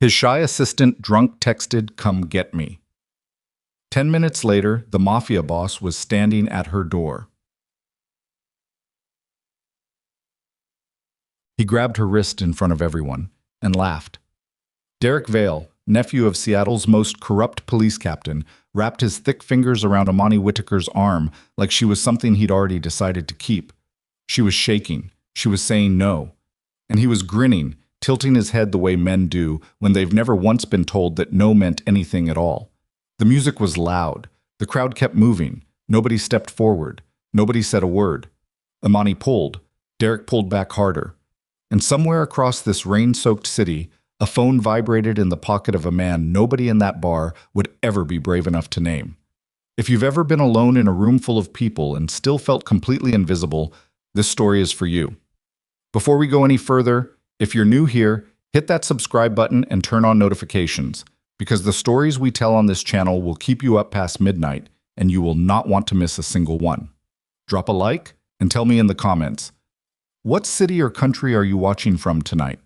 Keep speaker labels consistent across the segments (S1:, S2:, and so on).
S1: His shy assistant drunk texted, "Come get me." 10 minutes later, the mafia boss was standing at her door. He grabbed her wrist in front of everyone and laughed. Derek Vale, nephew of Seattle's most corrupt police captain, wrapped his thick fingers around Imani Whitaker's arm like she was something he'd already decided to keep. She was shaking. She was saying no. And he was grinning, tilting his head the way men do when they've never once been told that no meant anything at all. The music was loud. The crowd kept moving. Nobody stepped forward. Nobody said a word. Imani pulled. Derek pulled back harder. And somewhere across this rain-soaked city, a phone vibrated in the pocket of a man nobody in that bar would ever be brave enough to name. If you've ever been alone in a room full of people and still felt completely invisible, this story is for you. Before we go any further, if you're new here, hit that subscribe button and turn on notifications, because the stories we tell on this channel will keep you up past midnight, and you will not want to miss a single one. Drop a like and tell me in the comments, what city or country are you watching from tonight?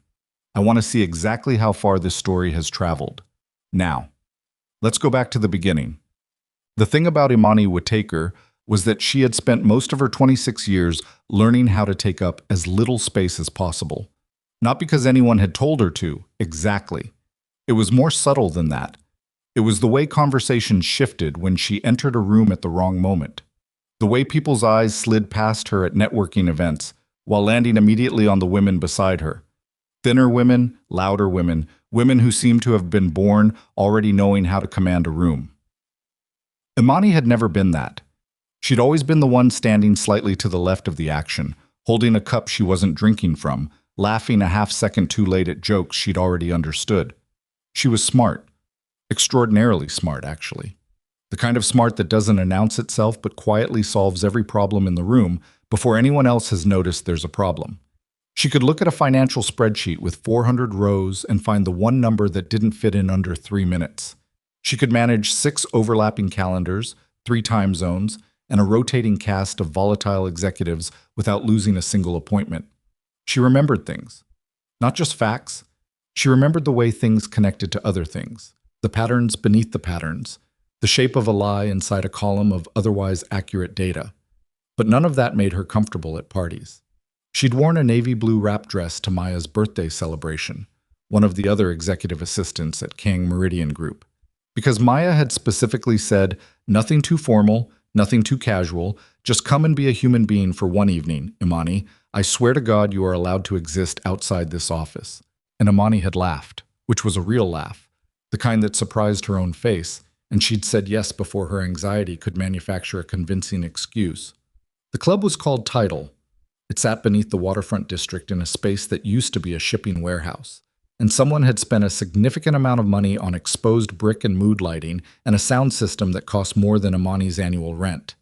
S1: I want to see exactly how far this story has traveled. Now, let's go back to the beginning. The thing about Imani Whitaker was that she had spent most of her 26 years learning how to take up as little space as possible. Not because anyone had told her to, exactly. It was more subtle than that. It was the way conversations shifted when she entered a room at the wrong moment. The way people's eyes slid past her at networking events, while landing immediately on the women beside her. Thinner women, louder women, women who seemed to have been born already knowing how to command a room. Imani had never been that. She'd always been the one standing slightly to the left of the action, holding a cup she wasn't drinking from, laughing a half-second too late at jokes she'd already understood. She was smart. Extraordinarily smart, actually. The kind of smart that doesn't announce itself but quietly solves every problem in the room before anyone else has noticed there's a problem. She could look at a financial spreadsheet with 400 rows and find the one number that didn't fit in under 3 minutes. She could manage 6 overlapping calendars, 3 time zones, and a rotating cast of volatile executives without losing a single appointment. She remembered things. Not just facts. She remembered the way things connected to other things, the patterns beneath the patterns, the shape of a lie inside a column of otherwise accurate data. But none of that made her comfortable at parties. She'd worn a navy blue wrap dress to Maya's birthday celebration, one of the other executive assistants at Kang Meridian Group, because Maya had specifically said, nothing too formal, nothing too casual, just come and be a human being for one evening, Imani. I swear to God you are allowed to exist outside this office. And Imani had laughed, which was a real laugh, the kind that surprised her own face, and she'd said yes before her anxiety could manufacture a convincing excuse. The club was called Tidal. It sat beneath the waterfront district in a space that used to be a shipping warehouse, and someone had spent a significant amount of money on exposed brick and mood lighting and a sound system that cost more than Imani's annual rent.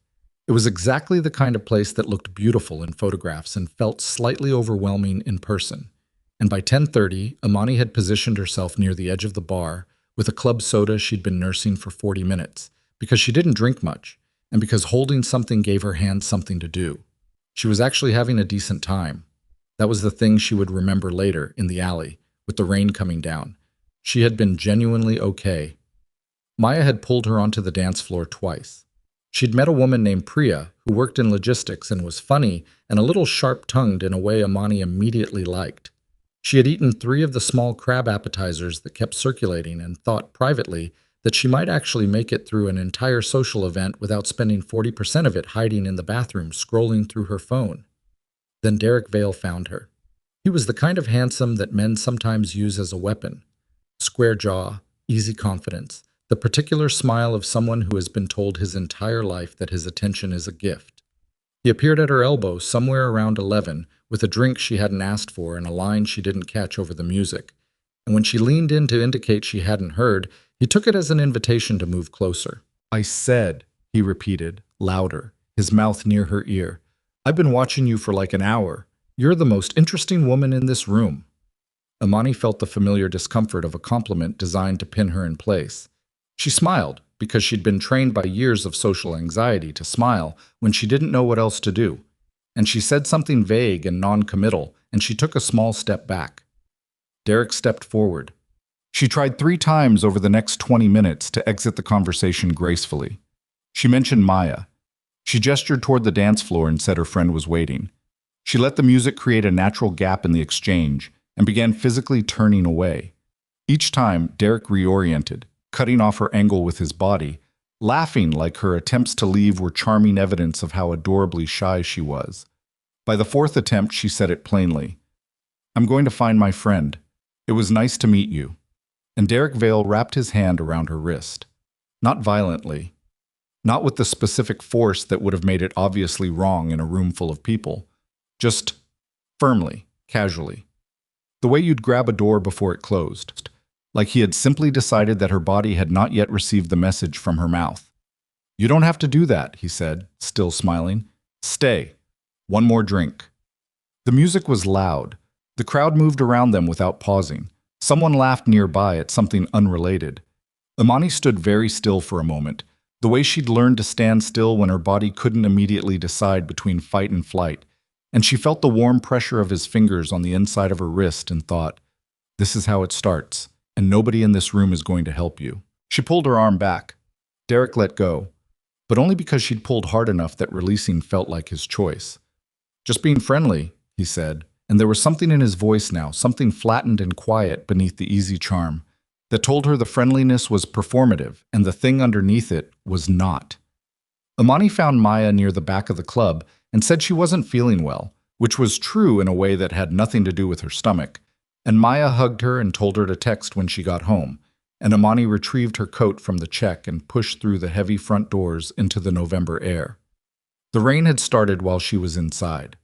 S1: It was exactly the kind of place that looked beautiful in photographs and felt slightly overwhelming in person. And by 10:30, Imani had positioned herself near the edge of the bar with a club soda she'd been nursing for 40 minutes, because she didn't drink much, and because holding something gave her hands something to do. She was actually having a decent time. That was the thing she would remember later in the alley, with the rain coming down. She had been genuinely okay. Maya had pulled her onto the dance floor twice. She'd met a woman named Priya who worked in logistics and was funny and a little sharp-tongued in a way Imani immediately liked. She had eaten 3 of the small crab appetizers that kept circulating and thought privately that she might actually make it through an entire social event without spending 40% of it hiding in the bathroom scrolling through her phone. Then Derek Vale found her. He was the kind of handsome that men sometimes use as a weapon. Square jaw, easy confidence, the particular smile of someone who has been told his entire life that his attention is a gift. He appeared at her elbow somewhere around 11 with a drink she hadn't asked for and a line she didn't catch over the music. And when she leaned in to indicate she hadn't heard, he took it as an invitation to move closer. I said, he repeated, louder, his mouth near her ear. I've been watching you for like an hour. You're the most interesting woman in this room. Imani felt the familiar discomfort of a compliment designed to pin her in place. She smiled, because she'd been trained by years of social anxiety to smile when she didn't know what else to do. And she said something vague and non-committal, and she took a small step back. Derek stepped forward. She tried 3 times over the next 20 minutes to exit the conversation gracefully. She mentioned Maya. She gestured toward the dance floor and said her friend was waiting. She let the music create a natural gap in the exchange and began physically turning away. Each time, Derek reoriented, cutting off her angle with his body, laughing like her attempts to leave were charming evidence of how adorably shy she was. By the 4th attempt, she said it plainly. "I'm going to find my friend. It was nice to meet you." And Derek Vale wrapped his hand around her wrist. Not violently. Not with the specific force that would have made it obviously wrong in a room full of people. Just firmly, casually. The way you'd grab a door before it closed. Like he had simply decided that her body had not yet received the message from her mouth. "You don't have to do that," he said, still smiling. "Stay. One more drink." The music was loud. The crowd moved around them without pausing. Someone laughed nearby at something unrelated. Imani stood very still for a moment, the way she'd learned to stand still when her body couldn't immediately decide between fight and flight, and she felt the warm pressure of his fingers on the inside of her wrist and thought, "This is how it starts, and nobody in this room is going to help you." She pulled her arm back. Derek let go, but only because she'd pulled hard enough that releasing felt like his choice. "Just being friendly," he said, and there was something in his voice now, something flattened and quiet beneath the easy charm, that told her the friendliness was performative and the thing underneath it was not. Imani found Maya near the back of the club and said she wasn't feeling well, which was true in a way that had nothing to do with her stomach, and Maya hugged her and told her to text when she got home, and Imani retrieved her coat from the check and pushed through the heavy front doors into the November air. The rain had started while she was inside.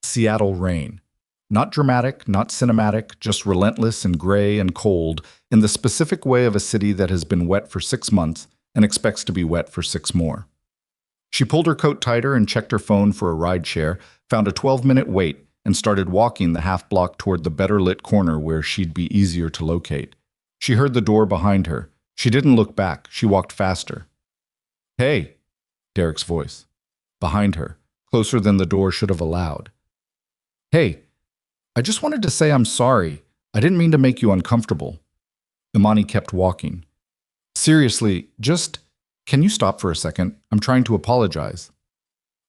S1: Seattle rain. Not dramatic, not cinematic, just relentless and gray and cold in the specific way of a city that has been wet for 6 months and expects to be wet for 6 more. She pulled her coat tighter and checked her phone for a rideshare, found a 12-minute wait, and started walking the half-block toward the better-lit corner where she'd be easier to locate. She heard the door behind her. She didn't look back. She walked faster. "Hey," Derek's voice. Behind her, closer than the door should have allowed. "Hey, I just wanted to say I'm sorry. I didn't mean to make you uncomfortable." Imani kept walking. "Seriously, can you stop for a second? I'm trying to apologize."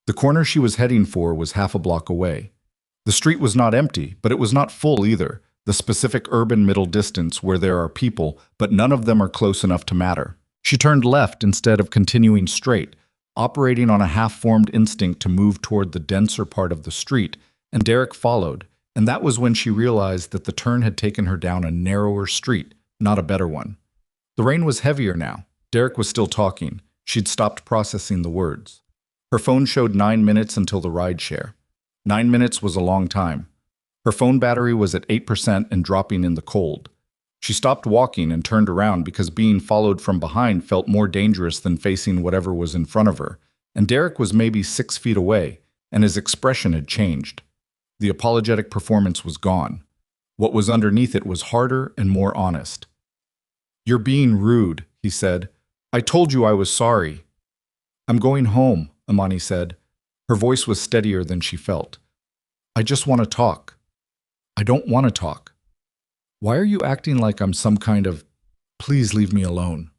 S1: The corner she was heading for was half a block away. The street was not empty, but it was not full either, the specific urban middle distance where there are people, but none of them are close enough to matter. She turned left instead of continuing straight, operating on a half-formed instinct to move toward the denser part of the street, and Derek followed. And that was when she realized that the turn had taken her down a narrower street, not a better one. The rain was heavier now. Derek was still talking. She'd stopped processing the words. Her phone showed 9 minutes until the rideshare. 9 minutes was a long time. Her phone battery was at 8% and dropping in the cold. She stopped walking and turned around because being followed from behind felt more dangerous than facing whatever was in front of her. And Derek was maybe 6 feet away, and his expression had changed. The apologetic performance was gone. What was underneath it was harder and more honest. "You're being rude," he said. "I told you I was sorry." "I'm going home," Imani said. Her voice was steadier than she felt. "I just want to talk." "I don't want to talk." "Why are you acting like I'm some kind of... Please leave me alone."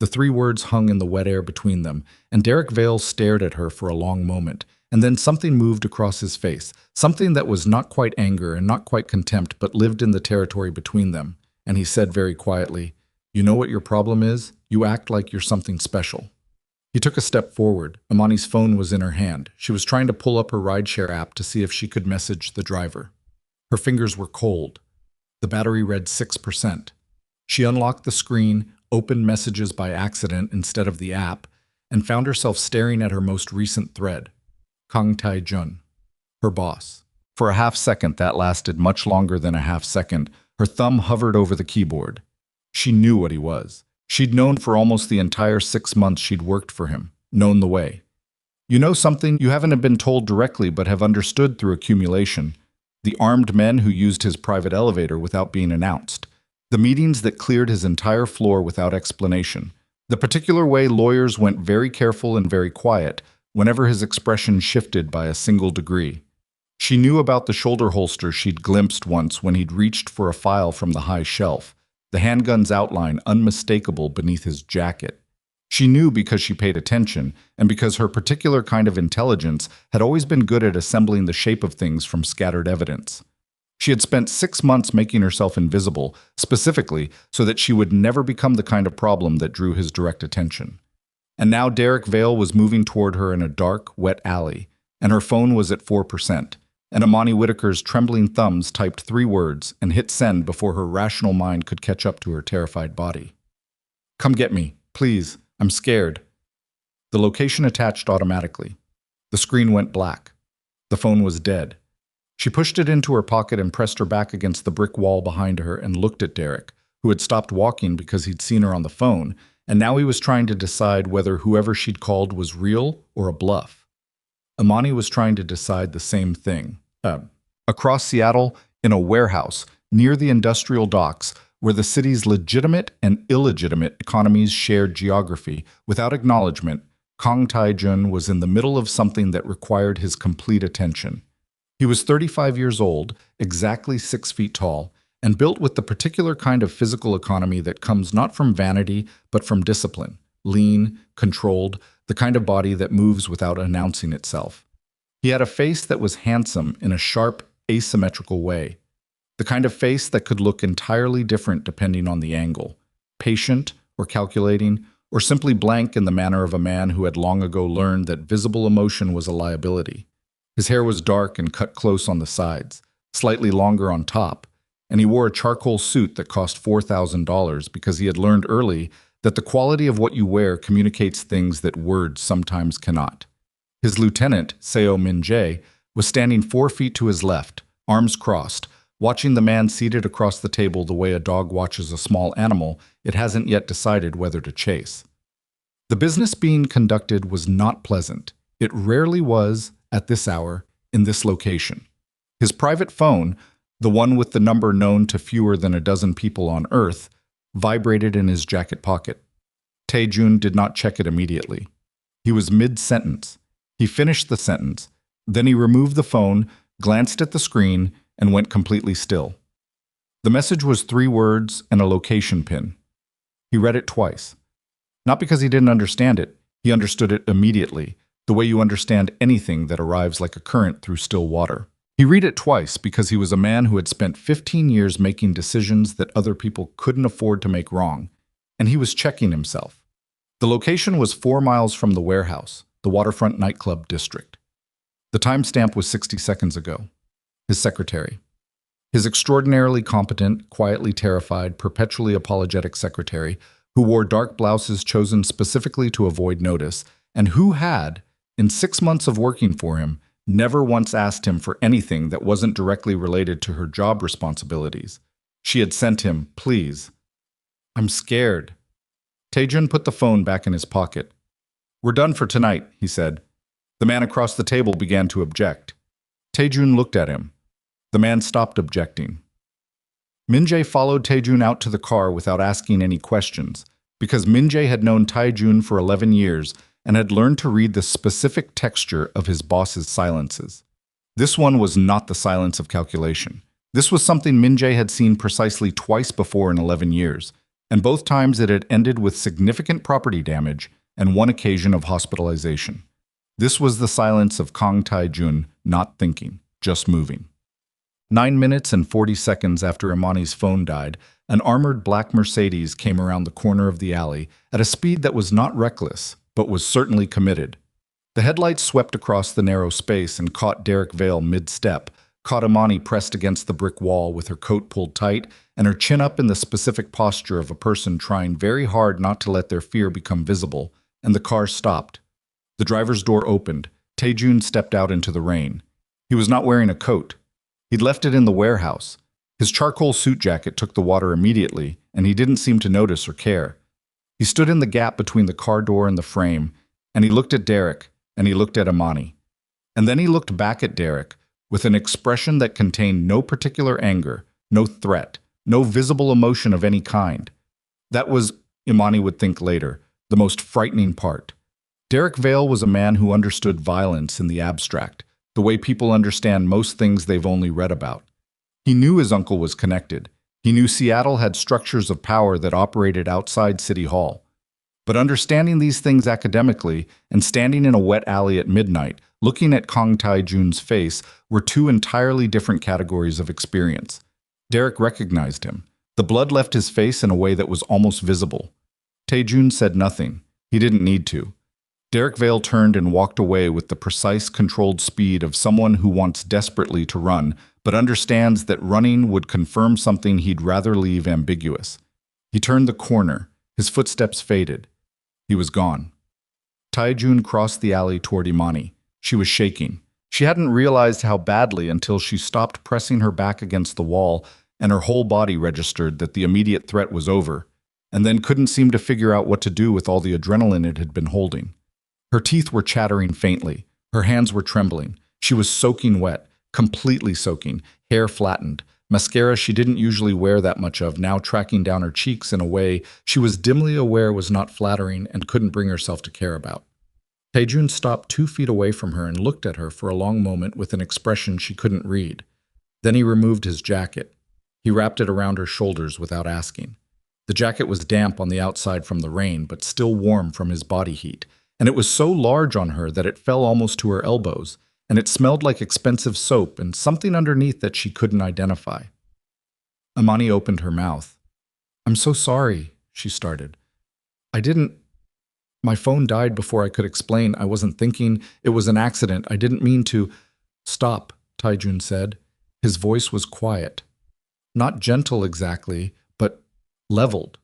S1: The 3 words hung in the wet air between them, and Derek Vale stared at her for a long moment. And then something moved across his face, something that was not quite anger and not quite contempt, but lived in the territory between them. And he said very quietly, "You know what your problem is? You act like you're something special." He took a step forward. Imani's phone was in her hand. She was trying to pull up her rideshare app to see if she could message the driver. Her fingers were cold. The battery read 6%. She unlocked the screen, opened messages by accident instead of the app, and found herself staring at her most recent thread. Kang Tae-jun, her boss. For a half-second that lasted much longer than a half-second, her thumb hovered over the keyboard. She knew what he was. She'd known for almost the entire 6 months she'd worked for him, known the way. You know something you haven't been told directly but have understood through accumulation. The armed men who used his private elevator without being announced. The meetings that cleared his entire floor without explanation. The particular way lawyers went very careful and very quiet, whenever his expression shifted by a single degree. She knew about the shoulder holster she'd glimpsed once when he'd reached for a file from the high shelf, the handgun's outline unmistakable beneath his jacket. She knew because she paid attention, and because her particular kind of intelligence had always been good at assembling the shape of things from scattered evidence. She had spent 6 months making herself invisible, specifically so that she would never become the kind of problem that drew his direct attention. And now Derek Vale was moving toward her in a dark, wet alley, and her phone was at 4%, and Imani Whitaker's trembling thumbs typed 3 words and hit send before her rational mind could catch up to her terrified body. "Come get me, please. I'm scared." The location attached automatically. The screen went black. The phone was dead. She pushed it into her pocket and pressed her back against the brick wall behind her and looked at Derek, who had stopped walking because he'd seen her on the phone, and now he was trying to decide whether whoever she'd called was real or a bluff. Imani was trying to decide the same thing. Across Seattle, in a warehouse, near the industrial docks, where the city's legitimate and illegitimate economies shared geography, without acknowledgement, Kang Tae-jun was in the middle of something that required his complete attention. He was 35 years old, exactly 6 feet tall, and built with the particular kind of physical economy that comes not from vanity, but from discipline, lean, controlled, the kind of body that moves without announcing itself. He had a face that was handsome in a sharp, asymmetrical way, the kind of face that could look entirely different depending on the angle, patient or calculating, or simply blank in the manner of a man who had long ago learned that visible emotion was a liability. His hair was dark and cut close on the sides, slightly longer on top, and he wore a charcoal suit that cost $4,000 because he had learned early that the quality of what you wear communicates things that words sometimes cannot. His lieutenant, Seo Min-jae, was standing 4 feet to his left, arms crossed, watching the man seated across the table the way a dog watches a small animal it hasn't yet decided whether to chase. The business being conducted was not pleasant. It rarely was at this hour, in this location. His private phone, the one with the number known to fewer than a dozen people on Earth, vibrated in his jacket pocket. Tae-jun did not check it immediately. He was mid-sentence. He finished the sentence. Then he removed the phone, glanced at the screen, and went completely still. The message was 3 words and a location pin. He read it twice. Not because he didn't understand it. He understood it immediately, the way you understand anything that arrives like a current through still water. He read it twice because he was a man who had spent 15 years making decisions that other people couldn't afford to make wrong, and he was checking himself. The location was 4 miles from the warehouse, the waterfront nightclub district. The timestamp was 60 seconds ago. His secretary. His extraordinarily competent, quietly terrified, perpetually apologetic secretary, who wore dark blouses chosen specifically to avoid notice, and who had, in 6 months of working for him, never once asked him for anything that wasn't directly related to her job responsibilities. She had sent him, "Please." "I'm scared." Tae-jun put the phone back in his pocket. "We're done for tonight," he said. The man across the table began to object. Tae-jun looked at him. The man stopped objecting. Min-jae followed Tae-jun out to the car without asking any questions, because Min-jae had known Tae-jun for 11 years and had learned to read the specific texture of his boss's silences. This one was not the silence of calculation. This was something Min-jae had seen precisely twice before in 11 years, and both times it had ended with significant property damage and one occasion of hospitalization. This was the silence of Kang Tae-jun, not thinking, just moving. 9 minutes and 40 seconds after Imani's phone died, an armored black Mercedes came around the corner of the alley at a speed that was not reckless, but was certainly committed. The headlights swept across the narrow space and caught Derek Vale mid-step, caught Imani pressed against the brick wall with her coat pulled tight and her chin up in the specific posture of a person trying very hard not to let their fear become visible, and the car stopped. The driver's door opened. Tae-jun stepped out into the rain. He was not wearing a coat. He'd left it in the warehouse. His charcoal suit jacket took the water immediately, and he didn't seem to notice or care. He stood in the gap between the car door and the frame, and he looked at Derek, and he looked at Imani. And then he looked back at Derek with an expression that contained no particular anger, no threat, no visible emotion of any kind. That was, Imani would think later, the most frightening part. Derek Vale was a man who understood violence in the abstract, the way people understand most things they've only read about. He knew his uncle was connected. He knew Seattle had structures of power that operated outside City Hall. But understanding these things academically and standing in a wet alley at midnight, looking at Kang Tae-jun's face, were two entirely different categories of experience. Derek recognized him. The blood left his face in a way that was almost visible. Tae-jun said nothing. He didn't need to. Derek Vale turned and walked away with the precise, controlled speed of someone who wants desperately to run, but understands that running would confirm something he'd rather leave ambiguous. He turned the corner. His footsteps faded. He was gone. Tae-jun crossed the alley toward Imani. She was shaking. She hadn't realized how badly until she stopped pressing her back against the wall and her whole body registered that the immediate threat was over, and then couldn't seem to figure out what to do with all the adrenaline it had been holding. Her teeth were chattering faintly. Her hands were trembling. She was soaking wet, completely soaking, hair flattened. Mascara she didn't usually wear that much of now tracking down her cheeks in a way she was dimly aware was not flattering and couldn't bring herself to care about. Tae-jun stopped 2 feet away from her and looked at her for a long moment with an expression she couldn't read. Then he removed his jacket. He wrapped it around her shoulders without asking. The jacket was damp on the outside from the rain, but still warm from his body heat, and it was so large on her that it fell almost to her elbows, and it smelled like expensive soap and something underneath that she couldn't identify. Imani opened her mouth. "I'm so sorry," she started. My phone died before I could explain. I wasn't thinking. It was an accident. I didn't mean to." "Stop," Tae-jun said. His voice was quiet. Not gentle exactly, but leveled,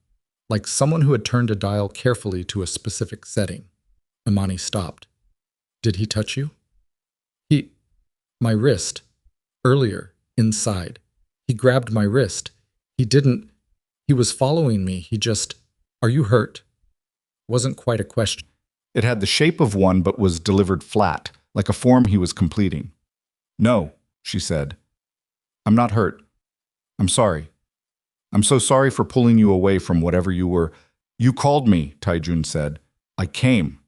S1: like someone who had turned a dial carefully to a specific setting. Imani stopped. "Did he touch you?" My wrist. Earlier, inside. He grabbed my wrist. He was following me. Are you hurt?" Wasn't quite a question. It had the shape of one but was delivered flat, like a form he was completing. "No," she said. "I'm not hurt. I'm sorry. I'm so sorry for pulling you away from whatever you were." "You called me," Tae-jun said. "I came."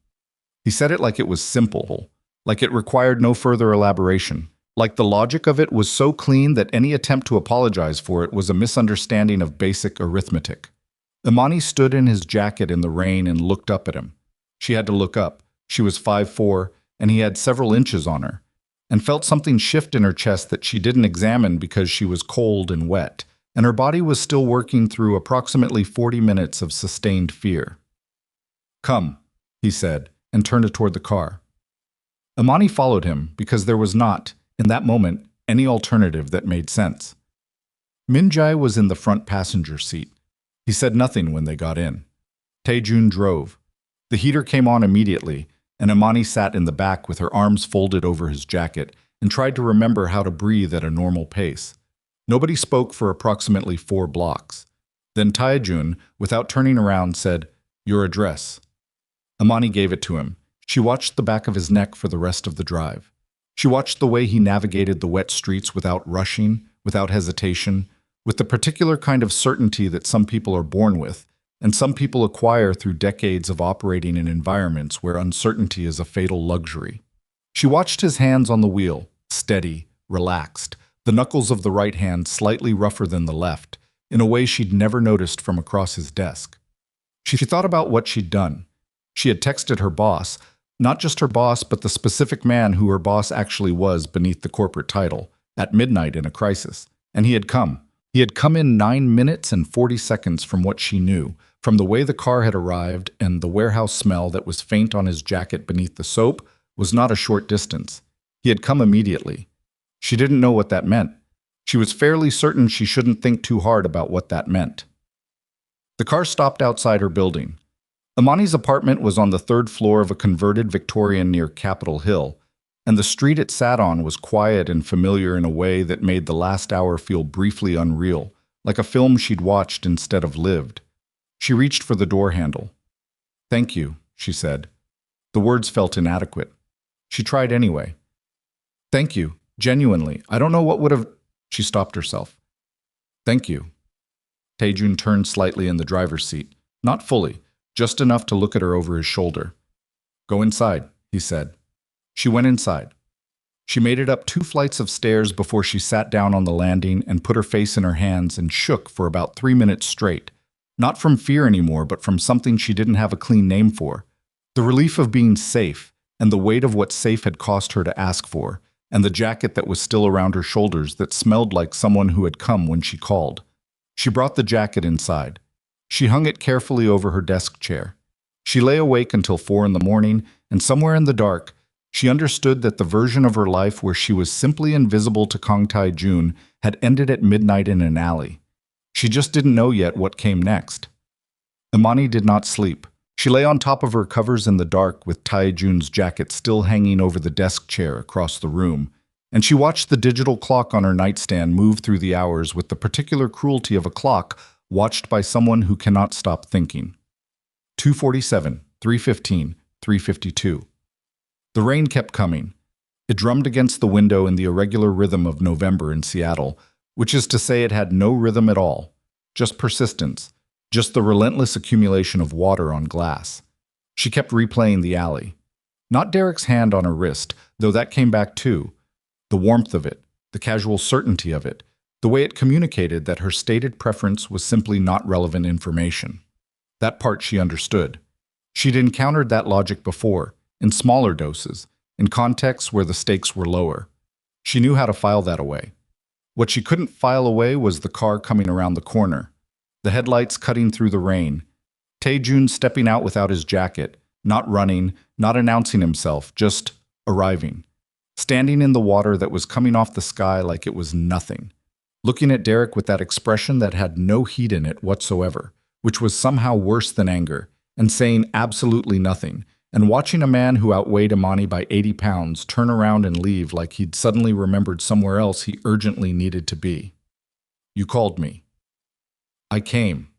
S1: He said it like it was simple, like it required no further elaboration, like the logic of it was so clean that any attempt to apologize for it was a misunderstanding of basic arithmetic. Imani stood in his jacket in the rain and looked up at him. She had to look up. She was 5'4", and he had several inches on her, and felt something shift in her chest that she didn't examine because she was cold and wet, and her body was still working through approximately 40 minutes of sustained fear. "Come," he said, and turned toward the car. Imani followed him because there was not, in that moment, any alternative that made sense. Min-jae was in the front passenger seat. He said nothing when they got in. Tae-jun drove. The heater came on immediately, and Imani sat in the back with her arms folded over his jacket and tried to remember how to breathe at a normal pace. Nobody spoke for approximately 4 blocks. Then Tae-jun, without turning around, said, "Your address." Imani gave it to him. She watched the back of his neck for the rest of the drive. She watched the way he navigated the wet streets without rushing, without hesitation, with the particular kind of certainty that some people are born with, and some people acquire through decades of operating in environments where uncertainty is a fatal luxury. She watched his hands on the wheel, steady, relaxed, the knuckles of the right hand slightly rougher than the left, in a way she'd never noticed from across his desk. She thought about what she'd done. She had texted her boss, not just her boss, but the specific man who her boss actually was beneath the corporate title, at midnight in a crisis, and he had come. He had come in 9 minutes and 40 seconds from what she knew, from the way the car had arrived, and the warehouse smell that was faint on his jacket beneath the soap was not a short distance. He had come immediately. She didn't know what that meant. She was fairly certain she shouldn't think too hard about what that meant. The car stopped outside her building. Imani's apartment was on the 3rd floor of a converted Victorian near Capitol Hill, and the street it sat on was quiet and familiar in a way that made the last hour feel briefly unreal, like a film she'd watched instead of lived. She reached for the door handle. "Thank you," she said. The words felt inadequate. She tried anyway. "Thank you, genuinely. I don't know what would have—" She stopped herself. "Thank you." Tae-jun turned slightly in the driver's seat, not fully, just enough to look at her over his shoulder. "Go inside," he said. She went inside. She made it up 2 flights of stairs before she sat down on the landing and put her face in her hands and shook for about 3 minutes straight. Not from fear anymore, but from something she didn't have a clean name for. The relief of being safe, and the weight of what safe had cost her to ask for, and the jacket that was still around her shoulders that smelled like someone who had come when she called. She brought the jacket inside. She hung it carefully over her desk chair. She lay awake until 4 in the morning, and somewhere in the dark, she understood that the version of her life where she was simply invisible to Kang Tae-jun had ended at midnight in an alley. She just didn't know yet what came next. Imani did not sleep. She lay on top of her covers in the dark with Tae-jun's jacket still hanging over the desk chair across the room, and she watched the digital clock on her nightstand move through the hours with the particular cruelty of a clock watched by someone who cannot stop thinking. 2:47, 3:15, 3:52. The rain kept coming. It drummed against the window in the irregular rhythm of November in Seattle, which is to say it had no rhythm at all, just persistence, just the relentless accumulation of water on glass. She kept replaying the alley. Not Derek's hand on her wrist, though that came back too. The warmth of it, the casual certainty of it, the way it communicated that her stated preference was simply not relevant information. That part she understood. She'd encountered that logic before, in smaller doses, in contexts where the stakes were lower. She knew how to file that away. What she couldn't file away was the car coming around the corner, the headlights cutting through the rain, Tae-jun stepping out without his jacket, not running, not announcing himself, just arriving, standing in the water that was coming off the sky like it was nothing, looking at Derek with that expression that had no heat in it whatsoever, which was somehow worse than anger, and saying absolutely nothing, and watching a man who outweighed Imani by 80 pounds turn around and leave like he'd suddenly remembered somewhere else he urgently needed to be. "You called me." "I came."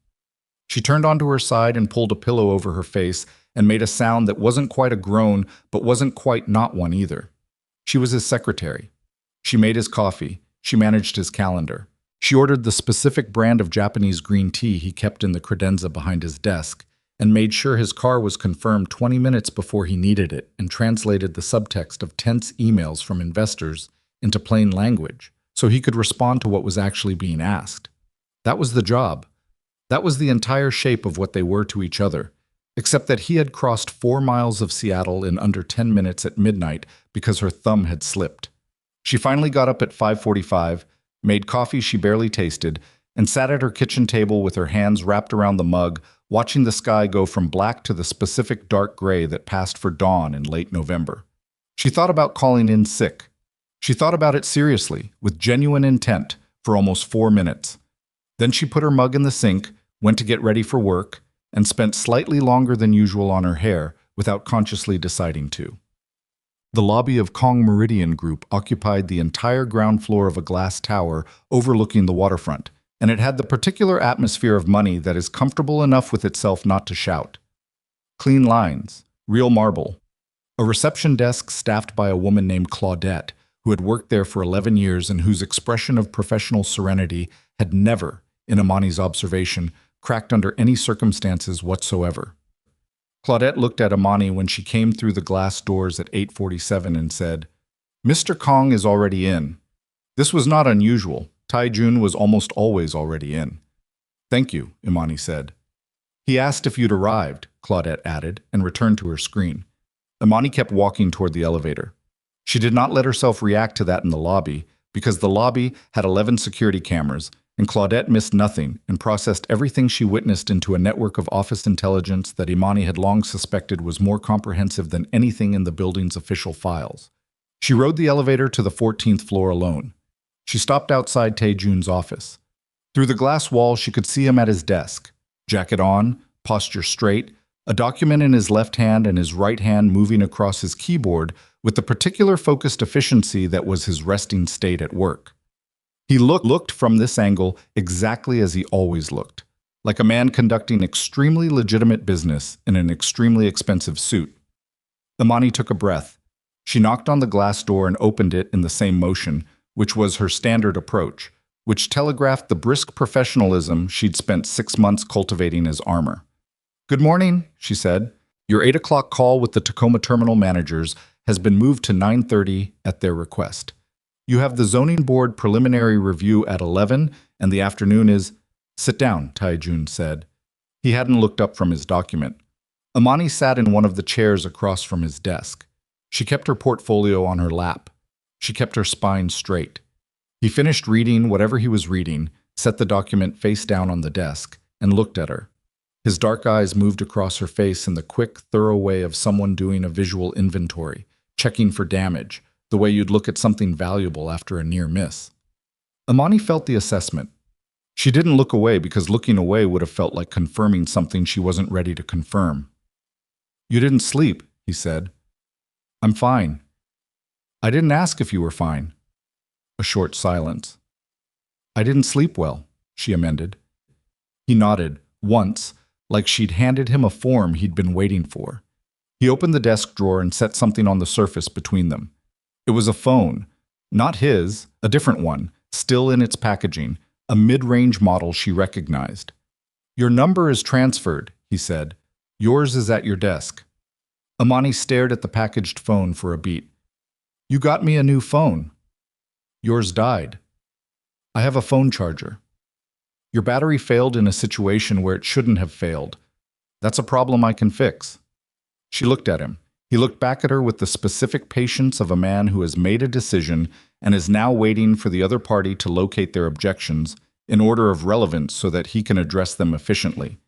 S1: She turned onto her side and pulled a pillow over her face and made a sound that wasn't quite a groan, but wasn't quite not one either. She was his secretary. She made his coffee. She managed his calendar. She ordered the specific brand of Japanese green tea he kept in the credenza behind his desk, and made sure his car was confirmed 20 minutes before he needed it, and translated the subtext of tense emails from investors into plain language so he could respond to what was actually being asked. That was the job. That was the entire shape of what they were to each other, except that he had crossed 4 miles of Seattle in under 10 minutes at midnight because her thumb had slipped. She finally got up at 5:45, made coffee she barely tasted, and sat at her kitchen table with her hands wrapped around the mug, watching the sky go from black to the specific dark gray that passed for dawn in late November. She thought about calling in sick. She thought about it seriously, with genuine intent, for almost 4 minutes. Then she put her mug in the sink, went to get ready for work, and spent slightly longer than usual on her hair without consciously deciding to. The lobby of Kong Meridian Group occupied the entire ground floor of a glass tower overlooking the waterfront, and it had the particular atmosphere of money that is comfortable enough with itself not to shout. Clean lines, real marble, a reception desk staffed by a woman named Claudette, who had worked there for 11 years and whose expression of professional serenity had never, in Imani's observation, cracked under any circumstances whatsoever. Claudette looked at Imani when she came through the glass doors at 8:47 and said, "Mr. Kong is already in." This was not unusual. Tae-jun was almost always already in. "Thank you," Imani said. "He asked if you'd arrived," Claudette added, and returned to her screen. Imani kept walking toward the elevator. She did not let herself react to that in the lobby, because the lobby had 11 security cameras, and Claudette missed nothing and processed everything she witnessed into a network of office intelligence that Imani had long suspected was more comprehensive than anything in the building's official files. She rode the elevator to the 14th floor alone. She stopped outside Tae-jun's office. Through the glass wall, she could see him at his desk, jacket on, posture straight, a document in his left hand and his right hand moving across his keyboard with the particular focused efficiency that was his resting state at work. He looked from this angle exactly as he always looked, like a man conducting extremely legitimate business in an extremely expensive suit. Imani took a breath. She knocked on the glass door and opened it in the same motion, which was her standard approach, which telegraphed the brisk professionalism she'd spent 6 months cultivating as armor. "Good morning," she said. "Your 8 o'clock call with the Tacoma terminal managers has been moved to 9:30 at their request. You have the zoning board preliminary review at 11, and the afternoon is— Sit down, Tae-jun said. He hadn't looked up from his document. Imani sat in one of the chairs across from his desk. She kept her portfolio on her lap. She kept her spine straight. He finished reading whatever he was reading, set the document face down on the desk, and looked at her. His dark eyes moved across her face in the quick, thorough way of someone doing a visual inventory, checking for damage, the way you'd look at something valuable after a near miss. Imani felt the assessment. She didn't look away because looking away would have felt like confirming something she wasn't ready to confirm. You didn't sleep, he said. I'm fine. I didn't ask if you were fine. A short silence. I didn't sleep well, she amended. He nodded, once, like she'd handed him a form he'd been waiting for. He opened the desk drawer and set something on the surface between them. It was a phone, not his, a different one, still in its packaging, a mid-range model she recognized. Your number is transferred, he said. Yours is at your desk. Imani stared at the packaged phone for a beat. You got me a new phone. Yours died. I have a phone charger. Your battery failed in a situation where it shouldn't have failed. That's a problem I can fix. She looked at him. He looked back at her with the specific patience of a man who has made a decision and is now waiting for the other party to locate their objections in order of relevance so that he can address them efficiently.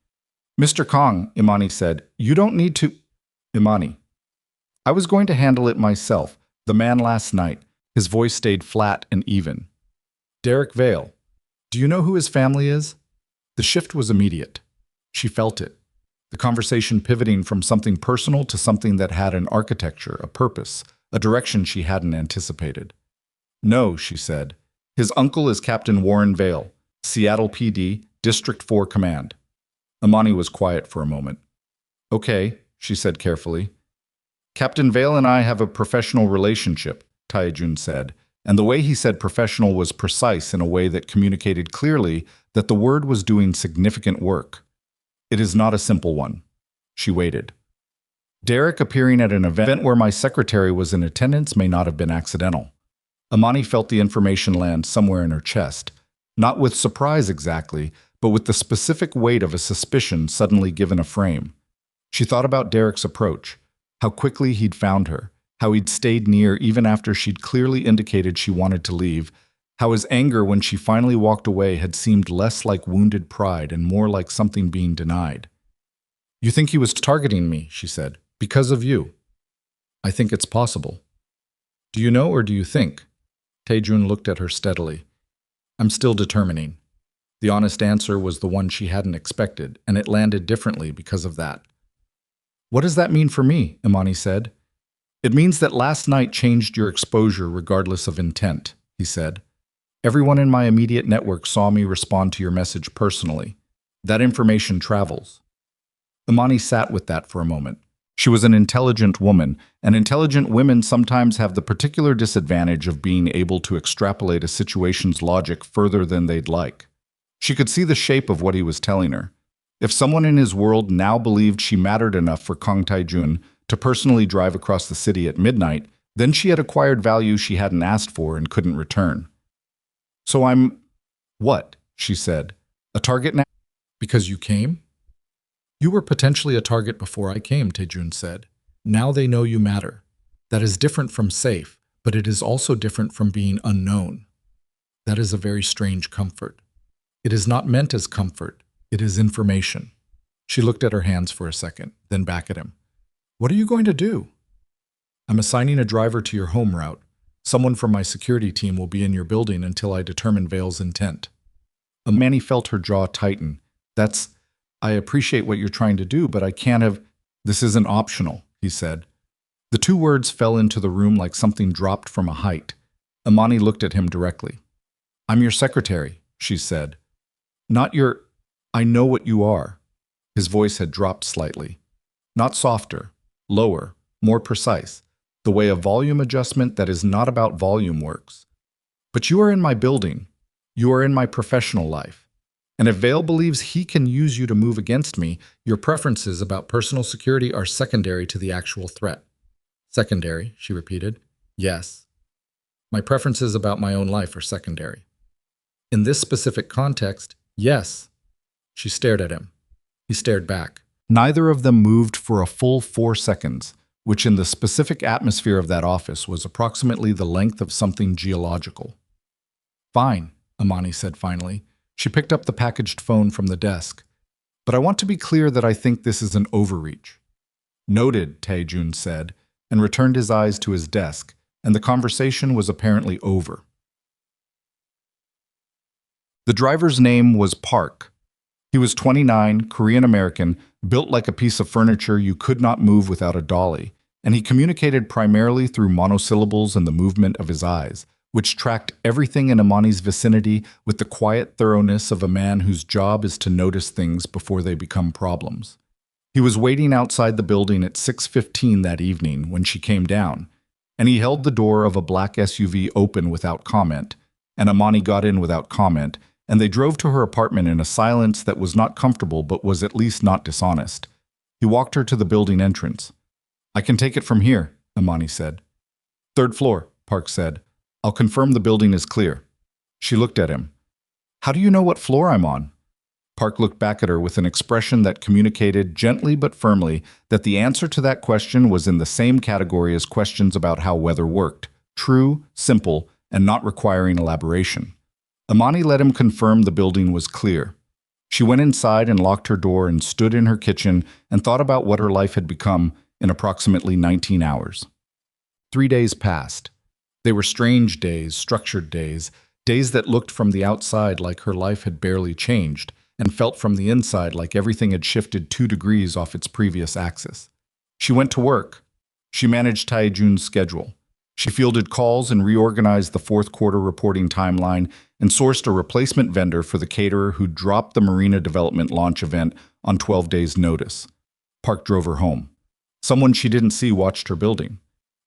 S1: Mr. Kang, Imani said, you don't need to— Imani. I was going to handle it myself. The man last night. His voice stayed flat and even. Derek Vale. Do you know who his family is? The shift was immediate. She felt it. The conversation pivoting from something personal to something that had an architecture, a purpose, a direction she hadn't anticipated. No, she said. His uncle is Captain Warren Vale, Seattle PD, District 4 Command. Imani was quiet for a moment. Okay, she said carefully. Captain Vale and I have a professional relationship, Tae-jun said, and the way he said professional was precise in a way that communicated clearly that the word was doing significant work. It is not a simple one. She waited. Derek appearing at an event where my secretary was in attendance may not have been accidental. Imani felt the information land somewhere in her chest, not with surprise exactly, but with the specific weight of a suspicion suddenly given a frame. She thought about Derek's approach, how quickly he'd found her, how he'd stayed near even after she'd clearly indicated she wanted to leave, how his anger when she finally walked away had seemed less like wounded pride and more like something being denied. You think he was targeting me, she said, because of you. I think it's possible. Do you know or do you think? Tae-jun looked at her steadily. I'm still determining. The honest answer was the one she hadn't expected, and it landed differently because of that. What does that mean for me? Imani said. It means that last night changed your exposure regardless of intent, he said. Everyone in my immediate network saw me respond to your message personally. That information travels. Imani sat with that for a moment. She was an intelligent woman, and intelligent women sometimes have the particular disadvantage of being able to extrapolate a situation's logic further than they'd like. She could see the shape of what he was telling her. If someone in his world now believed she mattered enough for Kang Tae-jun to personally drive across the city at midnight, then she had acquired value she hadn't asked for and couldn't return. So I'm— What? She said. A target now? Because you came? You were potentially a target before I came, Tae-jun said. Now they know you matter. That is different from safe, but it is also different from being unknown. That is a very strange comfort. It is not meant as comfort. It is information. She looked at her hands for a second, then back at him. What are you going to do? I'm assigning a driver to your home route. Someone from my security team will be in your building until I determine Vale's intent. Imani felt her jaw tighten. I appreciate what you're trying to do, but I can't have— This isn't optional, he said. The two words fell into the room like something dropped from a height. Imani looked at him directly. I'm your secretary, she said. Not your— I know what you are. His voice had dropped slightly. Not softer, lower, more precise, the way a volume adjustment that is not about volume works. But you are in my building. You are in my professional life. And if Vale believes he can use you to move against me, your preferences about personal security are secondary to the actual threat.
S2: Secondary, she repeated. Yes. My preferences about my own life are secondary. In this specific context, yes. She stared at him. He stared back.
S1: Neither of them moved for a full 4 seconds, which in the specific atmosphere of that office was approximately the length of something geological. Fine, Imani said finally. She picked up the packaged phone from the desk. But I want to be clear that I think this is an overreach. Noted, Tae-jun said, and returned his eyes to his desk, and the conversation was apparently over. The driver's name was Park. He was 29, Korean-American, built like a piece of furniture you could not move without a dolly, and he communicated primarily through monosyllables and the movement of his eyes, which tracked everything in Imani's vicinity with the quiet thoroughness of a man whose job is to notice things before they become problems. He was waiting outside the building at 6:15 that evening when she came down, and he held the door of a black SUV open without comment, and Imani got in without comment, and they drove to her apartment in a silence that was not comfortable but was at least not dishonest. He walked her to the building entrance. I can take it from here, Imani said. Third floor, Park said. I'll confirm the building is clear. She looked at him. How do you know what floor I'm on? Park looked back at her with an expression that communicated, gently but firmly, that the answer to that question was in the same category as questions about how weather worked, true, simple, and not requiring elaboration. Imani let him confirm the building was clear. She went inside and locked her door and stood in her kitchen and thought about what her life had become in approximately 19 hours. 3 days passed. They were strange days, structured days, days that looked from the outside like her life had barely changed, and felt from the inside like everything had shifted 2 degrees off its previous axis. She went to work. She managed Tae-jun's schedule. She fielded calls and reorganized the fourth quarter reporting timeline and sourced a replacement vendor for the caterer who dropped the Marina Development launch event on 12 days' notice. Park drove her home. Someone she didn't see watched her building.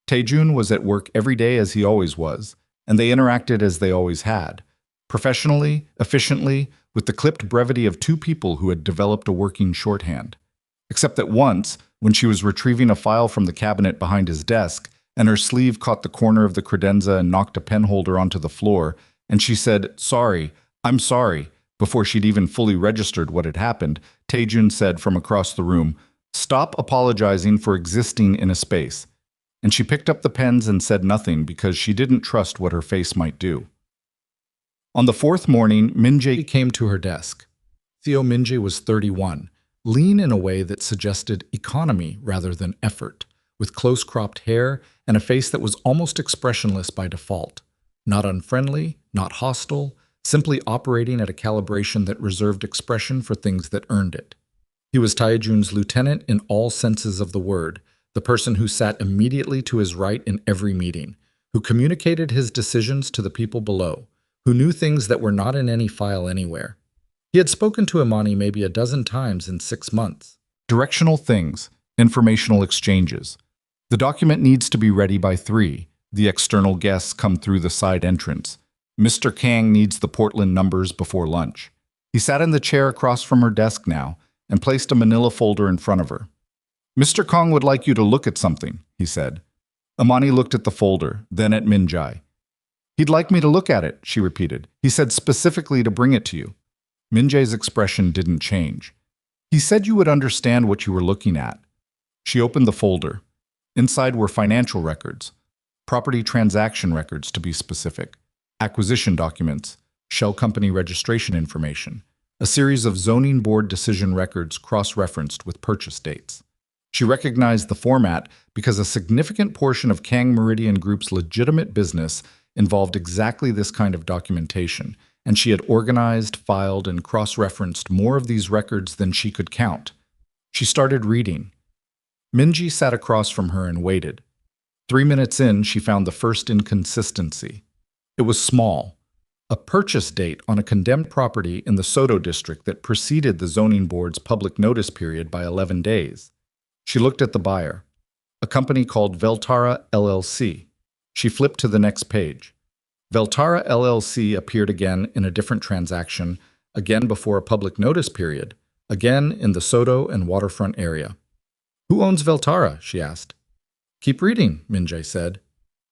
S1: Tae-jun was at work every day as he always was, and they interacted as they always had. Professionally, efficiently, with the clipped brevity of 2 people who had developed a working shorthand. Except that once, when she was retrieving a file from the cabinet behind his desk, and her sleeve caught the corner of the credenza and knocked a pen holder onto the floor, and she said, "Sorry, I'm sorry," before she'd even fully registered what had happened, Tae-jun said from across the room, "Stop apologizing for existing in a space." And she picked up the pens and said nothing because she didn't trust what her face might do. On the 4th morning, Min-jae came to her desk. Theo Min-jae was 31, lean in a way that suggested economy rather than effort, with close-cropped hair and a face that was almost expressionless by default. Not unfriendly, not hostile, simply operating at a calibration that reserved expression for things that earned it. He was Tae-jun's lieutenant in all senses of the word, the person who sat immediately to his right in every meeting, who communicated his decisions to the people below, who knew things that were not in any file anywhere. He had spoken to Imani maybe a dozen times in 6 months. Directional things, informational exchanges. The document needs to be ready by 3. The external guests come through the side entrance. Mr. Kang needs the Portland numbers before lunch. He sat in the chair across from her desk now and placed a manila folder in front of her. Mr. Kang would like you to look at something, he said. Imani looked at the folder, then at Min-jae. He'd like me to look at it, she repeated. He said specifically to bring it to you. Min-jae's expression didn't change. He said you would understand what you were looking at. She opened the folder. Inside were financial records, property transaction records to be specific, acquisition documents, shell company registration information, a series of zoning board decision records cross-referenced with purchase dates. She recognized the format because a significant portion of Kang Meridian Group's legitimate business involved exactly this kind of documentation, and she had organized, filed, and cross-referenced more of these records than she could count. She started reading. Min-jae sat across from her and waited. 3 minutes in, she found the first inconsistency. It was small. A purchase date on a condemned property in the Soto district that preceded the zoning board's public notice period by 11 days. She looked at the buyer, a company called Veltara LLC. She flipped to the next page. Veltara LLC appeared again in a different transaction, again before a public notice period, again in the Soto and waterfront area. Who owns Veltara? She asked.
S2: Keep reading, Min-jae said.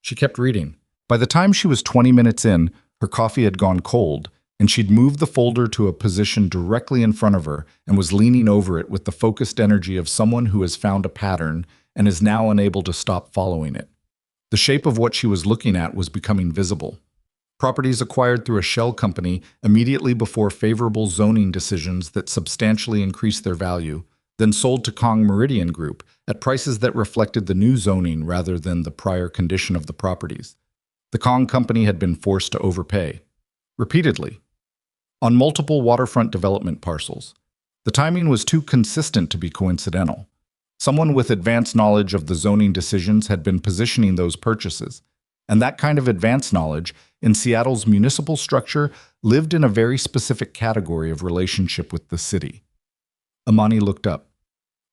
S2: She kept reading.
S1: By the time she was 20 minutes in, her coffee had gone cold, and she'd moved the folder to a position directly in front of her and was leaning over it with the focused energy of someone who has found a pattern and is now unable to stop following it. The shape of what she was looking at was becoming visible. Properties acquired through a shell company immediately before favorable zoning decisions that substantially increased their value, then sold to Kong Meridian Group at prices that reflected the new zoning rather than the prior condition of the properties. The Kong company had been forced to overpay. Repeatedly. On multiple waterfront development parcels. The timing was too consistent to be coincidental. Someone with advanced knowledge of the zoning decisions had been positioning those purchases, and that kind of advanced knowledge in Seattle's municipal structure lived in a very specific category of relationship with the city. Imani looked up.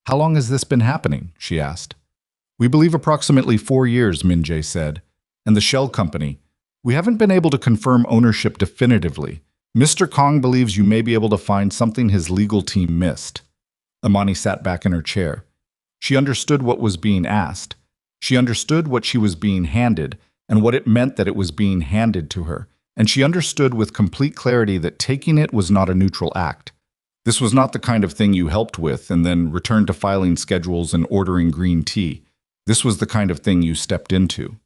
S1: "How long has this been happening?" she asked. "We believe approximately 4 years," Min-jae said. "And the shell company, we haven't been able to confirm ownership definitively. Mr. Kong believes you may be able to find something his legal team missed." Imani sat back in her chair. She understood what was being asked. She understood what she was being handed and what it meant that it was being handed to her. And she understood with complete clarity that taking it was not a neutral act. This was not the kind of thing you helped with and then returned to filing schedules and ordering green tea. This was the kind of thing you stepped into.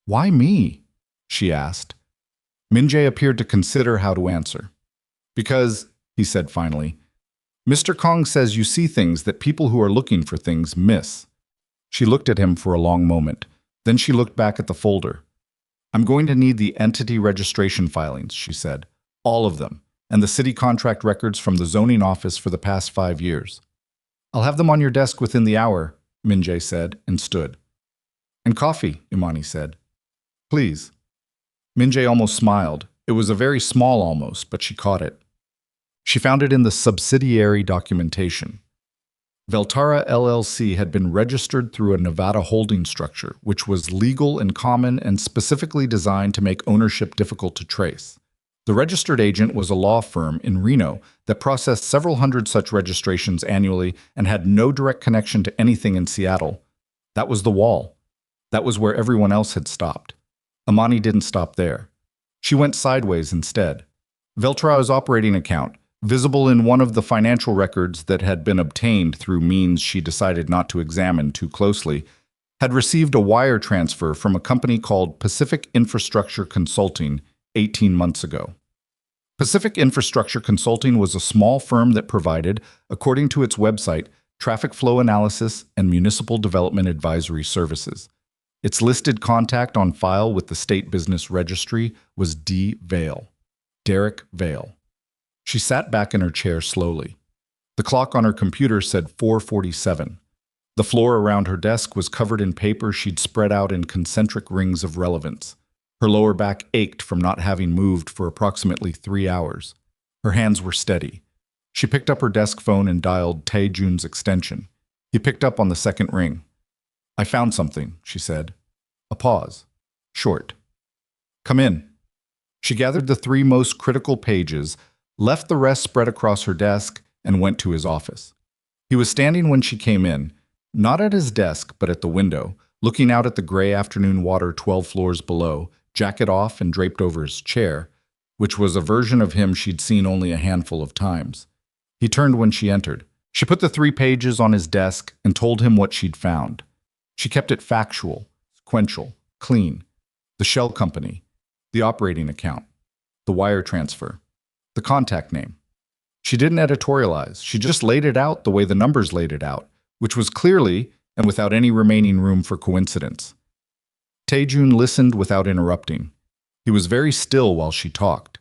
S1: "Why me?" she asked. Min-jae appeared to consider how to answer. "Because," he said finally, "Mr. Kong says you see things that people who are looking for things miss." She looked at him for a long moment. Then she looked back at the folder. "I'm going to need the entity registration filings," she said. "All of them. And the city contract records from the zoning office for the past 5 years. I'll have them on your desk within the hour," Min-jae said, and stood. "And coffee," Imani said. "Please." Min-jae almost smiled. It was a very small almost, but she caught it. She found it in the subsidiary documentation. Veltara LLC had been registered through a Nevada holding structure, which was legal and common and specifically designed to make ownership difficult to trace. The registered agent was a law firm in Reno that processed several hundred such registrations annually and had no direct connection to anything in Seattle. That was the wall. That was where everyone else had stopped. Imani didn't stop there. She went sideways instead. Veltara's operating account, visible in one of the financial records that had been obtained through means she decided not to examine too closely, had received a wire transfer from a company called Pacific Infrastructure Consulting 18 months ago. Pacific Infrastructure Consulting was a small firm that provided, according to its website, traffic flow analysis and municipal development advisory services. Its listed contact on file with the State Business Registry was D. Vale. Derek Vale. She sat back in her chair slowly. The clock on her computer said 4:47. The floor around her desk was covered in paper she'd spread out in concentric rings of relevance. Her lower back ached from not having moved for approximately 3 hours. Her hands were steady. She picked up her desk phone and dialed Tae-jun's extension. He picked up on the second ring. "I found something," she said. A pause. Short. "Come in." She gathered the 3 most critical pages, left the rest spread across her desk, and went to his office. He was standing when she came in, not at his desk but at the window, looking out at the gray afternoon water 12 floors below, jacket off and draped over his chair, which was a version of him she'd seen only a handful of times. He turned when she entered. She put the 3 pages on his desk and told him what she'd found. She kept it factual, sequential, clean. The shell company, the operating account, the wire transfer, the contact name. She didn't editorialize. She just laid it out the way the numbers laid it out, which was clearly and without any remaining room for coincidence. Tae-jun listened without interrupting. He was very still while she talked.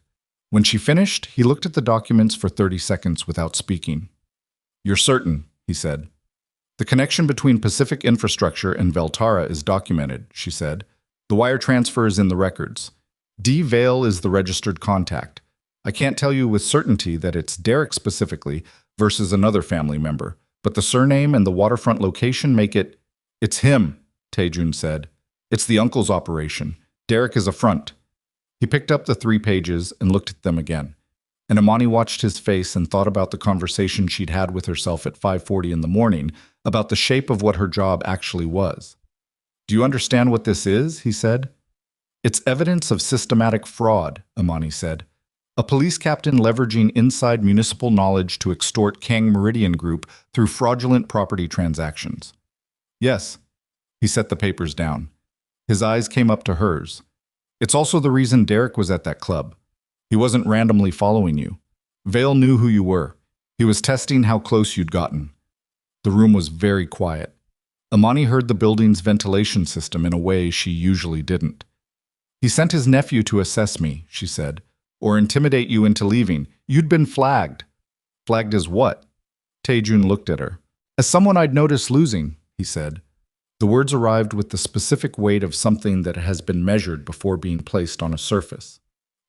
S1: When she finished, he looked at the documents for 30 seconds without speaking. "You're certain," he said. "The connection between Pacific Infrastructure and Veltara is documented," she said. "The wire transfer is in the records. D. Vale is the registered contact. I can't tell you with certainty that it's Derek specifically versus another family member, but the surname and the waterfront location make it—" "It's him," Tae-jun said. "It's the uncle's operation. Derek is a front." He picked up the 3 pages and looked at them again. And Imani watched his face and thought about the conversation she'd had with herself at 5:40 in the morning about the shape of what her job actually was. Do you understand what this is? He said. It's evidence of systematic fraud, Imani said. A police captain leveraging inside municipal knowledge to extort Kang Meridian Group through fraudulent property transactions. Yes. He set the papers down. His eyes came up to hers. It's also the reason Derek was at that club. He wasn't randomly following you. Vale knew who you were. He was testing how close you'd gotten. The room was very quiet. Imani heard the building's ventilation system in a way she usually didn't. He sent his nephew to assess me, she said, or intimidate you into leaving. You'd been flagged. Flagged as what? Tae-jun looked at her. As someone I'd noticed losing, he said. The words arrived with the specific weight of something that has been measured before being placed on a surface.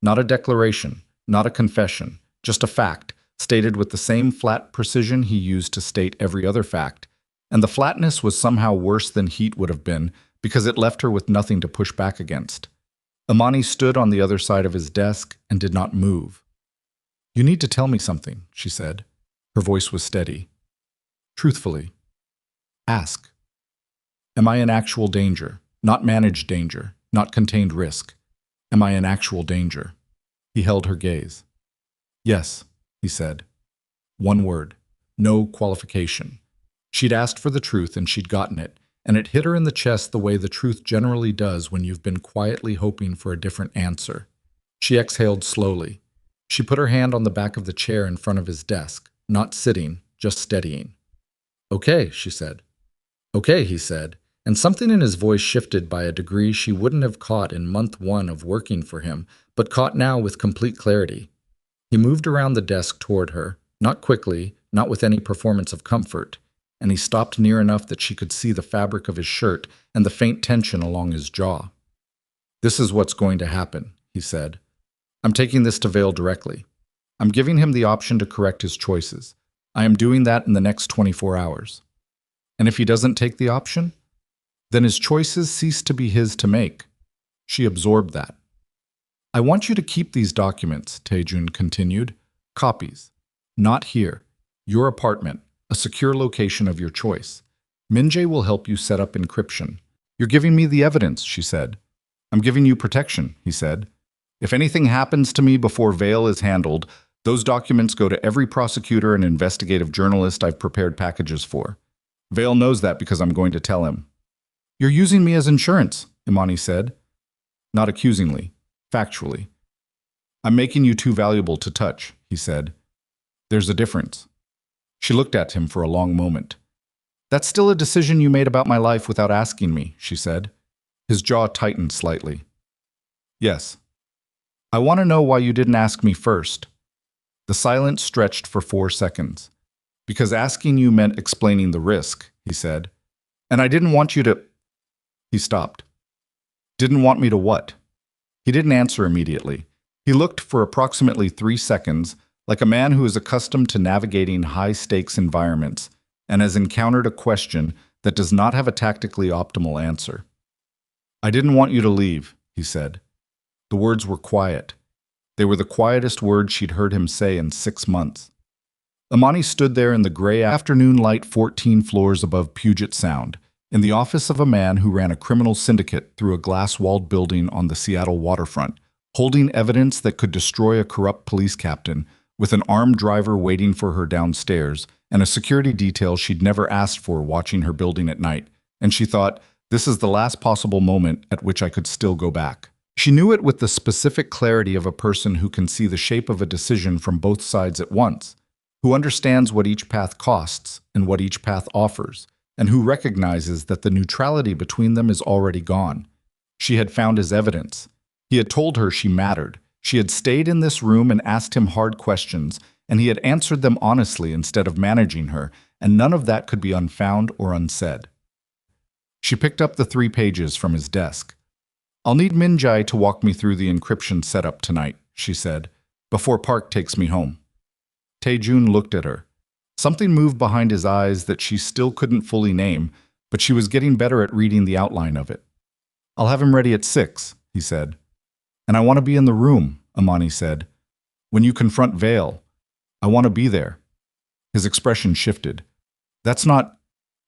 S1: Not a declaration, not a confession, just a fact, stated with the same flat precision he used to state every other fact. And the flatness was somehow worse than heat would have been because it left her with nothing to push back against. Imani stood on the other side of his desk and did not move. You need to tell me something, she said. Her voice was steady. Truthfully. Ask. Am I in actual danger? Not managed danger, not contained risk. Am I in actual danger? He held her gaze. Yes, he said. One word. No qualification. She'd asked for the truth and she'd gotten it, and it hit her in the chest the way the truth generally does when you've been quietly hoping for a different answer. She exhaled slowly. She put her hand on the back of the chair in front of his desk, not sitting, just steadying. Okay, she said. Okay, he said, and something in his voice shifted by a degree she wouldn't have caught in month 1 of working for him, but caught now with complete clarity. He moved around the desk toward her, not quickly, not with any performance of comfort, and he stopped near enough that she could see the fabric of his shirt and the faint tension along his jaw. This is what's going to happen, he said. I'm taking this to Vale directly. I'm giving him the option to correct his choices. I am doing that in the next 24 hours. And if he doesn't take the option, then his choices cease to be his to make. She absorbed that. I want you to keep these documents, Tae-jun continued. Copies. Not here. Your apartment. A secure location of your choice. Min-jae will help you set up encryption. You're giving me the evidence, she said. I'm giving you protection, he said. If anything happens to me before Vale is handled, those documents go to every prosecutor and investigative journalist I've prepared packages for. Vale knows that because I'm going to tell him. You're using me as insurance, Imani said. Not accusingly, factually. I'm making you too valuable to touch, he said. There's a difference. She looked at him for a long moment. That's still a decision you made about my life without asking me, she said. His jaw tightened slightly. Yes. I want to know why you didn't ask me first. The silence stretched for 4 seconds. Because asking you meant explaining the risk, he said. And I didn't want you to... He stopped. Didn't want me to what? He didn't answer immediately. He looked for approximately 3 seconds, like a man who is accustomed to navigating high-stakes environments and has encountered a question that does not have a tactically optimal answer. I didn't want you to leave, he said. The words were quiet. They were the quietest words she'd heard him say in 6 months. Imani stood there in the gray afternoon light 14 floors above Puget Sound, in the office of a man who ran a criminal syndicate through a glass-walled building on the Seattle waterfront, holding evidence that could destroy a corrupt police captain, with an armed driver waiting for her downstairs and a security detail she'd never asked for watching her building at night. And she thought, this is the last possible moment at which I could still go back. She knew it with the specific clarity of a person who can see the shape of a decision from both sides at once, who understands what each path costs and what each path offers, and who recognizes that the neutrality between them is already gone. She had found his evidence. He had told her she mattered. She had stayed in this room and asked him hard questions, and he had answered them honestly instead of managing her, and none of that could be unfound or unsaid. She picked up the 3 pages from his desk. I'll need Min-jae to walk me through the encryption setup tonight, she said, before Park takes me home. Tae-jun looked at her. Something moved behind his eyes that she still couldn't fully name, but she was getting better at reading the outline of it. I'll have him ready at 6, he said. And I want to be in the room, Imani said. When you confront Vale, I want to be there. His expression shifted. That's not...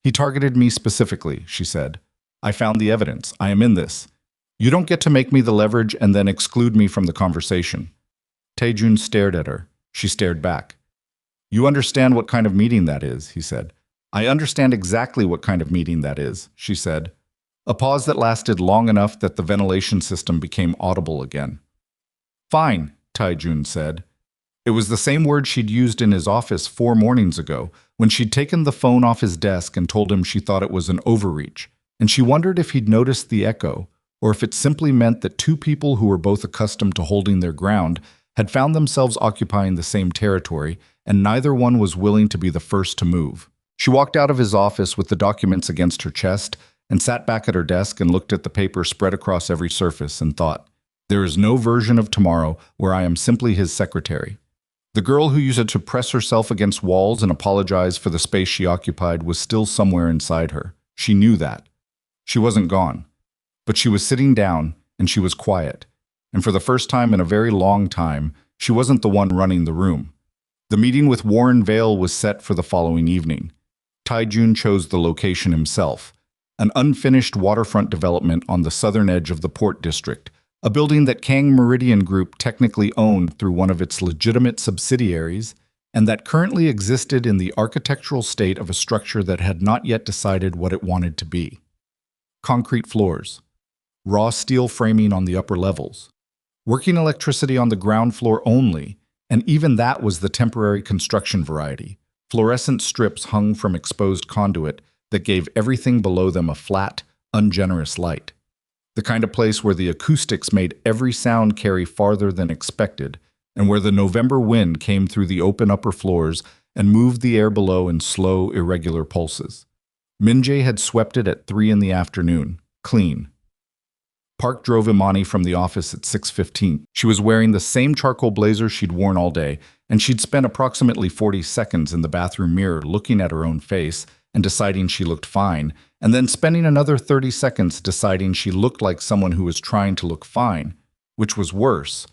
S1: He targeted me specifically, she said. I found the evidence. I am in this. You don't get to make me the leverage and then exclude me from the conversation. Tae-jun stared at her. She stared back. You understand what kind of meeting that is, he said. I understand exactly what kind of meeting that is, she said. A pause that lasted long enough that the ventilation system became audible again. Fine, Tae-jun said. It was the same word she'd used in his office 4 mornings ago, when she'd taken the phone off his desk and told him she thought it was an overreach, and she wondered if he'd noticed the echo, or if it simply meant that two people who were both accustomed to holding their ground had found themselves occupying the same territory, and neither one was willing to be the first to move. She walked out of his office with the documents against her chest and sat back at her desk and looked at the paper spread across every surface and thought, there is no version of tomorrow where I am simply his secretary. The girl who used to press herself against walls and apologize for the space she occupied was still somewhere inside her. She knew that. She wasn't gone. But she was sitting down, and she was quiet. And for the first time in a very long time, she wasn't the one running the room. The meeting with Warren Vale was set for the following evening. Tae-jun chose the location himself, an unfinished waterfront development on the southern edge of the Port District, a building that Kang Meridian Group technically owned through one of its legitimate subsidiaries, and that currently existed in the architectural state of a structure that had not yet decided what it wanted to be. Concrete floors, raw steel framing on the upper levels, working electricity on the ground floor only, and even that was the temporary construction variety. Fluorescent strips hung from exposed conduit that gave everything below them a flat, ungenerous light. The kind of place where the acoustics made every sound carry farther than expected, and where the November wind came through the open upper floors and moved the air below in slow, irregular pulses. Min-jae had swept it at 3 in the afternoon, clean. Park drove Imani from the office at 6:15. She was wearing the same charcoal blazer she'd worn all day, and she'd spent approximately 40 seconds in the bathroom mirror looking at her own face and deciding she looked fine, and then spending another 30 seconds deciding she looked like someone who was trying to look fine, which was worse,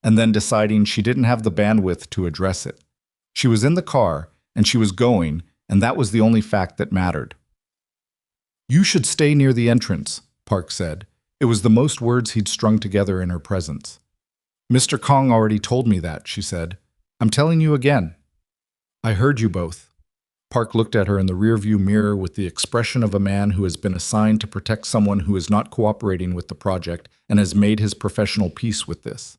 S1: and then deciding she didn't have the bandwidth to address it. She was in the car, and she was going, and that was the only fact that mattered. You should stay near the entrance, Park said. It was the most words he'd strung together in her presence. Mr. Kong already told me that, she said. I'm telling you again. I heard you both. Park looked at her in the rearview mirror with the expression of a man who has been assigned to protect someone who is not cooperating with the project and has made his professional peace with this.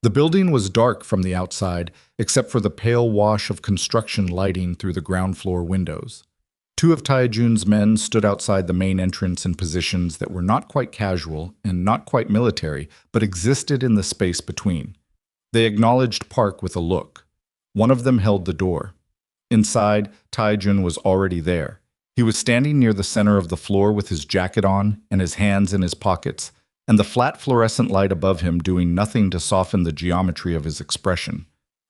S1: The building was dark from the outside, except for the pale wash of construction lighting through the ground floor windows. 2 of Tae-jun's men stood outside the main entrance in positions that were not quite casual and not quite military, but existed in the space between. They acknowledged Park with a look. One of them held the door. Inside, Tae-jun was already there. He was standing near the center of the floor with his jacket on and his hands in his pockets, and the flat fluorescent light above him doing nothing to soften the geometry of his expression.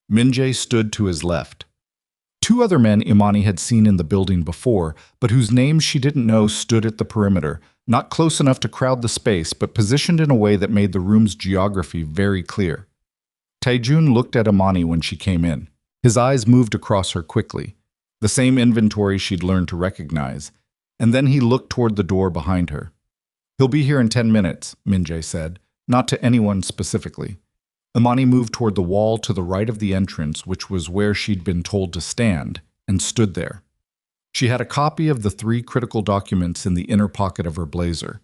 S1: Min-jae stood to his left. 2 other men Imani had seen in the building before, but whose names she didn't know stood at the perimeter, not close enough to crowd the space, but positioned in a way that made the room's geography very clear. Tae-jun looked at Imani when she came in. His eyes moved across her quickly, the same inventory she'd learned to recognize, and then he looked toward the door behind her. He'll be here in 10 minutes, Min-jae said, not to anyone specifically. Imani moved toward the wall to the right of the entrance, which was where she'd been told to stand, and stood there. She had a copy of the 3 critical documents in the inner pocket of her blazer.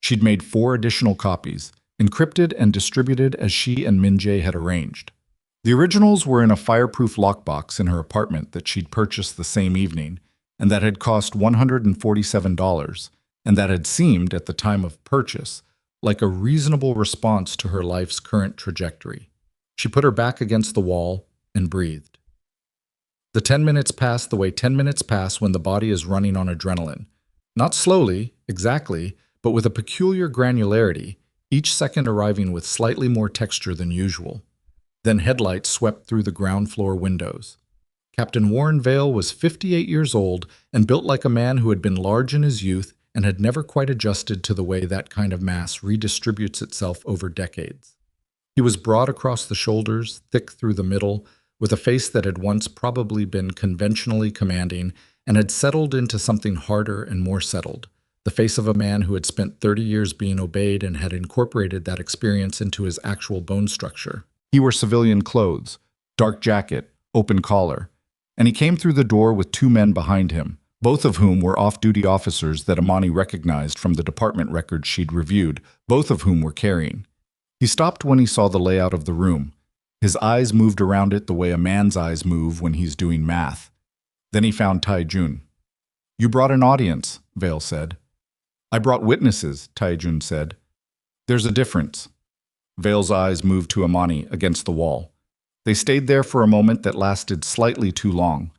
S1: She'd made 4 additional copies, encrypted and distributed as she and Min-jae had arranged. The originals were in a fireproof lockbox in her apartment that she'd purchased the same evening, and that had cost $147, and that had seemed, at the time of purchase, like a reasonable response to her life's current trajectory. She put her back against the wall and breathed. The 10 minutes passed the way 10 minutes pass when the body is running on adrenaline. Not slowly, exactly, but with a peculiar granularity, each second arriving with slightly more texture than usual. Then headlights swept through the ground floor windows. Captain Warren Vale was 58 years old and built like a man who had been large in his youth and had never quite adjusted to the way that kind of mass redistributes itself over decades. He was broad across the shoulders, thick through the middle, with a face that had once probably been conventionally commanding and had settled into something harder and more settled,
S2: the face of a man who had spent 30 years being obeyed and had incorporated that experience into his actual bone structure.
S1: He wore civilian clothes, dark jacket, open collar, and he came through the door with two men behind him, both of whom were off-duty officers that Imani recognized from the department records she'd reviewed, both of whom were carrying. He stopped when he saw the layout of the room. His eyes moved around it the way a man's eyes move when he's doing math. Then he found Tae-jun. "You brought an audience," Vale said. "I brought witnesses," Tae-jun said. "There's a difference." Vale's eyes moved to Imani against the wall. They stayed there for a moment that lasted slightly too long.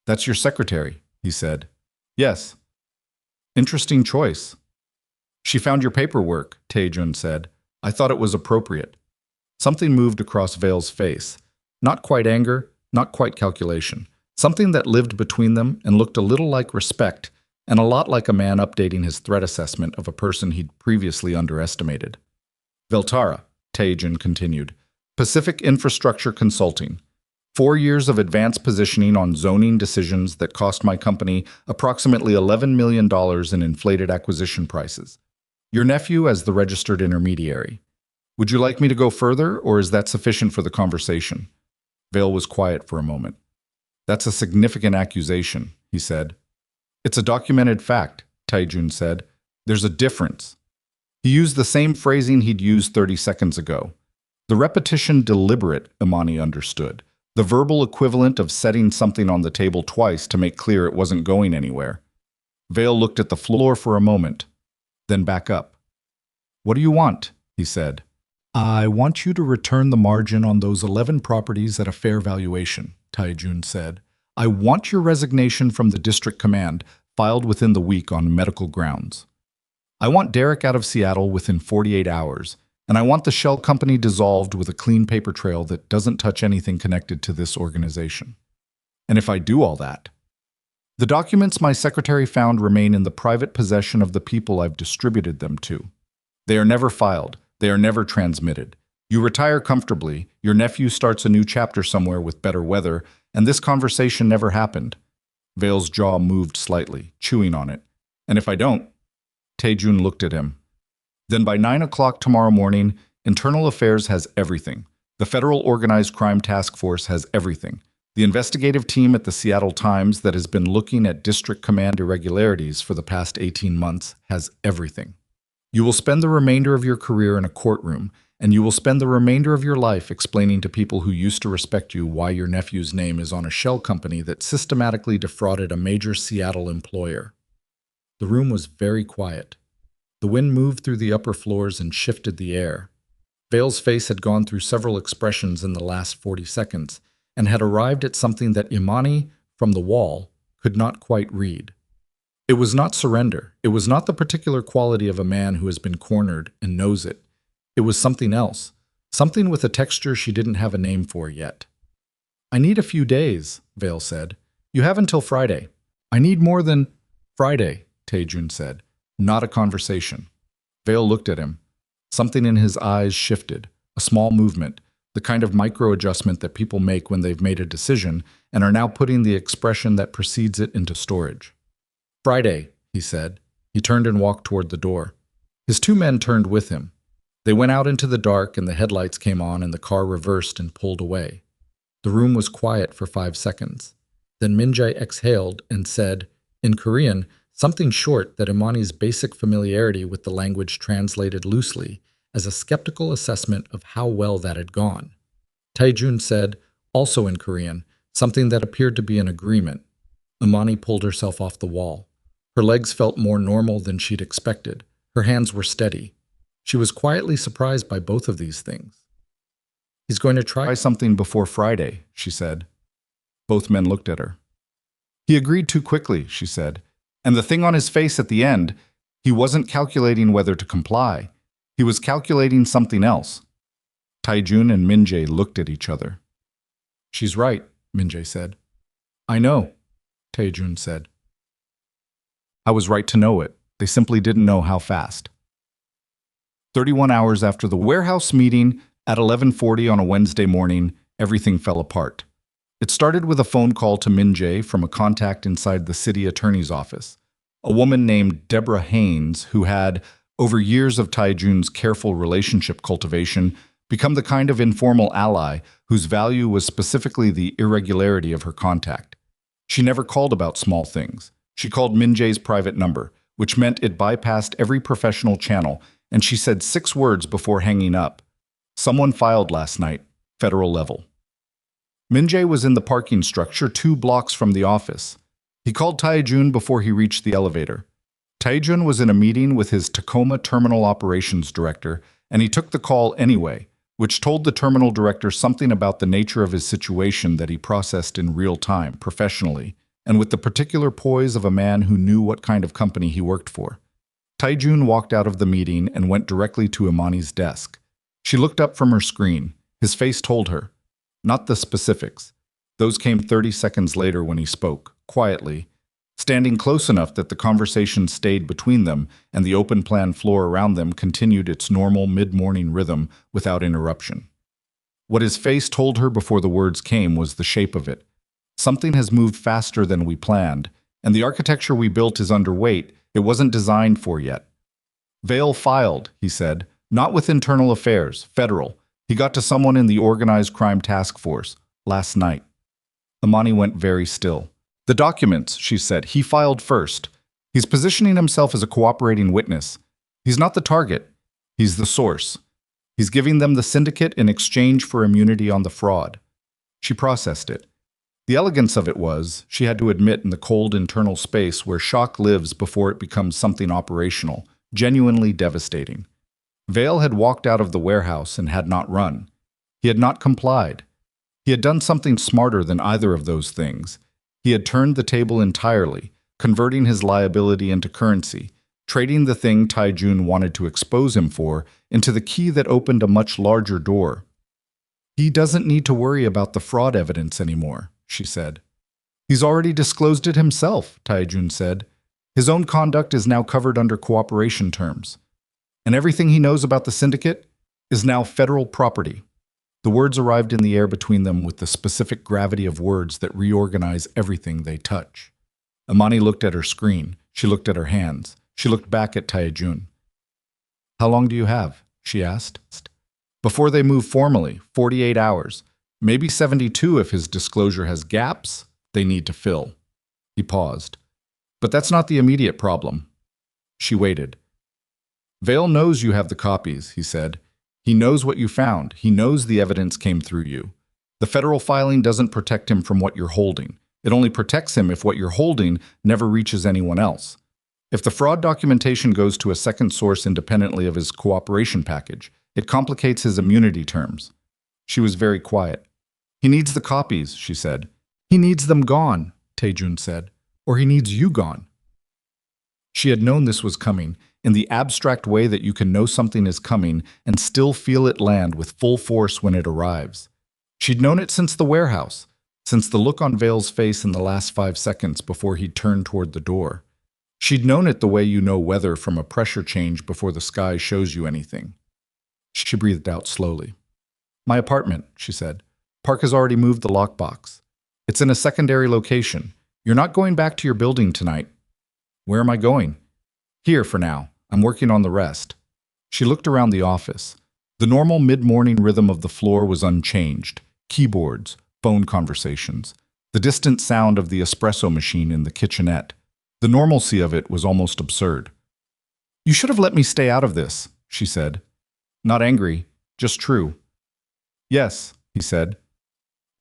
S1: "That's your secretary," he said. "Yes." "Interesting choice." "She found your paperwork," Tae-jun said. "I thought it was appropriate." Something moved across Vale's face. Not quite anger, not quite calculation. Something that lived between them and looked a little like respect, and a lot like a man updating his threat assessment of a person he'd previously underestimated. "Veltara," Tae-jun continued. "Pacific Infrastructure Consulting. 4 years of advanced positioning on zoning decisions that cost my company approximately $11 million in inflated acquisition prices. Your nephew as the registered intermediary. Would you like me to go further, or is that sufficient for the conversation?" Vale was quiet for a moment. "That's a significant accusation," he said. "It's a documented fact," Tae-jun said. "There's a difference." He used the same phrasing he'd used 30 seconds ago. The repetition deliberate, Imani understood. The verbal equivalent of setting something on the table twice to make clear it wasn't going anywhere. Vale looked at the floor for a moment, then back up. "What do you want?" he said. "I want you to return the margin on those 11 properties at a fair valuation," Tae-jun said. "I want your resignation from the district command, filed within the week on medical grounds. I want Derek out of Seattle within 48 hours, and I want the shell company dissolved with a clean paper trail that doesn't touch anything connected to this organization. And if I do all that, the documents my secretary found remain in the private possession of the people I've distributed them to. They are never filed. They are never transmitted. You retire comfortably, your nephew starts a new chapter somewhere with better weather, and this conversation never happened." Vale's jaw moved slightly, chewing on it. "And if I don't?" Tae-jun looked at him. "Then by 9 o'clock tomorrow morning, Internal Affairs has everything. The Federal Organized Crime Task Force has everything. The investigative team at the Seattle Times that has been looking at district command irregularities for the past 18 months has everything. You will spend the remainder of your career in a courtroom, and you will spend the remainder of your life explaining to people who used to respect you why your nephew's name is on a shell company that systematically defrauded a major Seattle employer." The room was very quiet. The wind moved through the upper floors and shifted the air. Vale's face had gone through several expressions in the last 40 seconds and had arrived at something that Imani, from the wall, could not quite read. It was not surrender. It was not the particular quality of a man who has been cornered and knows it. It was something else, something with a texture she didn't have a name for yet. "I need a few days," Vale said. "You have until Friday." "I need more than Friday," Tae-jun said. "Not a conversation." Vale looked at him. Something in his eyes shifted, a small movement, the kind of micro-adjustment that people make when they've made a decision and are now putting the expression that precedes it into storage. "Friday," he said. He turned and walked toward the door. His two men turned with him. They went out into the dark and the headlights came on and the car reversed and pulled away. The room was quiet for 5 seconds. Then Min-jae exhaled and said, in Korean, something short that Imani's basic familiarity with the language translated loosely as a skeptical assessment of how well that had gone. Tae-jun said, also in Korean, something that appeared to be an agreement. Imani pulled herself off the wall. Her legs felt more normal than she'd expected. Her hands were steady. She was quietly surprised by both of these things. "He's going to try something before Friday," she said. Both men looked at her. "He agreed too quickly," she said. "And the thing on his face at the end, he wasn't calculating whether to comply. He was calculating something else." Tae-jun and Min-jae looked at each other. "She's right," Min-jae said. "I know," Tae-jun said. "I was right to know it. They simply didn't know how fast." 31 hours after the warehouse meeting, at 11:40 on a Wednesday morning, everything fell apart. It started with a phone call to Min-jae from a contact inside the city attorney's office. a woman named Deborah Haynes, who had, over years of Tae-jun's careful relationship cultivation, become the kind of informal ally whose value was specifically the irregularity of her contact. She never called about small things. She called Min Jae's private number, which meant it bypassed every professional channel, and she said 6 words before hanging up. Someone filed last night, federal level. Min Jae was in the parking structure 2 blocks from the office. He called Tae-jun before he reached the elevator. Tae-jun was in a meeting with his Tacoma Terminal Operations Director, and he took the call anyway, which told the terminal director something about the nature of his situation that he processed in real time, professionally, and with the particular poise of a man who knew what kind of company he worked for. Tae-jun walked out of the meeting and went directly to Imani's desk. She looked up from her screen. His face told her. Not the specifics. Those came 30 seconds later when he spoke, quietly, standing close enough that the conversation stayed between them and the open-plan floor around them continued its normal mid-morning rhythm without interruption. What his face told her before the words came was the shape of it. Something has moved faster than we planned, and the architecture we built is underweight. It wasn't designed for yet. Vale filed, he said, not with internal affairs, federal. He got to someone in the organized crime task force last night. Imani went very still. The documents, she said, he filed first. He's positioning himself as a cooperating witness. He's not the target. He's the source. He's giving them the syndicate in exchange for immunity on the fraud. She processed it. The elegance of it was, she had to admit in the cold internal space where shock lives before it becomes something operational, genuinely devastating. Vale had walked out of the warehouse and had not run. He had not complied. He had done something smarter than either of those things. He had turned the table entirely, converting his liability into currency, trading the thing Tae-jun wanted to expose him for into the key that opened a much larger door. He doesn't need to worry about the fraud evidence anymore, she said. He's already disclosed it himself, Tae-jun said. His own conduct is now covered under cooperation terms. And everything he knows about the syndicate is now federal property. The words arrived in the air between them with the specific gravity of words that reorganize everything they touch. Imani looked at her screen. She looked at her hands. She looked back at Tae-jun. How long do you have? She asked. Before they move formally, 48 hours. Maybe 72 if his disclosure has gaps they need to fill. He paused. But that's not the immediate problem. She waited. Vale knows you have the copies, he said. He knows what you found. He knows the evidence came through you. The federal filing doesn't protect him from what you're holding. It only protects him if what you're holding never reaches anyone else. If the fraud documentation goes to a second source independently of his cooperation package, it complicates his immunity terms. She was very quiet. He needs the copies, she said. He needs them gone, Tae-jun said. Or he needs you gone. She had known this was coming, in the abstract way that you can know something is coming and still feel it land with full force when it arrives. She'd known it since the warehouse, since the look on Vale's face in the last 5 seconds before he turned toward the door. She'd known it the way you know weather from a pressure change before the sky shows you anything. She breathed out slowly. My apartment, she said. Park has already moved the lockbox. It's in a secondary location. You're not going back to your building tonight. Where am I going? Here for now. I'm working on the rest. She looked around the office. The normal mid-morning rhythm of the floor was unchanged. Keyboards, phone conversations, the distant sound of the espresso machine in the kitchenette. The normalcy of it was almost absurd. You should have let me stay out of this, she said. Not angry, just true. Yes, he said.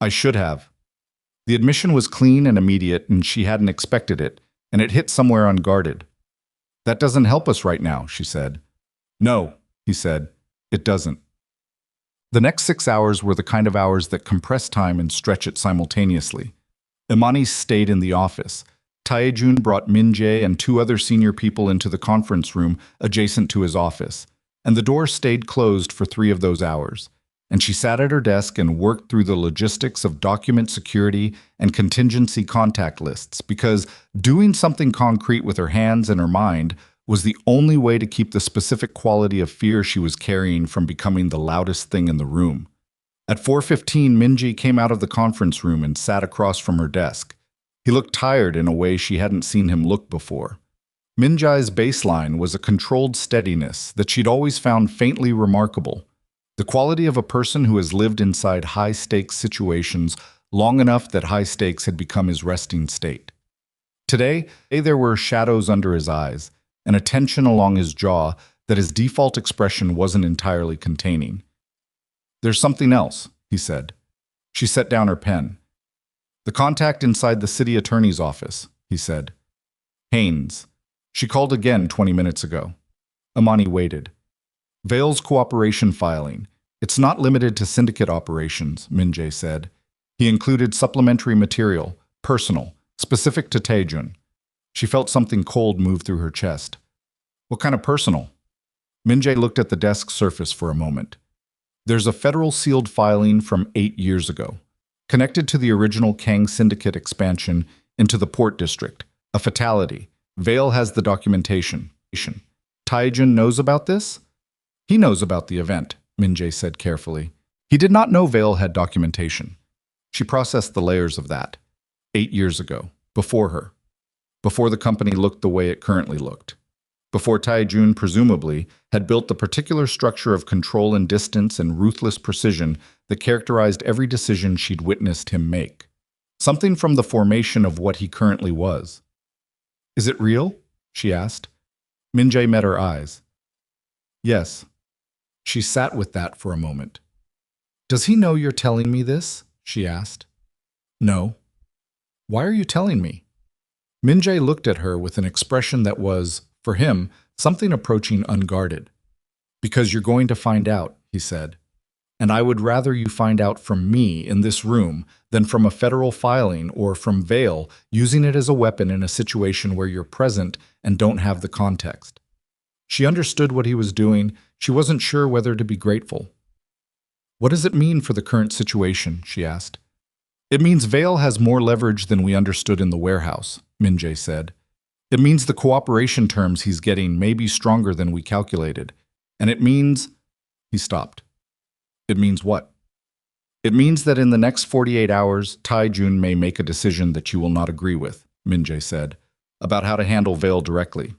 S1: I should have. The admission was clean and immediate, and she hadn't expected it, and it hit somewhere unguarded. That doesn't help us right now, she said. No, he said. It doesn't. The next 6 hours were the kind of hours that compress time and stretch it simultaneously. Imani stayed in the office. Tae-jun brought Min Jae and 2 other senior people into the conference room adjacent to his office, and the door stayed closed for 3 of those hours. And she sat at her desk and worked through the logistics of document security and contingency contact lists, because doing something concrete with her hands and her mind was the only way to keep the specific quality of fear she was carrying from becoming the loudest thing in the room. At 4:15, Minji came out of the conference room and sat across from her desk. He looked tired in a way she hadn't seen him look before. Min Jae's baseline was a controlled steadiness that she'd always found faintly remarkable, the quality of a person who has lived inside high-stakes situations long enough that high stakes had become his resting state. Today, there were shadows under his eyes and a tension along his jaw that his default expression wasn't entirely containing. "There's something else," he said. She set down her pen. "The contact inside the city attorney's office," he said. "Haynes. She called again 20 minutes ago." Imani waited. "Vale's cooperation filing. It's not limited to syndicate operations," Min Jae said. "He included supplementary material, personal, specific to Tae-jun." She felt something cold move through her chest. "What kind of personal?" Min Jae looked at the desk surface for a moment. "There's a federal sealed filing from 8 years ago, connected to the original Kang Syndicate expansion into the Port District. A fatality. Vale has the documentation. Tae-jun knows about this?" "He knows about the event," Min Jae said carefully. "He did not know Vale had documentation." She processed the layers of that. 8 years ago, before her. Before the company looked the way it currently looked. Before Tae-jun, presumably, had built the particular structure of control and distance and ruthless precision that characterized every decision she'd witnessed him make. Something from the formation of what he currently was. "Is it real?" she asked. Min Jae met her eyes. "Yes." She sat with that for a moment. "Does he know you're telling me this?" she asked. "No." "Why are you telling me?" Min Jae looked at her with an expression that was, for him, something approaching unguarded. "Because you're going to find out," he said. "And I would rather you find out from me in this room than from a federal filing or from Vale using it as a weapon in a situation where you're present and don't have the context." She understood what he was doing. She wasn't sure whether to be grateful. "What does it mean for the current situation?" she asked. "It means Vale has more leverage than we understood in the warehouse," Min Jae said. "It means the cooperation terms he's getting may be stronger than we calculated. And it means—" He stopped. "It means what?" "It means that in the next 48 hours, Tae-jun may make a decision that you will not agree with," Min Jae said, "about how to handle Vale directly."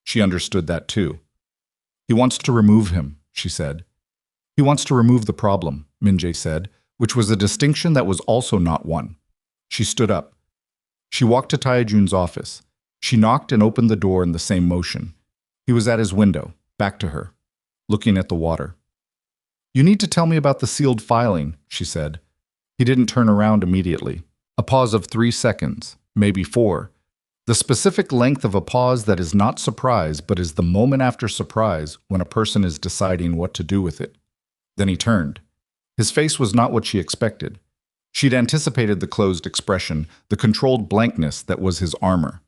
S1: She understood that too. "He wants to remove him," she said. "He wants to remove the problem," Min Jae said, which was a distinction that was also not one. She stood up. She walked to Tae-jun's office. She knocked and opened the door in the same motion. He was at his window, back to her, looking at the water. "You need to tell me about the sealed filing," she said. He didn't turn around immediately. A pause of 3 seconds, maybe 4. The specific length of a pause that is not surprise but is the moment after surprise when a person is deciding what to do with it. Then he turned. His face was not what she expected. She'd anticipated the closed expression, the controlled blankness that was his armor.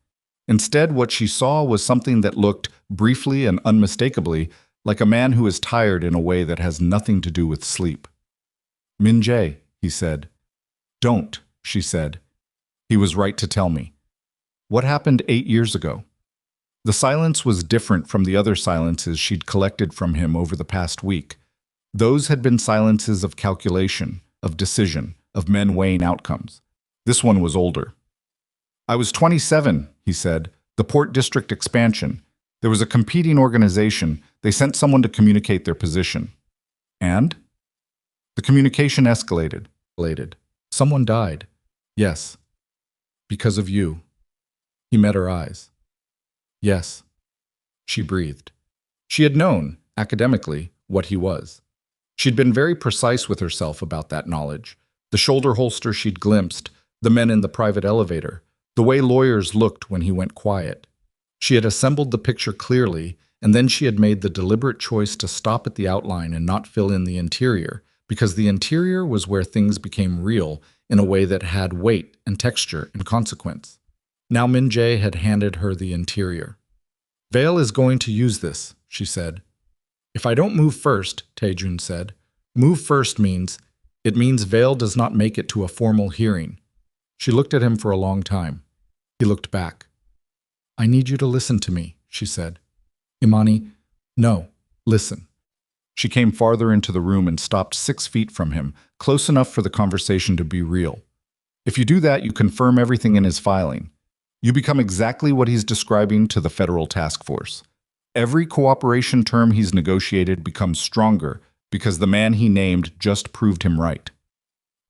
S1: Instead, what she saw was something that looked, briefly and unmistakably, like a man who is tired in a way that has nothing to do with sleep. "Min Jae," he said. "Don't," she said. He was right to tell me. What happened 8 years ago? The silence was different from the other silences she'd collected from him over the past week. Those had been silences of calculation, of decision, of men weighing outcomes. This one was older. "I was 27, he said. "The Port District expansion. There was a competing organization. They sent someone to communicate their position. And? The communication escalated. Someone died. Yes. Because of you." He met her eyes. "Yes." She breathed. She had known, academically, what he was. She'd been very precise with herself about that knowledge. The shoulder holster she'd glimpsed, the men in the private elevator, the way lawyers looked when he went quiet. She had assembled the picture clearly, and then she had made the deliberate choice to stop at the outline and not fill in the interior, because the interior was where things became real in a way that had weight and texture and consequence. Now Min Jae had handed her the interior. "Vale is going to use this," she said. "If I don't move first," Tae-jun said. "Move first means, it means Vale does not make it to a formal hearing." She looked at him for a long time. He looked back. "I need you to listen to me," she said. "Imani, no, listen." She came farther into the room and stopped 6 feet from him, close enough for the conversation to be real. "If you do that, you confirm everything in his filing. You become exactly what he's describing to the federal task force. Every cooperation term he's negotiated becomes stronger because the man he named just proved him right.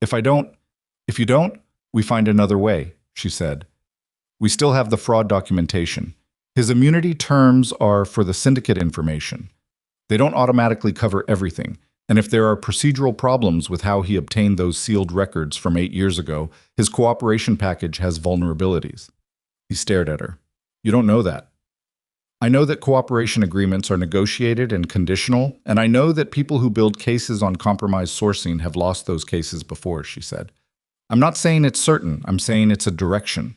S1: If you don't, we find another way, she said. We still have the fraud documentation. His immunity terms are for the syndicate information. They don't automatically cover everything, and if there are procedural problems with how he obtained those sealed records from 8 years ago, his cooperation package has vulnerabilities. He stared at her. You don't know that. I know that cooperation agreements are negotiated and conditional, and I know that people who build cases on compromised sourcing have lost those cases before, she said. I'm not saying it's certain, I'm saying it's a direction.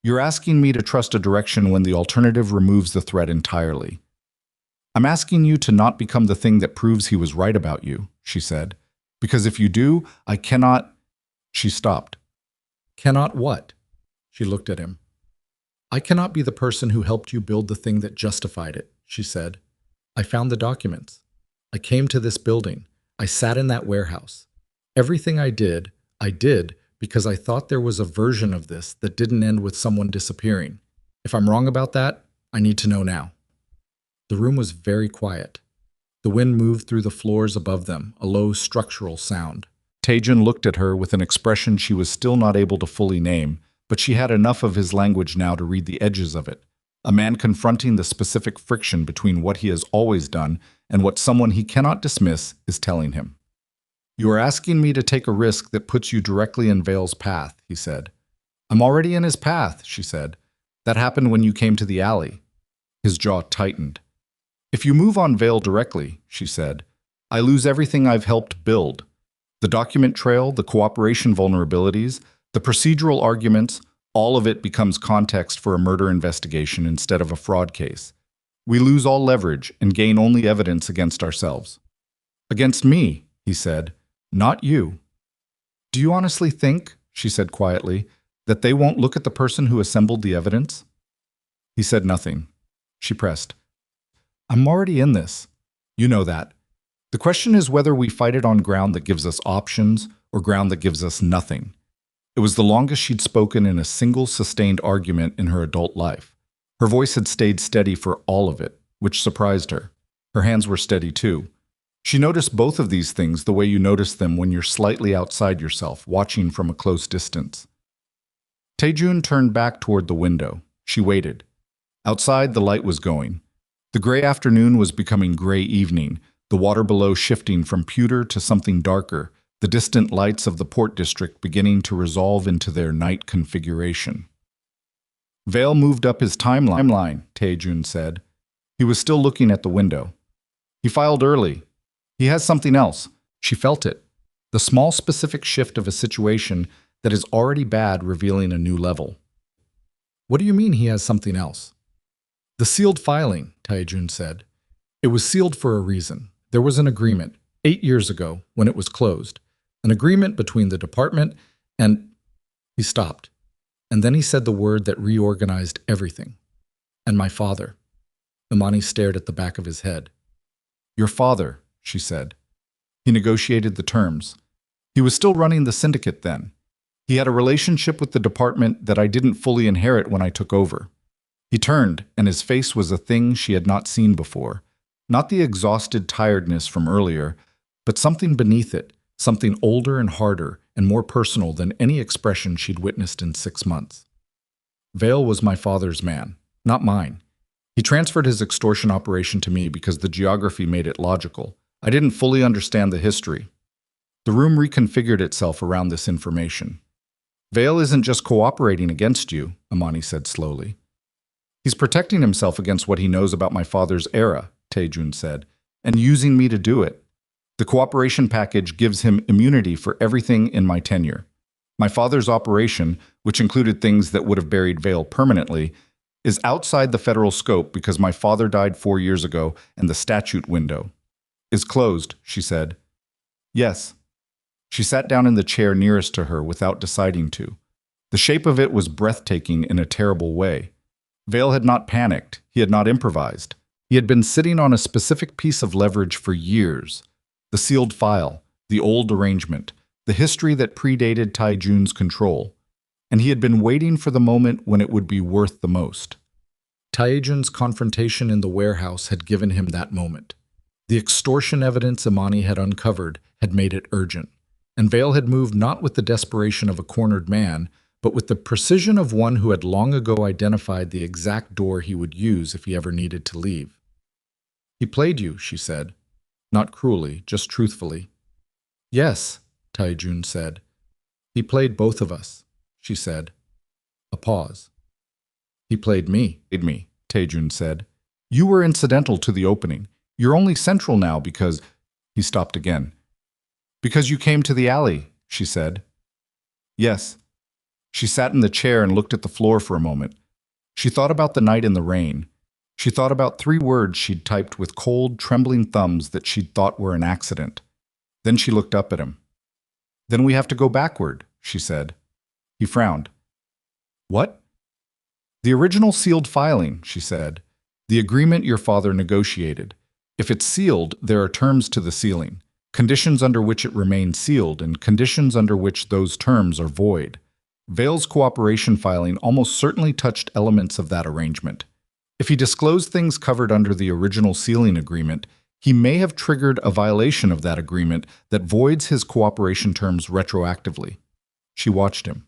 S1: You're asking me to trust a direction when the alternative removes the threat entirely. I'm asking you to not become the thing that proves he was right about you, she said. Because if you do, I cannot… She stopped.
S2: Cannot what? She looked at him. I cannot be the person who helped you build the thing that justified it, she said. I found the documents. I came to this building. I sat in that warehouse. Everything I did because I thought there was a version of this that didn't end with someone disappearing. If I'm wrong about that, I need to know now. The room was very quiet. The wind moved through the floors above them, a low structural sound.
S1: Tae-jun looked at her with an expression she was still not able to fully name, but she had enough of his language now to read the edges of it. A man confronting the specific friction between what he has always done and what someone he cannot dismiss is telling him. You are asking me to take a risk that puts you directly in Vale's path, he said. I'm already in his path, she said. That happened when you came to the alley. His jaw tightened. If you move on Vale directly, she said, I lose everything I've helped build. The document trail, the cooperation vulnerabilities, the procedural arguments, all of it becomes context for a murder investigation instead of a fraud case. We lose all leverage and gain only evidence against ourselves. Against me, he said, not you. Do you honestly think, she said quietly, that they won't look at the person who assembled the evidence? He said nothing. She pressed. I'm already in this. You know that. The question is whether we fight it on ground that gives us options or ground that gives us nothing. It was the longest she'd spoken in a single sustained argument in her adult life. Her voice had stayed steady for all of it, which surprised her. Her hands were steady too. She noticed both of these things the way you notice them when you're slightly outside yourself, watching from a close distance. Tae-jun turned back toward the window. She waited. Outside, the light was going. The gray afternoon was becoming gray evening, the water below shifting from pewter to something darker, the distant lights of the port district beginning to resolve into their night configuration. Vale moved up his timeline, Tae-jun said. He was still looking at the window. He filed early. He has something else. She felt it. The small specific shift of a situation that is already bad revealing a new level.
S2: What do you mean he has something else?
S1: The sealed filing, Tae-jun said.
S2: It was sealed for a reason. There was an agreement 8 years ago when it was closed. An agreement between the department and… He stopped. And then he said the word that reorganized everything. And my father. Imani stared at the back of his head.
S1: Your father, she said. He negotiated the terms. He was still running the syndicate then. He had a relationship with the department that I didn't fully inherit when I took over. He turned, and his face was a thing she had not seen before. Not the exhausted tiredness from earlier, but something beneath it, something older and harder and more personal than any expression she'd witnessed in 6 months. Vale was my father's man, not mine. He transferred his extortion operation to me because the geography made it logical. I didn't fully understand the history. The room reconfigured itself around this information. Vale isn't just cooperating against you, Imani said slowly. He's protecting himself against what he knows about my father's era, Tae-jun said, and using me to do it. The cooperation package gives him immunity for everything in my tenure. My father's operation, which included things that would have buried Vale permanently, is outside the federal scope because my father died 4 years ago and the statute window is closed, she said. Yes. She sat down in the chair nearest to her without deciding to. The shape of it was breathtaking in a terrible way. Vale had not panicked. He had not improvised. He had been sitting on a specific piece of leverage for years. The sealed file, the old arrangement, the history that predated Tae-jun's control. and he had been waiting for the moment when it would be worth the most.
S2: Tae-jun's confrontation in the warehouse had given him that moment. The extortion evidence Imani had uncovered had made it urgent, and Vale had moved not with the desperation of a cornered man, but with the precision of one who had long ago identified the exact door he would use if he ever needed to leave. "He played you," she said. Not cruelly, just truthfully. "Yes," Tae-jun said. "He played both of us," she said. A pause. "He played me."
S1: "Played me," Tae-jun said. "You were incidental to the opening. You're only central now because—" He stopped again. "Because you came to the alley," she said. "Yes." She sat in the chair and looked at the floor for a moment. She thought about the night in the rain. She thought about 3 words she'd typed with cold, trembling thumbs that she'd thought were an accident. Then she looked up at him. "Then we have to go backward," she said. He frowned. "What?" "The original sealed filing," she said. "The agreement your father negotiated. If it's sealed, there are terms to the sealing, conditions under which it remains sealed and conditions under which those terms are void. Vale's cooperation filing almost certainly touched elements of that arrangement. If he disclosed things covered under the original sealing agreement, he may have triggered a violation of that agreement that voids his cooperation terms retroactively." She watched him.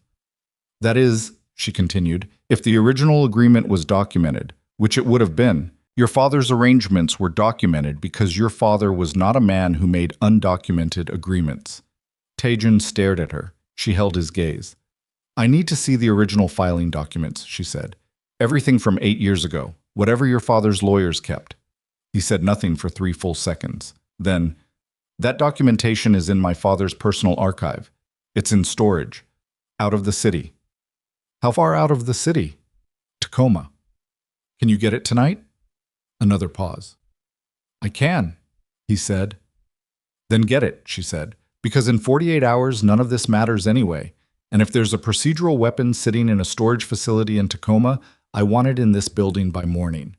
S1: "That is," she continued, "if the original agreement was documented, which it would have been. Your father's arrangements were documented because your father was not a man who made undocumented agreements." Tae-jun stared at her. She held his gaze. "I need to see the original filing documents," she said. "Everything from 8 years ago, whatever your father's lawyers kept." He said nothing for 3 full seconds. Then, "That documentation is in my father's personal archive. It's in storage. Out of the city." "How far out of the city?" "Tacoma." "Can you get it tonight?" Another pause. "I can," he said. "Then get it," she said, "because in 48 hours none of this matters anyway. And if there's a procedural weapon sitting in a storage facility in Tacoma, I want it in this building by morning."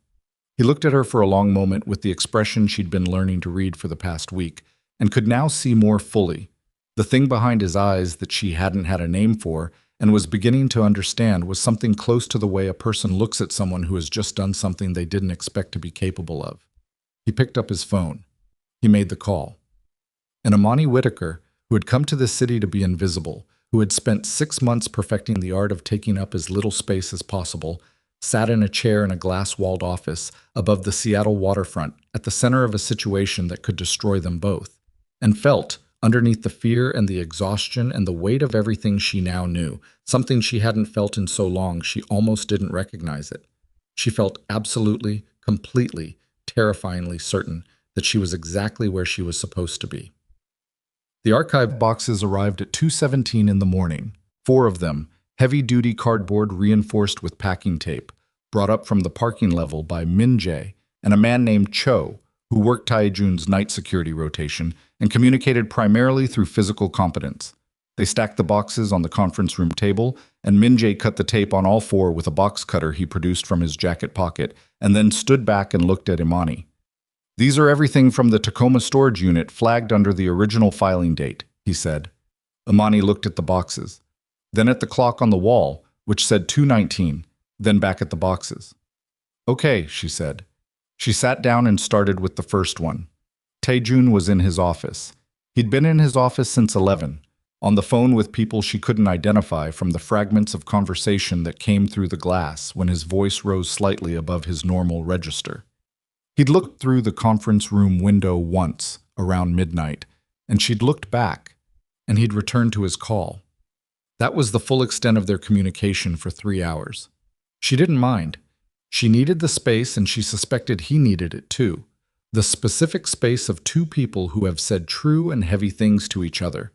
S1: He looked at her for a long moment with the expression she'd been learning to read for the past week, and could now see more fully. The thing behind his eyes that she hadn't had a name for and was beginning to understand was something close to the way a person looks at someone who has just done something they didn't expect to be capable of. He picked up his phone. He made the call. And Imani Whitaker, who had come to this city to be invisible, who had spent 6 months perfecting the art of taking up as little space as possible, sat in a chair in a glass-walled office above the Seattle waterfront at the center of a situation that could destroy them both, and felt, underneath the fear and the exhaustion and the weight of everything she now knew, something she hadn't felt in so long she almost didn't recognize it. She felt absolutely, completely, terrifyingly certain that she was exactly where she was supposed to be. The archive boxes arrived at 2:17 in the morning, 4 of them, heavy-duty cardboard reinforced with packing tape, brought up from the parking level by Min Jae and a man named Cho, who worked Tae-jun's night security rotation and communicated primarily through physical competence. They stacked the boxes on the conference room table, and Min Jae cut the tape on all 4 with a box cutter he produced from his jacket pocket, and then stood back and looked at Imani. "These are everything from the Tacoma storage unit flagged under the original filing date," he said. Imani looked at the boxes, then at the clock on the wall, which said 2:19, then back at the boxes. "Okay," she said. She sat down and started with the first one. Tae-jun was in his office. He'd been in his office since 11, on the phone with people she couldn't identify from the fragments of conversation that came through the glass when his voice rose slightly above his normal register. He'd looked through the conference room window once, around midnight, and she'd looked back, and he'd returned to his call. That was the full extent of their communication for 3 hours. She didn't mind. She needed the space, and she suspected he needed it too. The specific space of 2 people who have said true and heavy things to each other,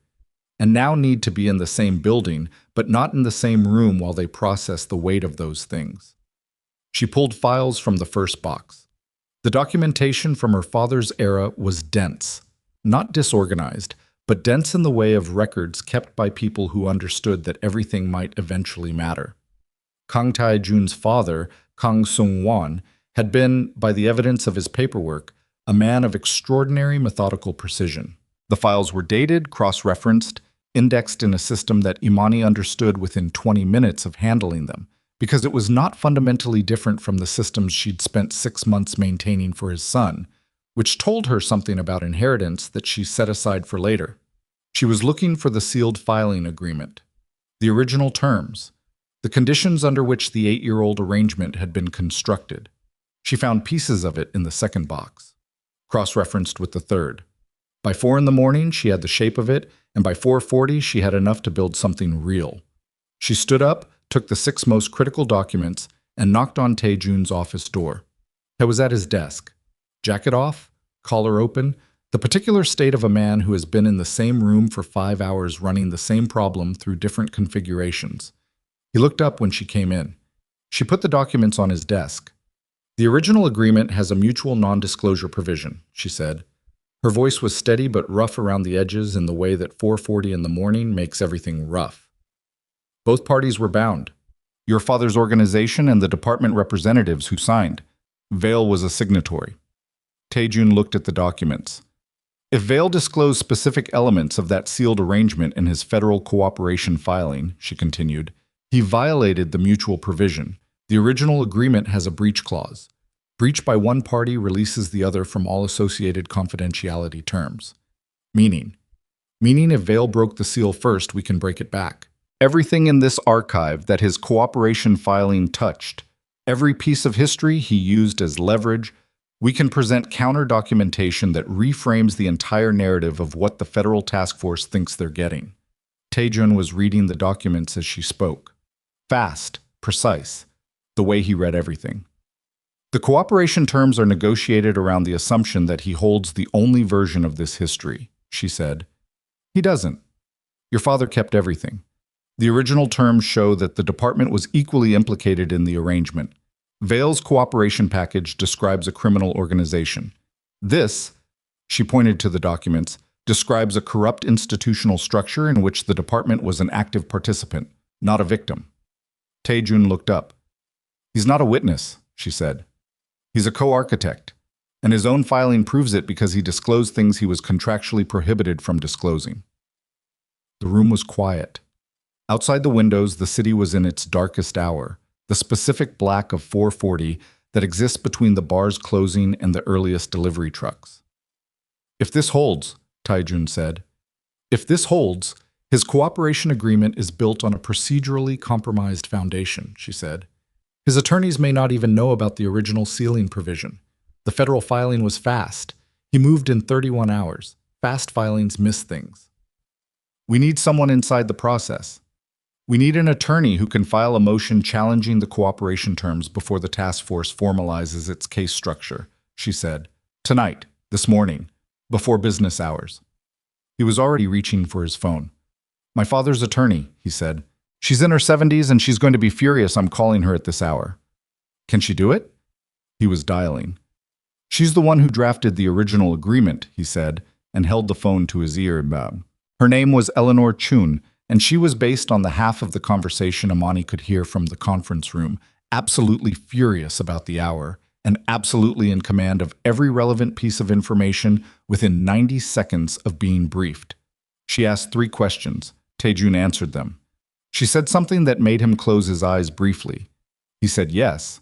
S1: and now need to be in the same building, but not in the same room while they process the weight of those things. She pulled files from the first box. The documentation from her father's era was dense, not disorganized, but dense in the way of records kept by people who understood that everything might eventually matter. Kang Tae-jun's father, Kang Sung-won, had been, by the evidence of his paperwork, a man of extraordinary methodical precision. The files were dated, cross-referenced, indexed in a system that Imani understood within 20 minutes of handling them, because it was not fundamentally different from the systems she'd spent 6 months maintaining for his son, which told her something about inheritance that she set aside for later. She was looking for the sealed filing agreement, the original terms, the conditions under which the 8-year-old arrangement had been constructed. She found pieces of it in the second box, cross-referenced with the third. By 4 in the morning, she had the shape of it, and by 4:40, she had enough to build something real. She stood up, took the 6 most critical documents, and knocked on Tae-jun's office door. He was at his desk, jacket off, collar open, the particular state of a man who has been in the same room for 5 hours running the same problem through different configurations. He looked up when she came in. She put the documents on his desk. "The original agreement has a mutual non-disclosure provision," she said. Her voice was steady but rough around the edges in the way that 4:40 in the morning makes everything rough. "Both parties were bound. Your father's organization and the department representatives who signed. Vale was a signatory." Tae-jun looked at the documents. If Vale disclosed specific elements of that sealed arrangement in his federal cooperation filing, she continued, he violated the mutual provision. The original agreement has a breach clause. Breach by one party releases the other from all associated confidentiality terms. Meaning if Vale broke the seal first, we can break it back. Everything in this archive that his cooperation filing touched, every piece of history he used as leverage, we can present counter-documentation that reframes the entire narrative of what the federal task force thinks they're getting. Tae-jun was reading the documents as she spoke. Fast, precise, the way he read everything. The cooperation terms are negotiated around the assumption that he holds the only version of this history, she said. He doesn't. Your father kept everything. The original terms show that the department was equally implicated in the arrangement. Vale's cooperation package describes a criminal organization. This, she pointed to the documents, describes a corrupt institutional structure in which the department was an active participant, not a victim. Tae-jun looked up. He's not a witness, she said. He's a co-architect, and his own filing proves it because he disclosed things he was contractually prohibited from disclosing. The room was quiet. Outside the windows, the city was in its darkest hour, the specific black of 4:40 that exists between the bar's closing and the earliest delivery trucks. If this holds, Tae-jun said, if this holds, his cooperation agreement is built on a procedurally compromised foundation, she said. His attorneys may not even know about the original sealing provision. The federal filing was fast. He moved in 31 hours. Fast filings miss things. We need someone inside the process. We need an attorney who can file a motion challenging the cooperation terms before the task force formalizes its case structure, she said. Tonight, this morning, before business hours. He was already reaching for his phone. My father's attorney, he said. She's in her 70s and she's going to be furious I'm calling her at this hour. Can she do it? He was dialing. She's the one who drafted the original agreement, he said, and held the phone to his ear. Her name was Eleanor Chun, and she was based on the half of the conversation Imani could hear from the conference room, absolutely furious about the hour, and absolutely in command of every relevant piece of information within 90 seconds of being briefed. She asked 3 questions. Tae-jun answered them. She said something that made him close his eyes briefly. He said yes.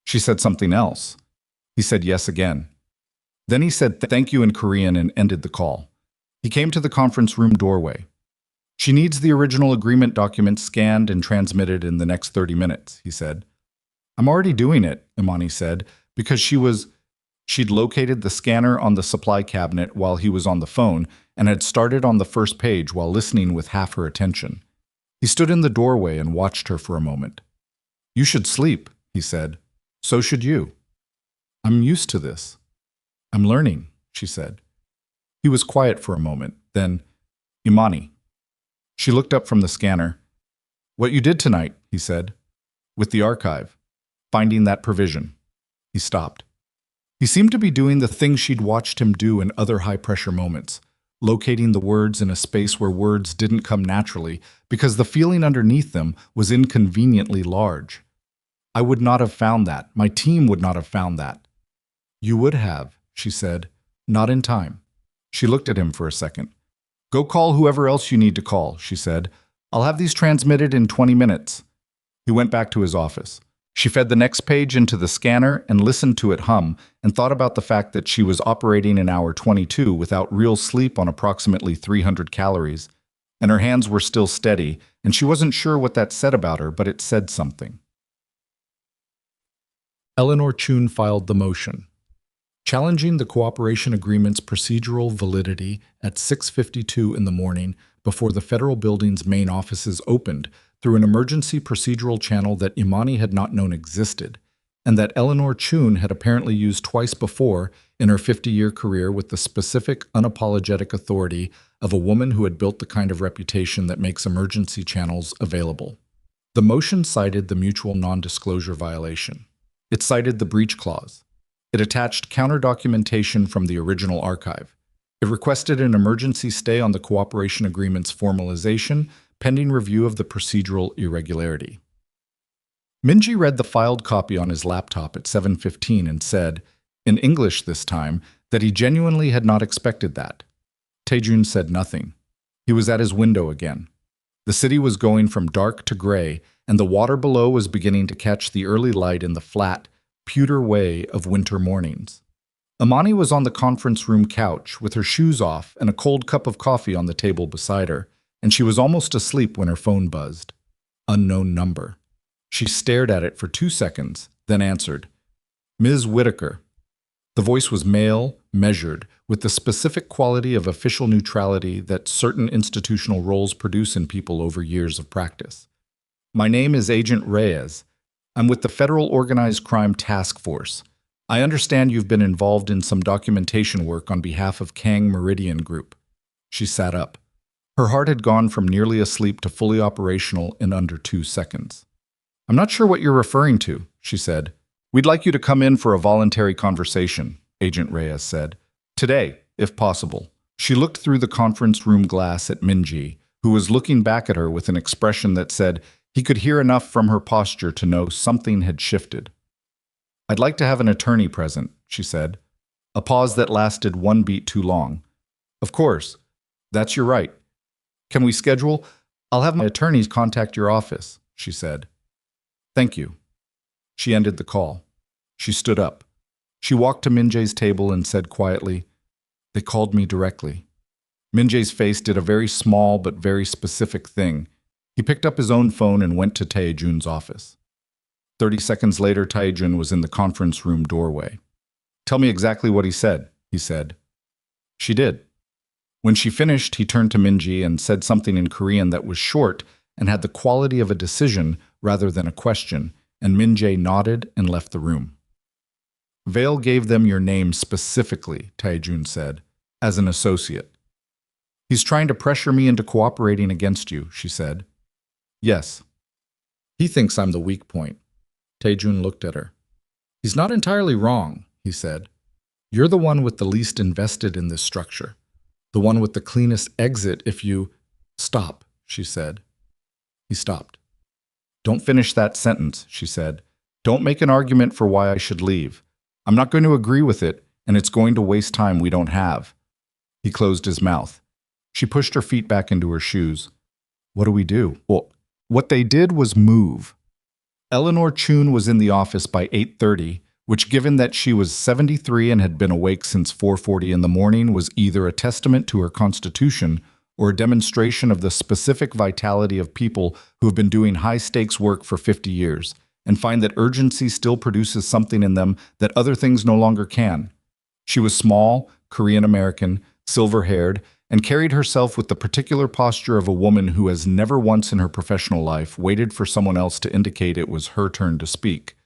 S1: She said something else. He said yes again. Then he said thank you in Korean and ended the call. He came to the conference room doorway. She needs the original agreement document scanned and transmitted in the next 30 minutes, he said. I'm already doing it, Imani said, because she'd located the scanner on the supply cabinet while he was on the phone and had started on the first page while listening with half her attention. He stood in the doorway and watched her for a moment. You should sleep, he said. So should you. I'm used to this. I'm learning, she said. He was quiet for a moment. Then, Imani. She looked up from the scanner. What you did tonight, he said. With the archive. Finding that provision. He stopped. He seemed to be doing the thing she'd watched him do in other high-pressure moments. Locating the words in a space where words didn't come naturally because the feeling underneath them was inconveniently large. I would not have found that. My team would not have found that. You would have, she said. Not in time. She looked at him for a second. Go call whoever else you need to call, she said. I'll have these transmitted in 20 minutes. He went back to his office. She fed the next page into the scanner and listened to it hum and thought about the fact that she was operating in hour 22 without real sleep on approximately 300 calories. And her hands were still steady, and she wasn't sure what that said about her, but it said something.
S2: Eleanor Chun filed the motion, challenging the cooperation agreement's procedural validity at 6:52 in the morning before the federal building's main offices opened through an emergency procedural channel that Imani had not known existed, and that Eleanor Chun had apparently used twice before in her 50-year career with the specific, unapologetic authority of a woman who had built the kind of reputation that makes emergency channels available. The motion cited the mutual non-disclosure violation. It cited the breach clause. It attached counter-documentation from the original archive. It requested an emergency stay on the cooperation agreement's formalization, pending review of the procedural irregularity. Minji read the filed copy on his laptop at 7:15 and said, in English this time, that he genuinely had not expected that. Tae-jun said nothing. He was at his window again. The city was going from dark to gray, and the water below was beginning to catch the early light in the flat, pewter way of winter mornings. Imani was on the conference room couch with her shoes off and a cold cup of coffee on the table beside her, and she was almost asleep when her phone buzzed. Unknown number. She stared at it for 2 seconds, then answered. Ms. Whitaker. The voice was male, measured, with the specific quality of official neutrality that certain institutional roles produce in people over years of practice. My name is Agent Reyes. I'm with the Federal Organized Crime Task Force. I understand you've been involved in some documentation work on behalf of Kang Meridian Group. She sat up. Her heart had gone from nearly asleep to fully operational in under 2 seconds. I'm not sure what you're referring to, she said. We'd like you to come in for a voluntary conversation, Agent Reyes said. Today, if possible. She looked through the conference room glass at Minji, who was looking back at her with an expression that said he could hear enough from her posture to know something had shifted. I'd like to have an attorney present, she said. A pause that lasted 1 beat too long. Of course. That's your right. Can we schedule? I'll have my attorneys contact your office, she said. Thank you. She ended the call. She stood up. She walked to Minjae's table and said quietly, They called me directly. Minjae's face did a very small but very specific thing. He picked up his own phone and went to Tae-jun's office. 30 seconds later, Tae-jun was in the conference room doorway. Tell me exactly what he said, he said. She did. When she finished, he turned to Minji and said something in Korean that was short and had the quality of a decision rather than a question, and Minjae nodded and left the room. Vale gave them your name specifically, Tae-jun said, as an associate. He's trying to pressure me into cooperating against you, she said. Yes. He thinks I'm the weak point. Tae-jun looked at her. He's not entirely wrong, he said. You're the one with the least invested in this structure. The one with the cleanest exit if you… Stop, she said. He stopped. Don't finish that sentence, she said. Don't make an argument for why I should leave. I'm not going to agree with it, and it's going to waste time we don't have. He closed his mouth. She pushed her feet back into her shoes. What do we do? Well, what they did was move. Eleanor Chun was in the office by 8:30, which, given that she was 73 and had been awake since 4:40 in the morning, was either a testament to her constitution or a demonstration of the specific vitality of people who have been doing high-stakes work for 50 years and find that urgency still produces something in them that other things no longer can. She was small, Korean-American, silver-haired, and carried herself with the particular posture of a woman who has never once in her professional life waited for someone else to indicate it was her turn to speak.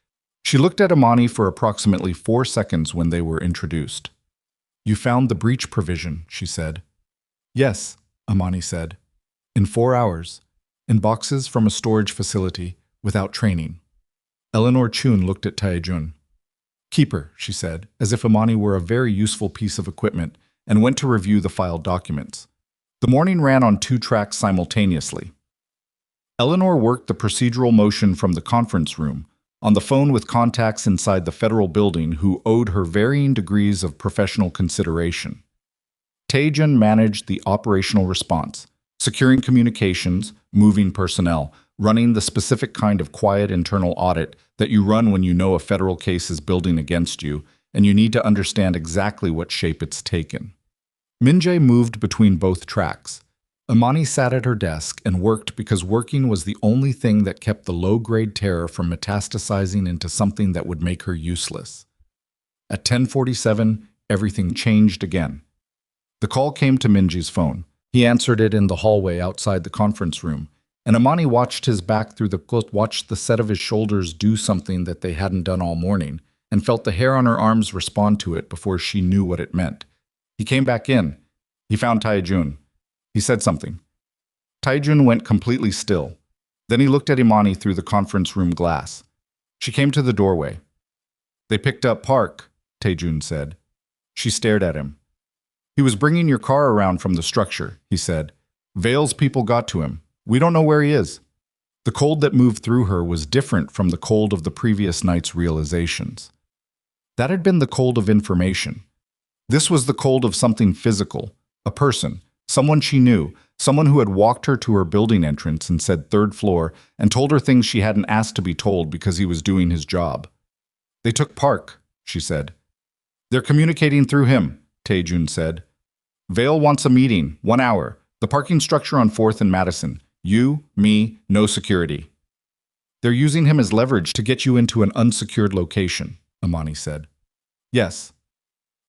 S2: She looked at Imani for approximately 4 seconds when they were introduced. You found the breach provision, she said. Yes, Imani said. In 4 hours. In boxes from a storage facility, without training. Eleanor Chun looked at Tae-jun. Keep her, she said, as if Imani were a very useful piece of equipment, and went to review the filed documents. The morning ran on 2 tracks simultaneously. Eleanor worked the procedural motion from the conference room, on the phone with contacts inside the federal building who owed her varying degrees of professional consideration.
S1: Tae-jun managed the operational response, securing communications, moving personnel, running the specific kind of quiet internal audit that you run when you know a federal case is building against you and you need to understand exactly what shape it's taken. Min-jae moved between both tracks. Imani sat at her desk and worked because working was the only thing that kept the low-grade terror from metastasizing into something that would make her useless. At 10:47, everything changed again. The call came to Min-jae's phone. He answered it in the hallway outside the conference room, and Imani watched his back through the cloth, watched the set of his shoulders do something that they hadn't done all morning, and felt the hair on her arms respond to it before she knew what it meant. He came back in. He found Tae-jun. He said something. Tae-jun went completely still. Then he looked at Imani through the conference room glass. She came to the doorway. "They picked up Park," Tae-jun said. She stared at him. "He was bringing your car around from the structure," he said. "Vale's people got to him. We don't know where he is." The cold that moved through her was different from the cold of the previous night's realizations. That had been the cold of information. This was the cold of something physical, a person, someone she knew, someone who had walked her to her building entrance and said third floor and told her things she hadn't asked to be told because he was doing his job. "They took Park," she said. "They're communicating through him," Tae-jun said. "Vale wants a meeting, 1 hour. The parking structure on 4th and Madison. You, me, no security." "They're using him as leverage to get you into an unsecured location," Imani said. "Yes.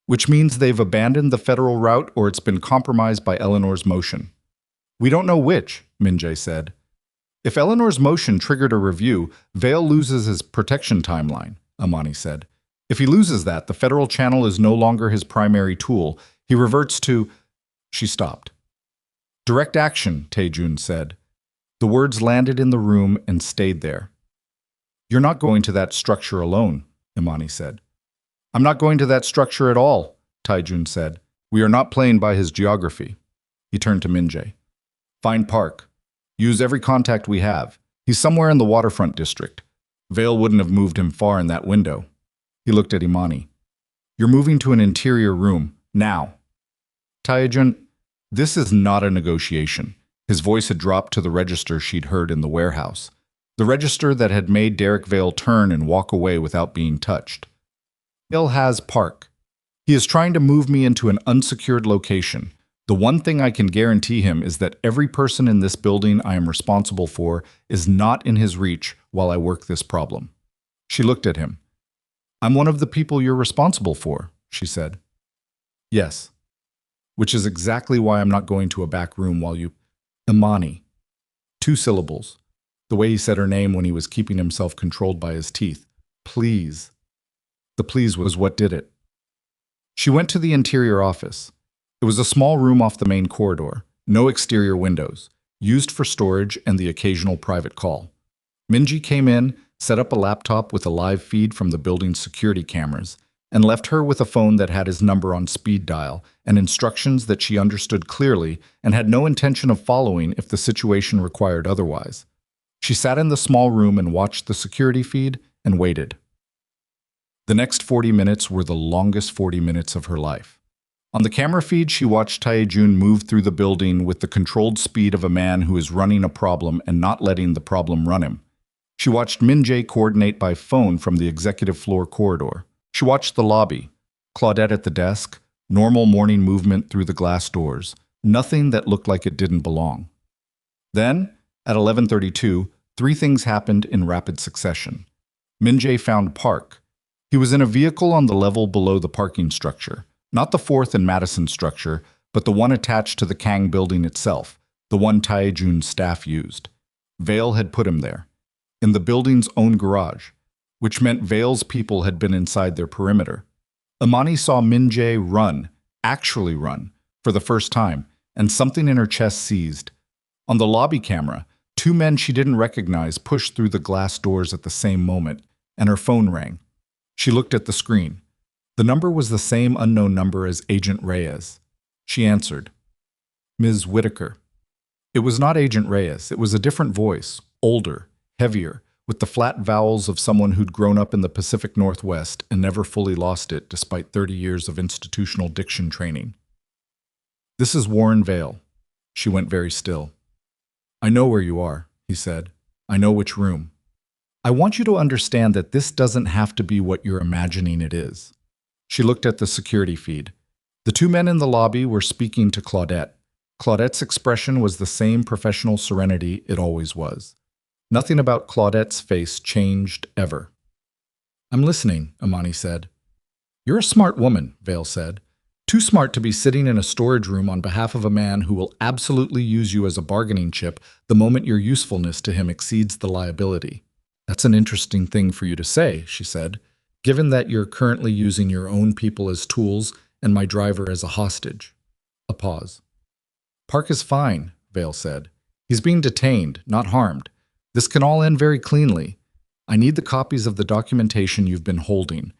S1: Which means they've abandoned the federal route or it's been compromised by Eleanor's motion." "We don't know which," Min-jae said. "If Eleanor's motion triggered a review, Vale loses his protection timeline," Imani said. "If he loses that, the federal channel is no longer his primary tool. He reverts to—" She stopped. "Direct action," Tae-jun said. The words landed in the room and stayed there. "You're not going to that structure alone," Imani said. "I'm not going to that structure at all," Tae-jun said. "We are not playing by his geography." He turned to Min-jae. "Find Park. Use every contact we have. He's somewhere in the waterfront district. Vale wouldn't have moved him far in that window." He looked at Imani. "You're moving to an interior room, now." "Tae-jun, this is not a negotiation." His voice had dropped to the register she'd heard in the warehouse. The register that had made Derek Vale turn and walk away without being touched. "Vale has Park. He is trying to move me into an unsecured location. The one thing I can guarantee him is that every person in this building I am responsible for is not in his reach while I work this problem." She looked at him. "I'm one of the people you're responsible for," she said. "Yes. Which is exactly why I'm not going to a back room while you—" "Imani." 2 syllables. The way he said her name when he was keeping himself controlled by his teeth. "Please." The please was what did it. She went to the interior office. It was a small room off the main corridor, no exterior windows, used for storage and the occasional private call. Min-jae came in, set up a laptop with a live feed from the building's security cameras, and left her with a phone that had his number on speed dial and instructions that she understood clearly and had no intention of following if the situation required otherwise. She sat in the small room and watched the security feed and waited. The next 40 minutes were the longest 40 minutes of her life. On the camera feed, she watched Tae-jun move through the building with the controlled speed of a man who is running a problem and not letting the problem run him. She watched Min-jae coordinate by phone from the executive floor corridor. She watched the lobby. Claudette at the desk, normal morning movement through the glass doors, nothing that looked like it didn't belong. Then, at 11:32, 3 things happened in rapid succession. Min-jae found Park. He was in a vehicle on the level below the parking structure, not the 4th and Madison structure, but the one attached to the Kang building itself, the one Tae-jun's staff used. Vale had put him there, in the building's own garage, which meant Vale's people had been inside their perimeter. Imani saw Min-jae run, actually run, for the first time, and something in her chest seized. On the lobby camera, 2 men she didn't recognize pushed through the glass doors at the same moment, and her phone rang. She looked at the screen. The number was the same unknown number as Agent Reyes. She answered. "Ms. Whitaker." It was not Agent Reyes. It was a different voice, older, heavier, with the flat vowels of someone who'd grown up in the Pacific Northwest and never fully lost it despite 30 years of institutional diction training. This is Warren Vale. She went very still. I know where you are, he said. I know which room. I want you to understand that this doesn't have to be what you're imagining it is. She looked at the security feed. The two men in the lobby were speaking to Claudette. Claudette's expression was the same professional serenity it always was. Nothing about Claudette's face changed ever. I'm listening, Imani said. You're a smart woman, Vale said. Too smart to be sitting in a storage room on behalf of a man who will absolutely use you as a bargaining chip the moment your usefulness to him exceeds the liability. That's an interesting thing for you to say, she said, given that you're currently using your own people as tools and my driver as a hostage. A pause. Park is fine, Vale said. He's being detained, not harmed. This can all end very cleanly. I need the copies of the documentation you've been holding.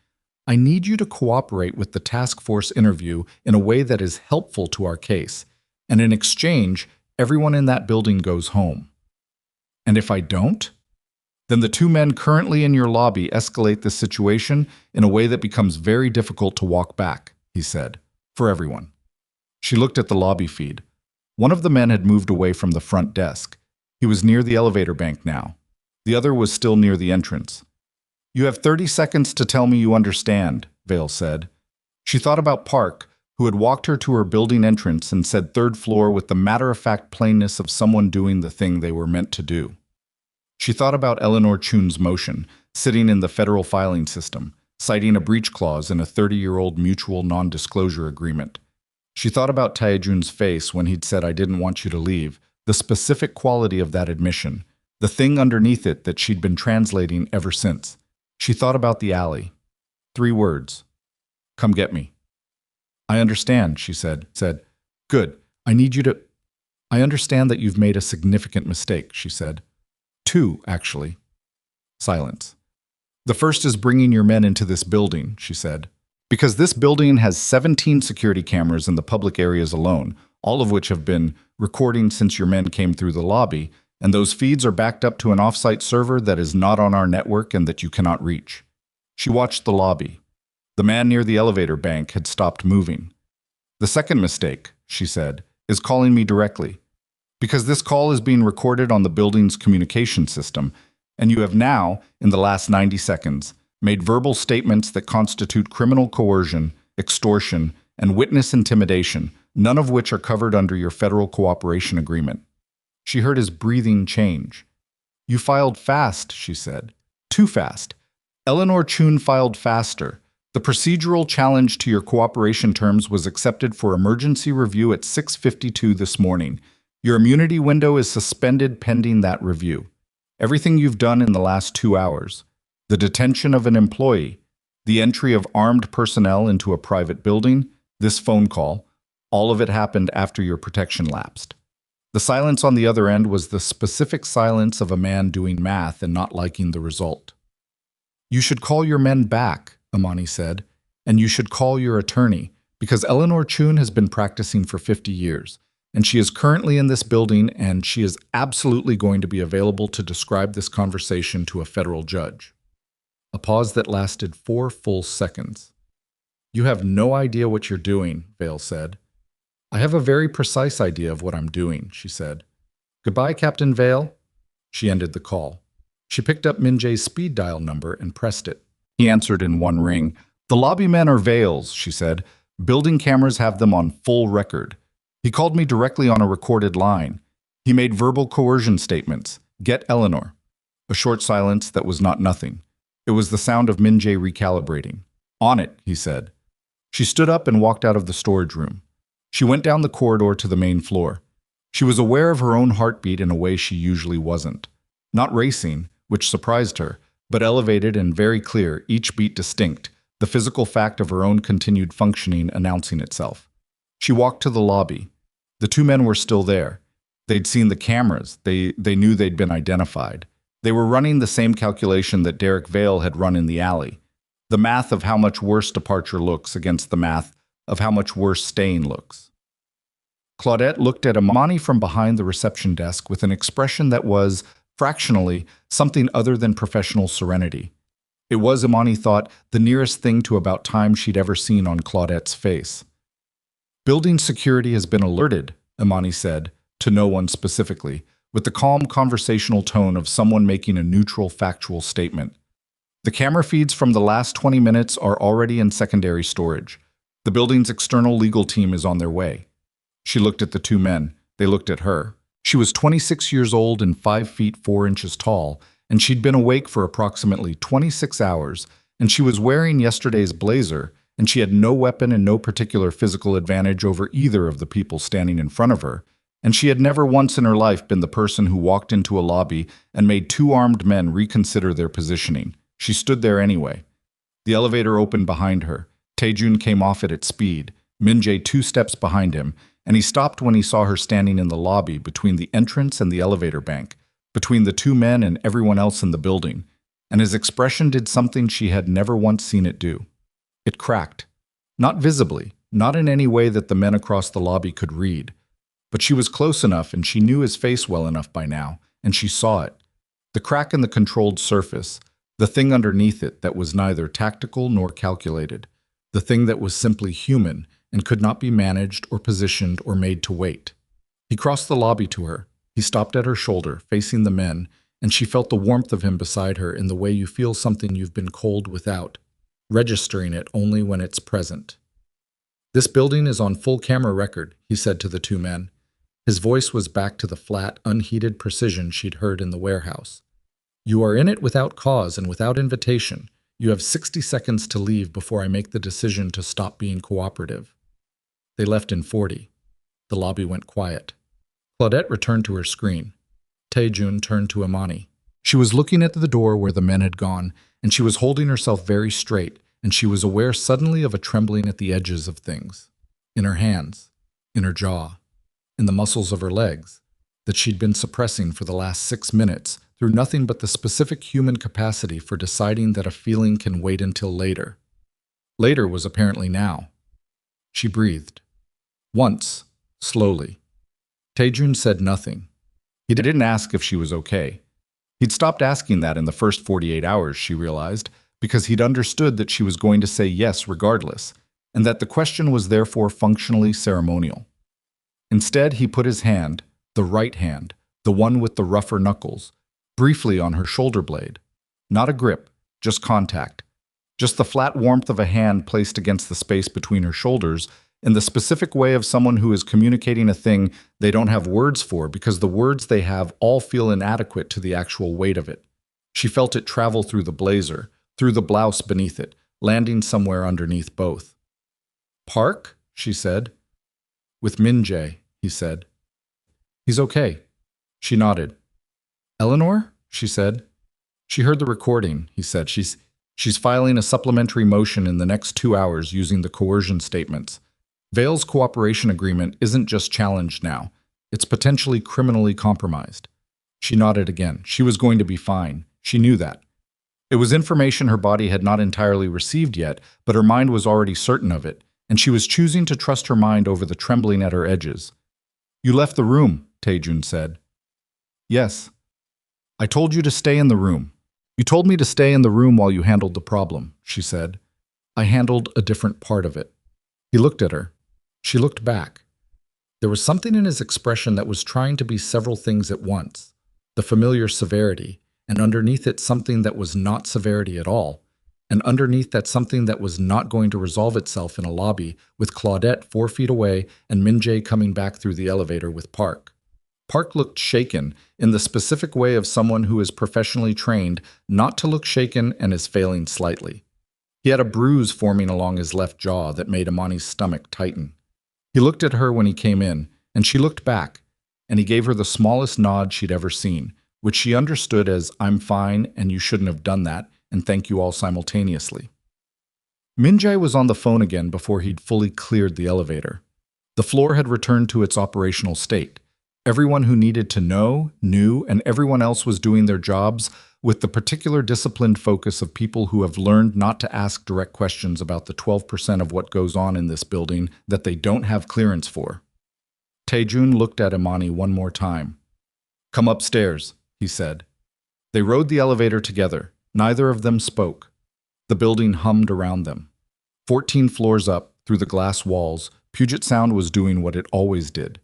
S1: I need you to cooperate with the task force interview in a way that is helpful to our case. And in exchange, everyone in that building goes home. And if I don't? Then the two men currently in your lobby escalate this situation in a way that becomes very difficult to walk back, he said, for everyone. She looked at the lobby feed. One of the men had moved away from the front desk. He was near the elevator bank now. The other was still near the entrance. You have 30 seconds to tell me you understand, Vale said. She thought about Park, who had walked her to her building entrance and said third floor with the matter-of-fact plainness of someone doing the thing they were meant to do. She thought about Eleanor Chun's motion, sitting in the federal filing system, citing a breach clause in a 30-year-old mutual non-disclosure agreement. She thought about Tae-jun's face when he'd said, I didn't want you to leave, the specific quality of that admission, the thing underneath it that she'd been translating ever since. She thought about the alley. 3 words. Come get me. I understand, she said. Good. I need you to... I understand that you've made a significant mistake, she said. 2, actually. Silence. The first is bringing your men into this building, she said. Because this building has 17 security cameras in the public areas alone, all of which have been recording since your men came through the lobby, and those feeds are backed up to an off-site server that is not on our network and that you cannot reach. She watched the lobby. The man near the elevator bank had stopped moving. The second mistake, she said, is calling me directly. Because this call is being recorded on the building's communication system, and you have now, in the last 90 seconds, made verbal statements that constitute criminal coercion, extortion, and witness intimidation, none of which are covered under your federal cooperation agreement. She heard his breathing change. You filed fast, she said. Too fast. Eleanor Chun filed faster. The procedural challenge to your cooperation terms was accepted for emergency review at 6:52 this morning. Your immunity window is suspended pending that review. Everything you've done in the last 2 hours, the detention of an employee, the entry of armed personnel into a private building, this phone call, all of it happened after your protection lapsed. The silence on the other end was the specific silence of a man doing math and not liking the result. You should call your men back, Imani said, and you should call your attorney, because Eleanor Chun has been practicing for 50 years, and she is currently in this building, and she is absolutely going to be available to describe this conversation to a federal judge. A pause that lasted 4 full seconds. You have no idea what you're doing, Vale said. I have a very precise idea of what I'm doing, she said. Goodbye, Captain Vale. She ended the call. She picked up Min Jae's speed dial number and pressed it. He answered in one ring. The lobby men are Vale's, she said. Building cameras have them on full record. He called me directly on a recorded line. He made verbal coercion statements. Get Eleanor. A short silence that was not nothing. It was the sound of Min Jae recalibrating. On it, he said. She stood up and walked out of the storage room. She went down the corridor to the main floor. She was aware of her own heartbeat in a way she usually wasn't. Not racing, which surprised her, but elevated and very clear, each beat distinct, the physical fact of her own continued functioning announcing itself. She walked to the lobby. The two men were still there. They'd seen the cameras. They knew they'd been identified. They were running the same calculation that Derek Vale had run in the alley. The math of how much worse departure looks against the math of how much worse staying looks. Claudette looked at Imani from behind the reception desk with an expression that was, fractionally, something other than professional serenity. It was, Imani thought, the nearest thing to about time she'd ever seen on Claudette's face. Building security has been alerted, Imani said, to no one specifically, with the calm conversational tone of someone making a neutral, factual statement. The camera feeds from the last 20 minutes are already in secondary storage. The building's external legal team is on their way. She looked at the two men. They looked at her. She was 26 years old and 5 feet 4 inches tall, and she'd been awake for approximately 26 hours, and she was wearing yesterday's blazer, and she had no weapon and no particular physical advantage over either of the people standing in front of her, and she had never once in her life been the person who walked into a lobby and made two armed men reconsider their positioning. She stood there anyway. The elevator opened behind her. Tae-jun came off it at speed, Min-jae 2 steps behind him, and he stopped when he saw her standing in the lobby between the entrance and the elevator bank, between the two men and everyone else in the building, and his expression did something she had never once seen it do. It cracked. Not visibly, not in any way that the men across the lobby could read. But she was close enough and she knew his face well enough by now, and she saw it. The crack in the controlled surface, the thing underneath it that was neither tactical nor calculated, the thing that was simply human and could not be managed or positioned or made to wait. He crossed the lobby to her. He stopped at her shoulder, facing the men, and she felt the warmth of him beside her in the way you feel something you've been cold without, registering it only when it's present. "This building is on full camera record," he said to the two men. His voice was back to the flat, unheated precision she'd heard in the warehouse. "You are in it without cause and without invitation. You have 60 seconds to leave before I make the decision to stop being cooperative." They left in 40. The lobby went quiet. Claudette returned to her screen. Tae-jun turned to Imani. She was looking at the door where the men had gone, and she was holding herself very straight, and she was aware suddenly of a trembling at the edges of things. In her hands, in her jaw, in the muscles of her legs, that she'd been suppressing for the last 6 minutes through nothing but the specific human capacity for deciding that a feeling can wait until later. Later was apparently now. She breathed. Once, slowly. Tae-jun said nothing. He didn't ask if she was okay. He'd stopped asking that in the first 48 hours, she realized, because he'd understood that she was going to say yes regardless, and that the question was therefore functionally ceremonial. Instead, he put his hand, the right hand, the one with the rougher knuckles, briefly on her shoulder blade. Not a grip, just contact. Just the flat warmth of a hand placed against the space between her shoulders in the specific way of someone who is communicating a thing they don't have words for because the words they have all feel inadequate to the actual weight of it. She felt it travel through the blazer, through the blouse beneath it, landing somewhere underneath both. "Park?" she said. "With Min-jae," he said. "He's okay." She nodded. "Eleanor?" she said. She heard the recording, he said. She's filing a supplementary motion in the next 2 hours using the coercion statements. Vale's cooperation agreement isn't just challenged now. It's potentially criminally compromised. She nodded again. She was going to be fine. She knew that. It was information her body had not entirely received yet, but her mind was already certain of it, and she was choosing to trust her mind over the trembling at her edges. "You left the room," Tae-jun said. "Yes. I told you to stay in the room. You told me to stay in the room while you handled the problem," she said. "I handled a different part of it." He looked at her. She looked back. There was something in his expression that was trying to be several things at once. The familiar severity, and underneath it something that was not severity at all, and underneath that something that was not going to resolve itself in a lobby with Claudette 4 feet away and Min-jae coming back through the elevator with Park. Park looked shaken in the specific way of someone who is professionally trained not to look shaken and is failing slightly. He had a bruise forming along his left jaw that made Imani's stomach tighten. He looked at her when he came in, and she looked back, and he gave her the smallest nod she'd ever seen, which she understood as "I'm fine and you shouldn't have done that, and thank you all simultaneously." Min-jae was on the phone again before he'd fully cleared the elevator. The floor had returned to its operational state. Everyone who needed to know, knew, and everyone else was doing their jobs with the particular disciplined focus of people who have learned not to ask direct questions about the 12% of what goes on in this building that they don't have clearance for. Tae-jun looked at Imani one more time. "Come upstairs," he said. They rode the elevator together. Neither of them spoke. The building hummed around them. 14 floors up, through the glass walls, Puget Sound was doing what it always did.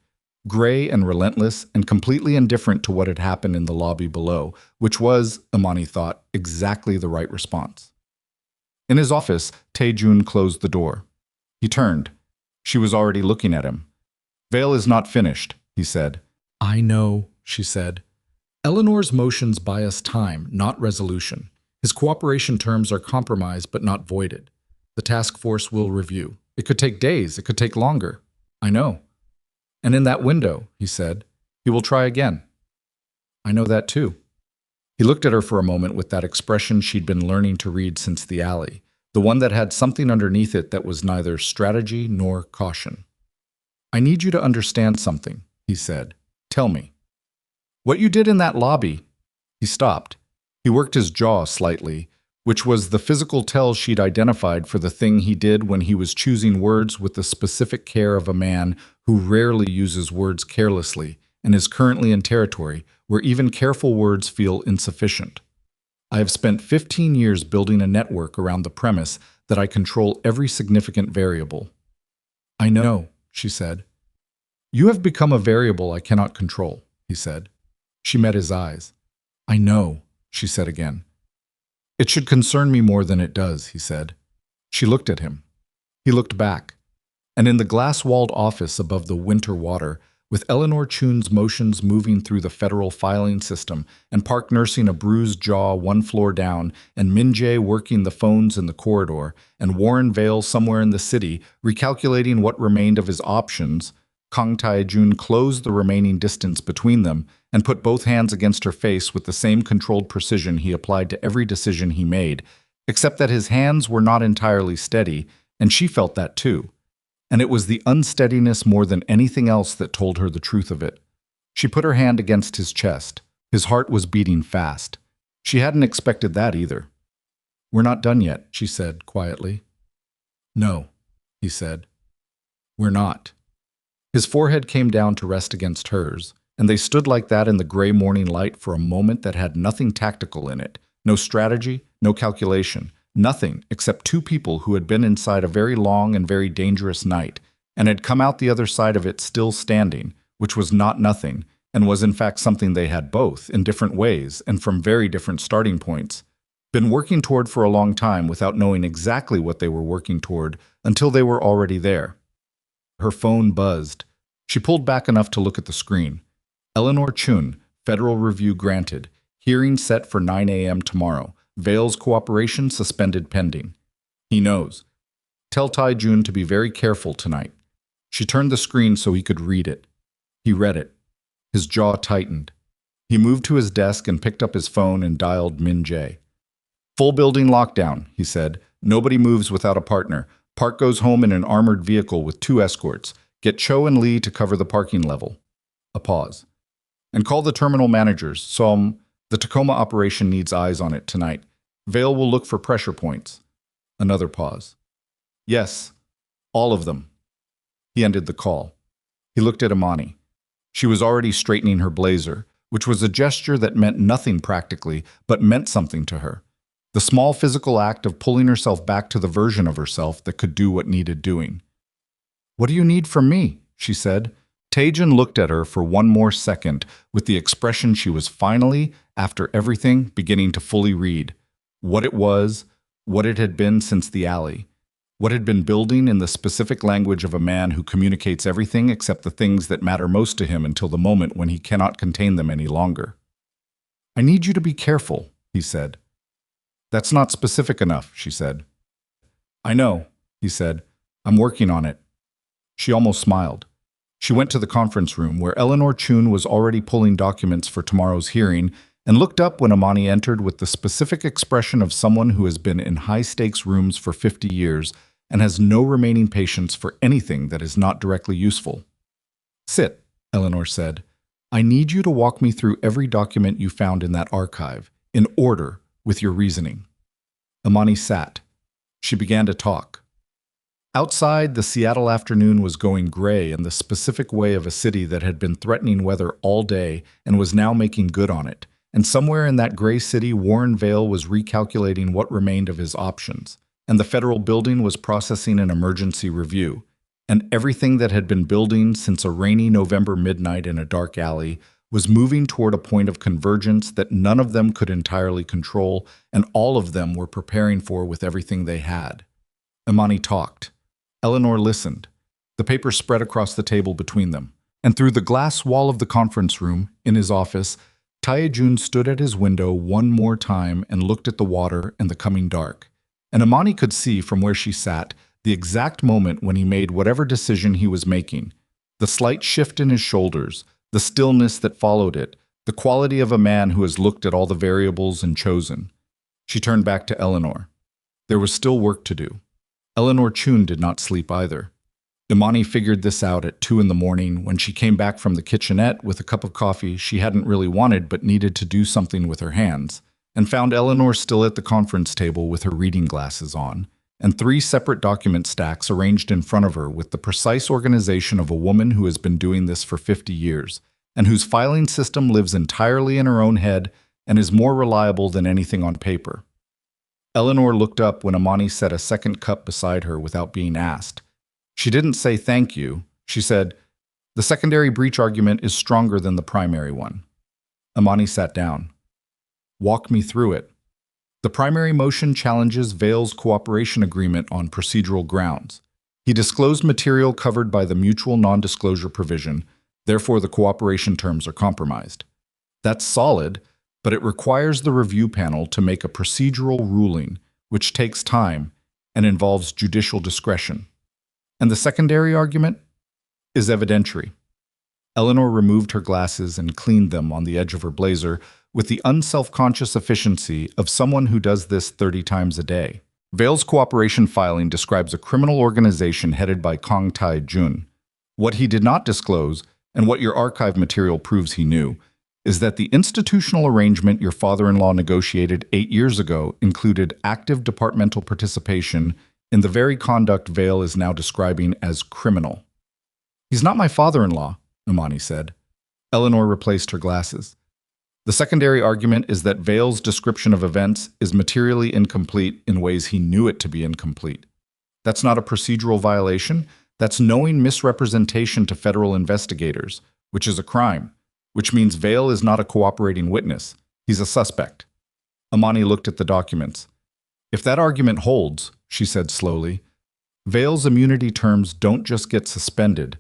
S1: Gray and relentless and completely indifferent to what had happened in the lobby below, which was, Imani thought, exactly the right response. In his office, Tae-jun closed the door. He turned. She was already looking at him. "Veil is not finished," he said.
S2: "I know," she said. "Eleanor's motions buy us time, not resolution. His cooperation terms are compromised but not voided. The task force will review. It could take days, it could take longer. I know. And in that window," he said, "he will try again." "I know that too." He looked at her for a moment with that expression she'd been learning to read since the alley, the one that had something underneath it that was neither strategy nor caution. "I need you to understand something," he said. "Tell me." "What you did in that lobby." He stopped. He worked his jaw slightly, which was the physical tell she'd identified for the thing he did when he was choosing words with the specific care of a man who rarely uses words carelessly and is currently in territory where even careful words feel insufficient. "I have spent 15 years building a network around the premise that I control every significant variable." "I know," she said. "You have become a variable I cannot control," he said. She met his eyes. "I know," she said again. "It should concern me more than it does," he said. She looked at him. He looked back. And in the glass-walled office above the winter water, with Eleanor Chun's motions moving through the federal filing system, and Park nursing a bruised jaw one floor down, and Min Jae working the phones in the corridor, and Warren Vale somewhere in the city, recalculating what remained of his options, Kang Tae-jun closed the remaining distance between them and put both hands against her face with the same controlled precision he applied to every decision he made, except that his hands were not entirely steady, and she felt that too. And it was the unsteadiness more than anything else that told her the truth of it. She put her hand against his chest. His heart was beating fast. She hadn't expected that either. "We're not done yet," she said quietly. "No," he said. "We're not." His forehead came down to rest against hers, and they stood like that in the gray morning light for a moment that had nothing tactical in it, no strategy, no calculation, nothing except two people who had been inside a very long and very dangerous night, and had come out the other side of it still standing, which was not nothing, and was in fact something they had both, in different ways and from very different starting points, been working toward for a long time without knowing exactly what they were working toward until they were already there. Her phone buzzed. She pulled back enough to look at the screen. Eleanor Chun, Federal Review granted. Hearing set for 9 a.m. tomorrow. Vale's cooperation suspended pending. He knows. Tell Tae-jun to be very careful tonight. She turned the screen so he could read it. He read it. His jaw tightened. He moved to his desk and picked up his phone and dialed Min Jae. "Full building lockdown," he said. "Nobody moves without a partner. Park goes home in an armored vehicle with 2 escorts. Get Cho and Lee to cover the parking level." A pause. "And call the terminal managers. The Tacoma operation needs eyes on it tonight. Vale will look for pressure points." Another pause. "Yes, all of them." He ended the call. He looked at Imani. She was already straightening her blazer, which was a gesture that meant nothing practically, but meant something to her. The small physical act of pulling herself back to the version of herself that could do what needed doing. "What do you need from me?" she said. Tae-jun looked at her for one more second with the expression she was finally, after everything, beginning to fully read. What it was, what it had been since the alley. What had been building in the specific language of a man who communicates everything except the things that matter most to him until the moment when he cannot contain them any longer. "I need you to be careful," he said. "That's not specific enough," she said. "I know," he said. "I'm working on it." She almost smiled. She went to the conference room where Eleanor Chun was already pulling documents for tomorrow's hearing and looked up when Imani entered with the specific expression of someone who has been in high-stakes rooms for 50 years and has no remaining patience for anything that is not directly useful. "Sit," Eleanor said. "I need you to walk me through every document you found in that archive, in order, with your reasoning." Imani sat. She began to talk. Outside, the Seattle afternoon was going gray in the specific way of a city that had been threatening weather all day and was now making good on it. And somewhere in that gray city, Warren Vale was recalculating what remained of his options, and the federal building was processing an emergency review.
S1: and everything that had been building since a rainy November midnight in a dark alley was moving toward a point of convergence that none of them could entirely control, and all of them were preparing for with everything they had. Imani talked. Eleanor listened. The paper spread across the table between them, and through the glass wall of the conference room, in his office, Tae-jun stood at his window one more time and looked at the water and the coming dark. And Imani could see from where she sat the exact moment when he made whatever decision he was making, the slight shift in his shoulders, the stillness that followed it, the quality of a man who has looked at all the variables and chosen. She turned back to Eleanor. There was still work to do. Eleanor Chun did not sleep either. Imani figured this out at 2 in the morning when she came back from the kitchenette with a cup of coffee she hadn't really wanted but needed to do something with her hands, and found Eleanor still at the conference table with her reading glasses on, and 3 separate document stacks arranged in front of her with the precise organization of a woman who has been doing this for 50 years, and whose filing system lives entirely in her own head and is more reliable than anything on paper. Eleanor looked up when Imani set a second cup beside her without being asked. She didn't say thank you. She said, "The secondary breach argument is stronger than the primary one." Imani sat down. "Walk me through it." The primary motion challenges Vale's cooperation agreement on procedural grounds. He disclosed material covered by the mutual non-disclosure provision, therefore the cooperation terms are compromised. That's solid, but it requires the review panel to make a procedural ruling, which takes time and involves judicial discretion. And the secondary argument is evidentiary. Eleanor removed her glasses and cleaned them on the edge of her blazer with the unself-conscious efficiency of someone who does this 30 times a day. Vale's cooperation filing describes a criminal organization headed by Kang Tae-jun. What he did not disclose, and what your archive material proves he knew, is that the institutional arrangement your father-in-law negotiated 8 years ago included active departmental participation in the very conduct Vale is now describing as criminal. "He's not my father-in-law," Imani said. Eleanor replaced her glasses. The secondary argument is that Vale's description of events is materially incomplete in ways he knew it to be incomplete. That's not a procedural violation. That's knowing misrepresentation to federal investigators, which is a crime, which means Vale is not a cooperating witness. He's a suspect. Imani looked at the documents. "If that argument holds," she said slowly, "Vale's immunity terms don't just get suspended.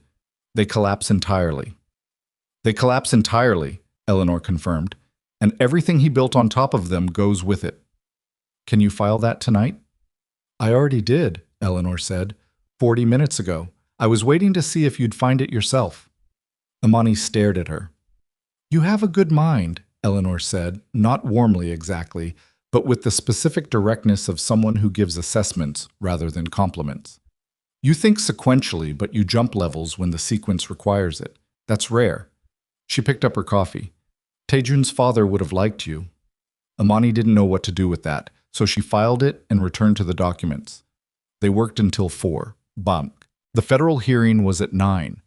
S1: They collapse entirely." "They collapse entirely," Eleanor confirmed, "and everything he built on top of them goes with it." "Can you file that tonight?" "I already did," Eleanor said, 40 minutes ago. I was waiting to see if you'd find it yourself." Imani stared at her. "You have a good mind," Eleanor said, not warmly exactly, but with the specific directness of someone who gives assessments rather than compliments. "You think sequentially, but you jump levels when the sequence requires it. That's rare." She picked up her coffee. "Tae-jun's father would have liked you." Imani didn't know what to do with that, so she filed it and returned to the documents. They worked until 4. Bunk. The federal hearing was at 9.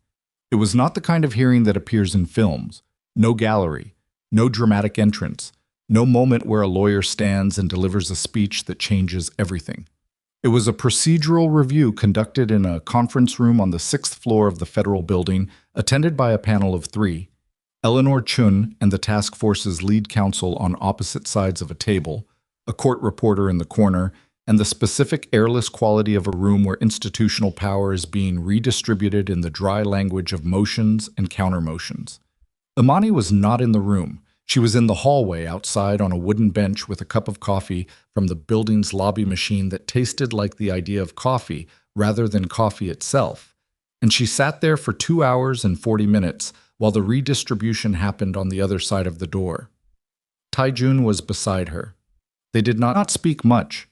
S1: It was not the kind of hearing that appears in films. No gallery, no dramatic entrance, no moment where a lawyer stands and delivers a speech that changes everything. It was a procedural review conducted in a conference room on the 6th floor of the federal building, attended by a panel of 3. Eleanor Chun and the task force's lead counsel on opposite sides of a table, a court reporter in the corner, and the specific airless quality of a room where institutional power is being redistributed in the dry language of motions and countermotions. Imani was not in the room. She was in the hallway outside on a wooden bench with a cup of coffee from the building's lobby machine that tasted like the idea of coffee rather than coffee itself. And she sat there for 2 hours and 40 minutes while the redistribution happened on the other side of the door. Tae-jun was beside her. They did not speak much.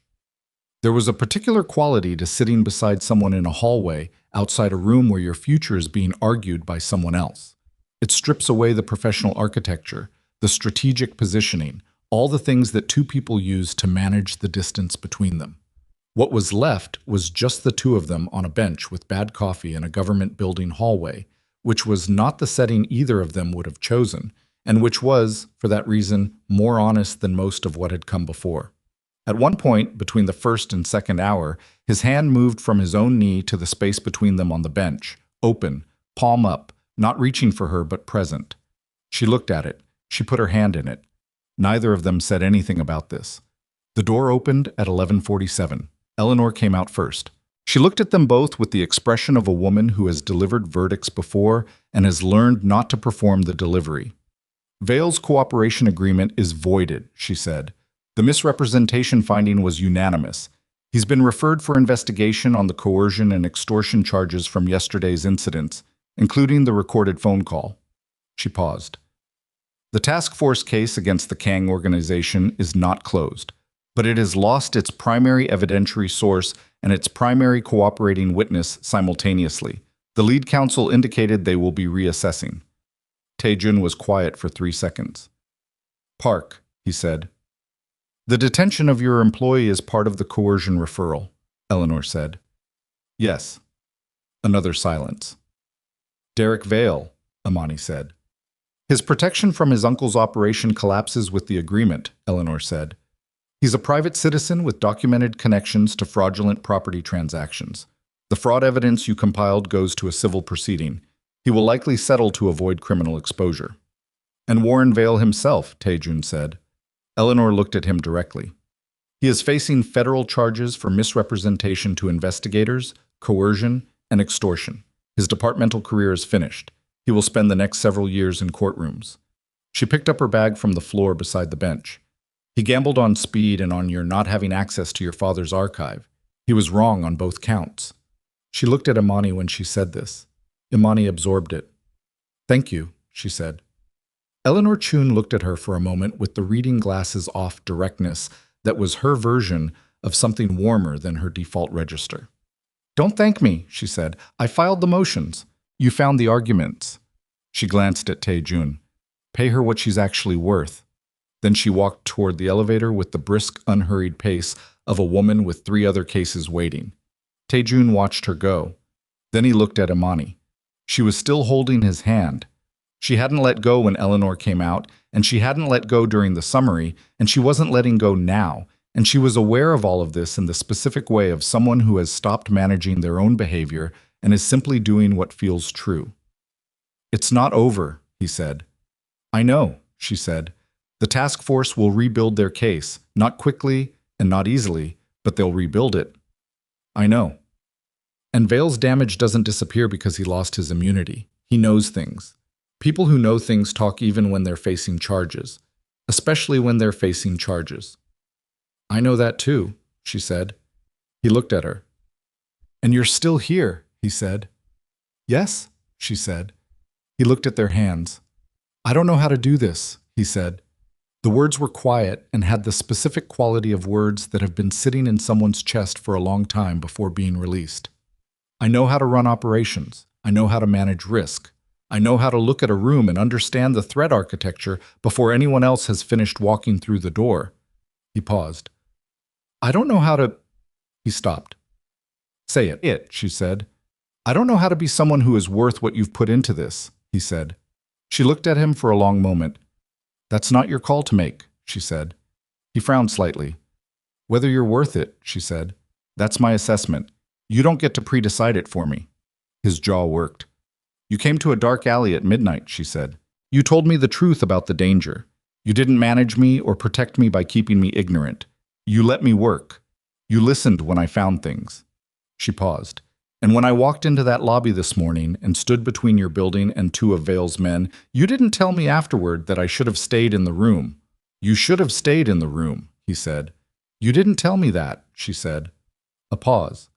S1: There was a particular quality to sitting beside someone in a hallway outside a room where your future is being argued by someone else. It strips away the professional architecture, the strategic positioning, all the things that 2 people use to manage the distance between them. What was left was just the 2 of them on a bench with bad coffee in a government building hallway, which was not the setting either of them would have chosen, and which was, for that reason, more honest than most of what had come before. At one point, between the first and second hour, his hand moved from his own knee to the space between them on the bench, open, palm up, not reaching for her but present. She looked at it. She put her hand in it. Neither of them said anything about this. The door opened at 11:47. Eleanor came out first. She looked at them both with the expression of a woman who has delivered verdicts before and has learned not to perform the delivery. Vale's cooperation agreement is voided, she said. The misrepresentation finding was unanimous. He's been referred for investigation on the coercion and extortion charges from yesterday's incidents, including the recorded phone call. She paused. The task force case against the Kang organization is not closed, but it has lost its primary evidentiary source and its primary cooperating witness simultaneously. The lead counsel indicated they will be reassessing. Tae-jun was quiet for 3 seconds. Park, he said. The detention of your employee is part of the coercion referral, Eleanor said. Yes. Another silence. Derek Vale, Imani said. His protection from his uncle's operation collapses with the agreement, Eleanor said. He's a private citizen with documented connections to fraudulent property transactions. The fraud evidence you compiled goes to a civil proceeding. He will likely settle to avoid criminal exposure. And Warren Vale himself, Tae-jun said. Eleanor looked at him directly. He is facing federal charges for misrepresentation to investigators, coercion, and extortion. His departmental career is finished. He will spend the next several years in courtrooms. She picked up her bag from the floor beside the bench. He gambled on speed and on your not having access to your father's archive. He was wrong on both counts. She looked at Imani when she said this. Imani absorbed it. Thank you, she said. Eleanor Chun looked at her for a moment with the reading glasses off directness that was her version of something warmer than her default register. Don't thank me, she said. I filed the motions. You found the arguments. She glanced at Tae-jun. Pay her what she's actually worth. Then she walked toward the elevator with the brisk, unhurried pace of a woman with 3 other cases waiting. Tae-jun watched her go. Then he looked at Imani. She was still holding his hand. She hadn't let go when Eleanor came out, and she hadn't let go during the summary, and she wasn't letting go now, and she was aware of all of this in the specific way of someone who has stopped managing their own behavior and is simply doing what feels true. It's not over, he said. I know, she said. The task force will rebuild their case, not quickly and not easily, but they'll rebuild it. I know. And Vale's damage doesn't disappear because he lost his immunity. He knows things. People who know things talk even when they're facing charges, especially when they're facing charges. I know that too, she said. He looked at her. And you're still here, he said. Yes, she said. He looked at their hands. I don't know how to do this, he said. The words were quiet and had the specific quality of words that have been sitting in someone's chest for a long time before being released. I know how to run operations. I know how to manage risk. I know how to look at a room and understand the threat architecture before anyone else has finished walking through the door. He paused. I don't know how to... He stopped. Say it, she said. I don't know how to be someone who is worth what you've put into this, he said. She looked at him for a long moment. That's not your call to make, she said. He frowned slightly. Whether you're worth it, she said. That's my assessment. You don't get to pre-decide it for me. His jaw worked. You came to a dark alley at midnight, she said. You told me the truth about the danger. You didn't manage me or protect me by keeping me ignorant. You let me work. You listened when I found things. She paused. And when I walked into that lobby this morning and stood between your building and 2 of Vale's men, you didn't tell me afterward that I should have stayed in the room. You should have stayed in the room, he said. You didn't tell me that, she said. A pause.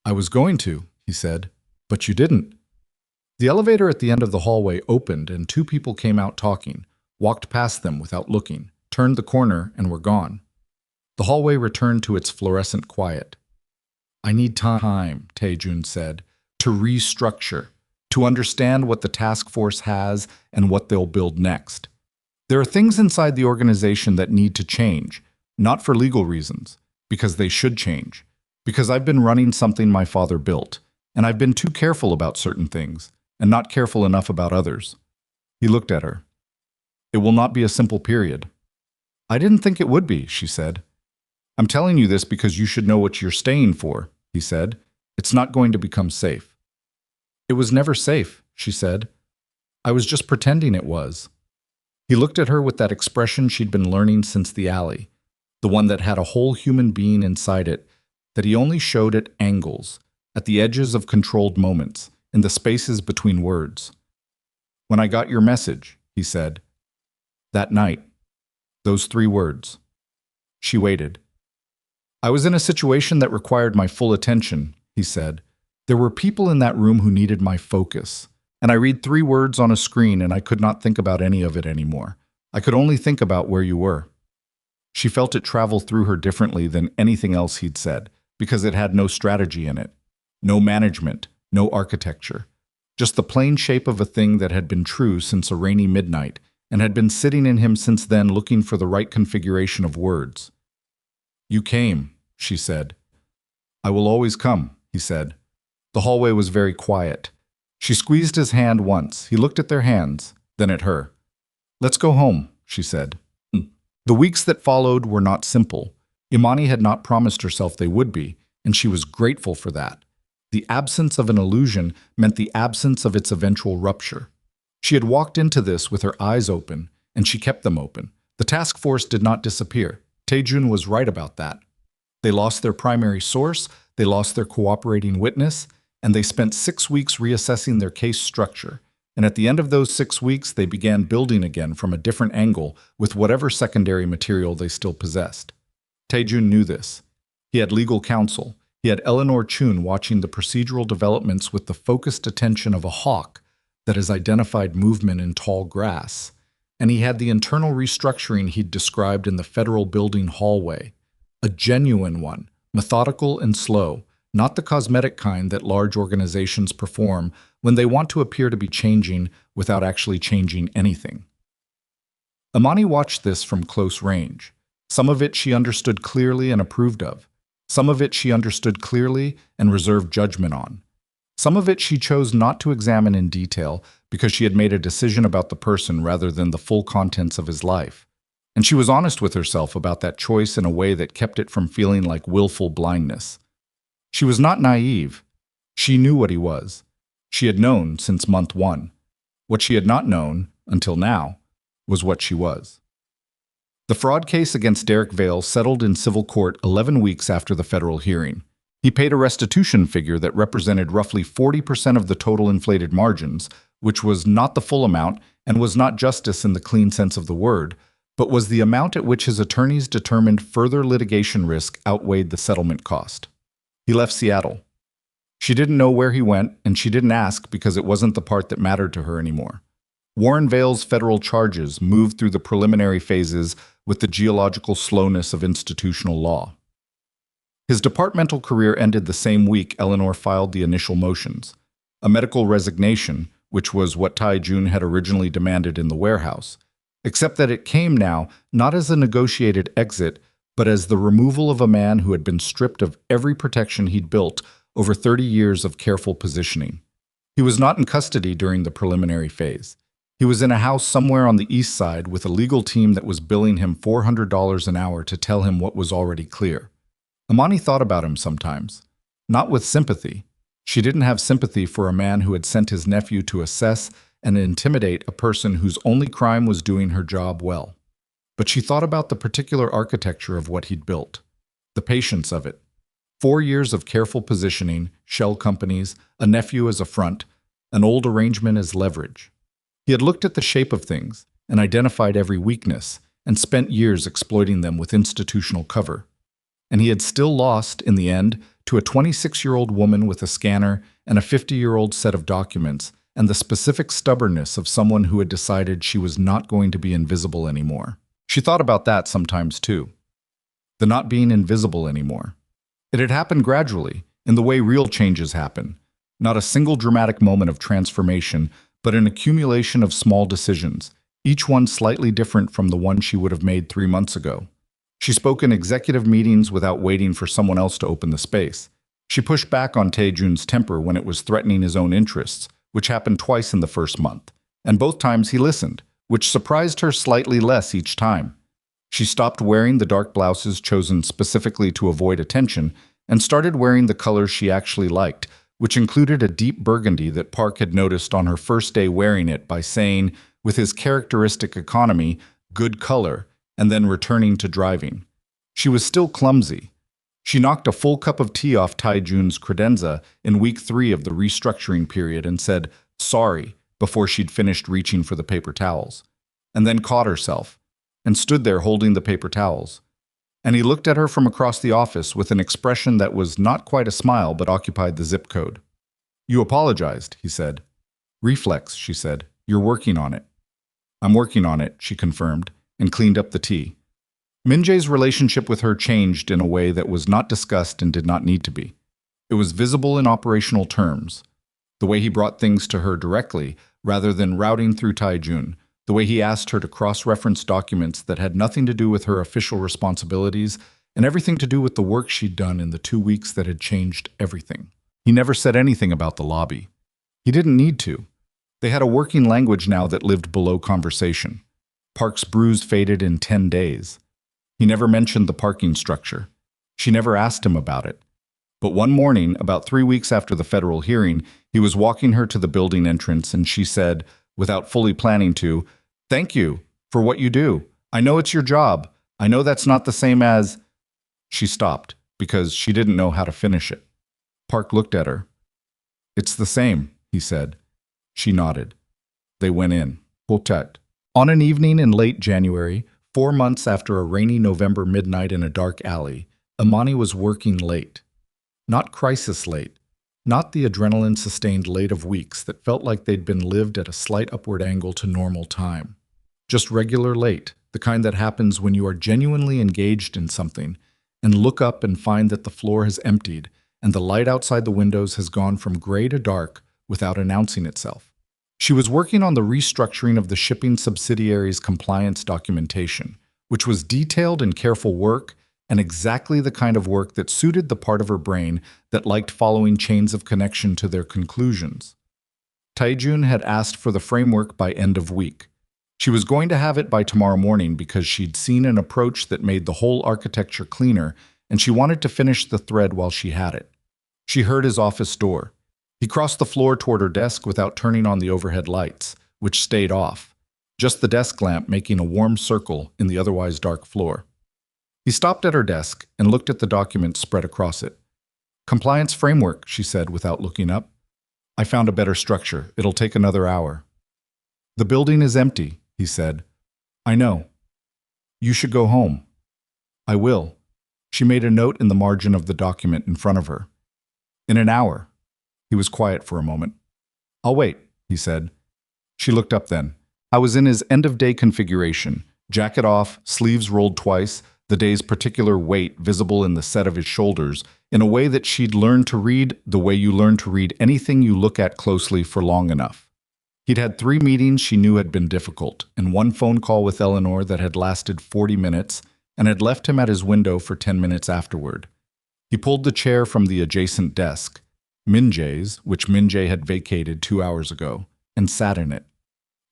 S1: I was going to, he said, but you didn't. The elevator at the end of the hallway opened and 2 people came out talking, walked past them without looking, turned the corner and were gone. The hallway returned to its fluorescent quiet. I need time, Tae-jun said, to restructure, to understand what the task force has and what they'll build next. There are things inside the organization that need to change, not for legal reasons, because they should change, because I've been running something my father built, and I've been too careful about certain things, and not careful enough about others. He looked at her. It will not be a simple period. I didn't think it would be, she said. I'm telling you this because you should know what you're staying for, he said. It's not going to become safe. It was never safe, she said. I was just pretending it was. He looked at her with that expression she'd been learning since the alley, the one that had a whole human being inside it, that he only showed at angles, at the edges of controlled moments, in the spaces between words. When I got your message, he said. That night. Those 3 words. She waited. I was in a situation that required my full attention, he said. There were people in that room who needed my focus. And I read 3 words on a screen and I could not think about any of it anymore. I could only think about where you were. She felt it travel through her differently than anything else he'd said, because it had no strategy in it, no management, no architecture, just the plain shape of a thing that had been true since a rainy midnight and had been sitting in him since then looking for the right configuration of words. You came, she said. I will always come, he said. The hallway was very quiet. She squeezed his hand once. He looked at their hands, then at her. Let's go home, she said. The weeks that followed were not simple. Imani had not promised herself they would be, and she was grateful for that. The absence of an illusion meant the absence of its eventual rupture. She had walked into this with her eyes open, and she kept them open. The task force did not disappear. Tae-jun was right about that. They lost their primary source, they lost their cooperating witness, and they spent 6 weeks reassessing their case structure. And at the end of those 6 weeks, they began building again from a different angle with whatever secondary material they still possessed. Tae-jun knew this. He had legal counsel. He had Eleanor Chun watching the procedural developments with the focused attention of a hawk that has identified movement in tall grass. And he had the internal restructuring he'd described in the federal building hallway. A genuine one, methodical and slow, not the cosmetic kind that large organizations perform when they want to appear to be changing without actually changing anything. Imani watched this from close range. Some of it she understood clearly and approved of. Some of it she understood clearly and reserved judgment on. Some of it she chose not to examine in detail because she had made a decision about the person rather than the full contents of his life. And she was honest with herself about that choice in a way that kept it from feeling like willful blindness. She was not naive. She knew what he was. She had known since month 1. What she had not known, until now, was what she was. The fraud case against Derek Vale settled in civil court 11 weeks after the federal hearing. He paid a restitution figure that represented roughly 40% of the total inflated margins, which was not the full amount and was not justice in the clean sense of the word, but was the amount at which his attorneys determined further litigation risk outweighed the settlement cost. He left Seattle. She didn't know where he went, and she didn't ask because it wasn't the part that mattered to her anymore. Warren Vale's federal charges moved through the preliminary phases with the geological slowness of institutional law. His departmental career ended the same week Eleanor filed the initial motions. A medical resignation, which was what Tae-jun had originally demanded in the warehouse, except that it came now not as a negotiated exit, but as the removal of a man who had been stripped of every protection he'd built over 30 years of careful positioning. He was not in custody during the preliminary phase. He was in a house somewhere on the east side with a legal team that was billing him $400 an hour to tell him what was already clear. Imani thought about him sometimes. Not with sympathy. She didn't have sympathy for a man who had sent his nephew to assess and intimidate a person whose only crime was doing her job well. But she thought about the particular architecture of what he'd built, the patience of it. 4 years of careful positioning, shell companies, a nephew as a front, an old arrangement as leverage. He had looked at the shape of things and identified every weakness and spent years exploiting them with institutional cover. And he had still lost, in the end, to a 26-year-old woman with a scanner and a 50-year-old set of documents and the specific stubbornness of someone who had decided she was not going to be invisible anymore. She thought about that sometimes too. The not being invisible anymore. It had happened gradually, in the way real changes happen. Not a single dramatic moment of transformation, but an accumulation of small decisions, each one slightly different from the one she would have made 3 months ago. She spoke in executive meetings without waiting for someone else to open the space. She pushed back on Tae-jun's temper when it was threatening his own interests, which happened twice in the first month. And both times he listened, which surprised her slightly less each time. She stopped wearing the dark blouses chosen specifically to avoid attention and started wearing the colors she actually liked, which included a deep burgundy that Park had noticed on her first day wearing it by saying, with his characteristic economy, "good color," and then returning to driving. She was still clumsy. She knocked a full cup of tea off Tae-jun's credenza in week 3 of the restructuring period and said, "sorry," before she'd finished reaching for the paper towels, and then caught herself, and stood there holding the paper towels. And he looked at her from across the office with an expression that was not quite a smile but occupied the zip code. "You apologized," he said. "Reflex," she said. "You're working on it." "I'm working on it," she confirmed, and cleaned up the tea. Min-jae's relationship with her changed in a way that was not discussed and did not need to be. It was visible in operational terms. The way he brought things to her directly, rather than routing through Tae-jun. The way he asked her to cross-reference documents that had nothing to do with her official responsibilities and everything to do with the work she'd done in the 2 weeks that had changed everything. He never said anything about the lobby. He didn't need to. They had a working language now that lived below conversation. Park's bruise faded in 10 days. He never mentioned the parking structure. She never asked him about it. But one morning, about 3 weeks after the federal hearing, he was walking her to the building entrance and she said, without fully planning to, "Thank you for what you do. I know it's your job. I know that's not the same as—" She stopped because she didn't know how to finish it. Park looked at her. "It's the same," he said. She nodded. They went in. Hotet. On an evening in late January, 4 months after a rainy November midnight in a dark alley, Imani was working late. Not crisis late. Not the adrenaline-sustained late of weeks that felt like they'd been lived at a slight upward angle to normal time. Just regular late, the kind that happens when you are genuinely engaged in something and look up and find that the floor has emptied and the light outside the windows has gone from gray to dark without announcing itself. She was working on the restructuring of the shipping subsidiary's compliance documentation, which was detailed and careful work and exactly the kind of work that suited the part of her brain that liked following chains of connection to their conclusions. Tae-jun had asked for the framework by end of week. She was going to have it by tomorrow morning because she'd seen an approach that made the whole architecture cleaner, and she wanted to finish the thread while she had it. She heard his office door. He crossed the floor toward her desk without turning on the overhead lights, which stayed off, just the desk lamp making a warm circle in the otherwise dark floor. He stopped at her desk and looked at the documents spread across it. "Compliance framework," she said without looking up. "I found a better structure. It'll take another hour." "The building is empty," he said. "I know. You should go home." "I will." She made a note in the margin of the document in front of her. "In an hour." He was quiet for a moment. "I'll wait," he said. She looked up then. I was in his end-of-day configuration, jacket off, sleeves rolled twice, the day's particular weight visible in the set of his shoulders, in a way that she'd learned to read the way you learn to read anything you look at closely for long enough. He'd had 3 meetings she knew had been difficult, and 1 phone call with Eleanor that had lasted 40 minutes, and had left him at his window for 10 minutes afterward. He pulled the chair from the adjacent desk, Min-jae's, which Min-jae had vacated 2 hours ago, and sat in it.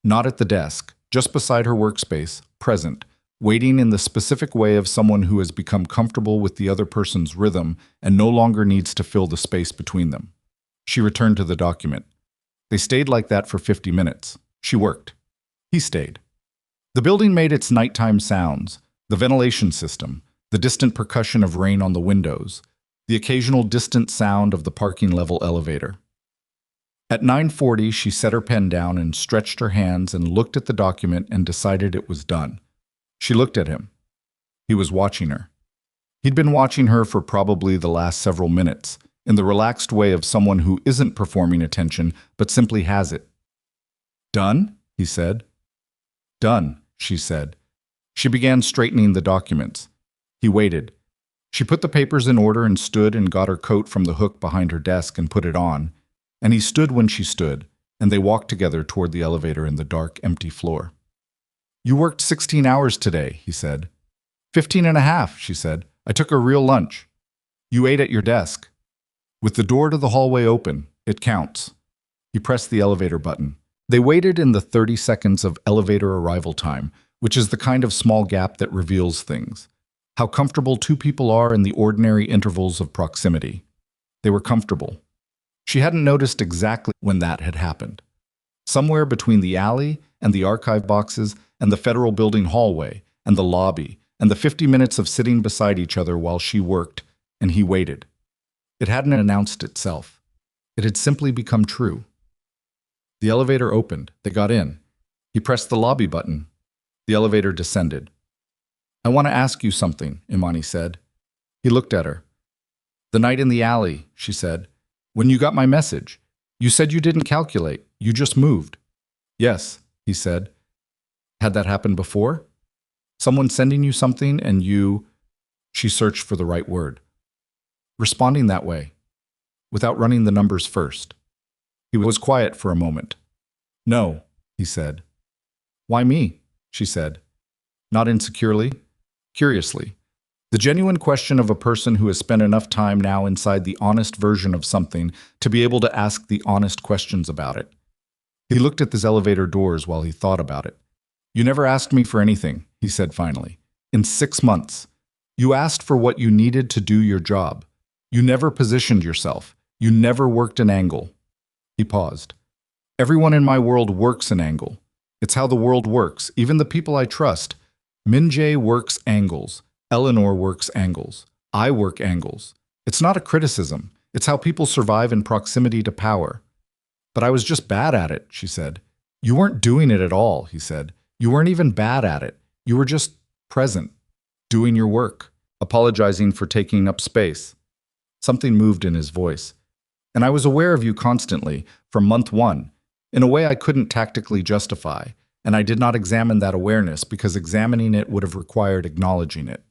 S1: Not at the desk, just beside her workspace, present, waiting in the specific way of someone who has become comfortable with the other person's rhythm and no longer needs to fill the space between them. She returned to the document. They stayed like that for 50 minutes. She worked. He stayed. The building made its nighttime sounds, the ventilation system, the distant percussion of rain on the windows, the occasional distant sound of the parking level elevator. At 9:40, she set her pen down and stretched her hands and looked at the document and decided it was done. She looked at him. He was watching her. He'd been watching her for probably the last several minutes, in the relaxed way of someone who isn't performing attention, but simply has it. "Done?" he said. "Done," she said. She began straightening the documents. He waited. She put the papers in order and stood and got her coat from the hook behind her desk and put it on. And he stood when she stood, and they walked together toward the elevator in the dark, empty floor. "You worked 16 hours today," he said. 15 and a half, she said. "I took a real lunch." "You ate at your desk." "With the door to the hallway open, it counts." He pressed the elevator button. They waited in the 30 seconds of elevator arrival time, which is the kind of small gap that reveals things. How comfortable two people are in the ordinary intervals of proximity. They were comfortable. She hadn't noticed exactly when that had happened. Somewhere between the alley and the archive boxes and the Federal Building hallway and the lobby and the 50 minutes of sitting beside each other while she worked and he waited. It hadn't announced itself. It had simply become true. The elevator opened. They got in. He pressed the lobby button. The elevator descended. "I want to ask you something," Imani said. He looked at her. "The night in the alley," she said. "When you got my message, you said you didn't calculate. You just moved." "Yes," he said. "Had that happened before? Someone sending you something and you—" She searched for the right word. "Responding that way, without running the numbers first." He was quiet for a moment. "No," he said. "Why me?" she said. Not insecurely, curiously. The genuine question of a person who has spent enough time now inside the honest version of something to be able to ask the honest questions about it. He looked at his elevator doors while he thought about it. "You never asked me for anything," he said finally. "In 6 months. You asked for what you needed to do your job. You never positioned yourself. You never worked an angle." He paused. "Everyone in my world works an angle. It's how the world works, even the people I trust. Min-jae works angles. Eleanor works angles. I work angles. It's not a criticism. It's how people survive in proximity to power." "But I was just bad at it," she said. "You weren't doing it at all," he said. "You weren't even bad at it. You were just present, doing your work, apologizing for taking up space." Something moved in his voice. "And I was aware of you constantly, from month one, in a way I couldn't tactically justify, and I did not examine that awareness because examining it would have required acknowledging it."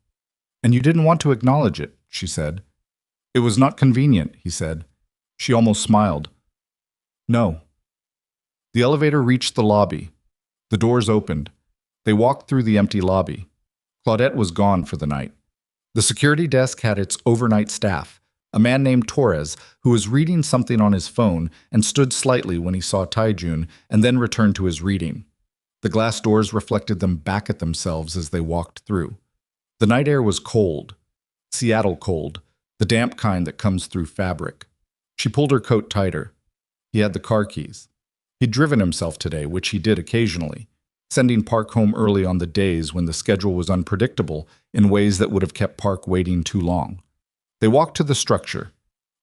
S1: "And you didn't want to acknowledge it," she said. "It was not convenient," he said. She almost smiled. "No." The elevator reached the lobby. The doors opened. They walked through the empty lobby. Claudette was gone for the night. The security desk had its overnight staff, a man named Torres, who was reading something on his phone and stood slightly when he saw Tae-jun and then returned to his reading. The glass doors reflected them back at themselves as they walked through. The night air was cold. Seattle cold, the damp kind that comes through fabric. She pulled her coat tighter. He had the car keys. He'd driven himself today, which he did occasionally, sending Park home early on the days when the schedule was unpredictable in ways that would have kept Park waiting too long. They walked to the structure.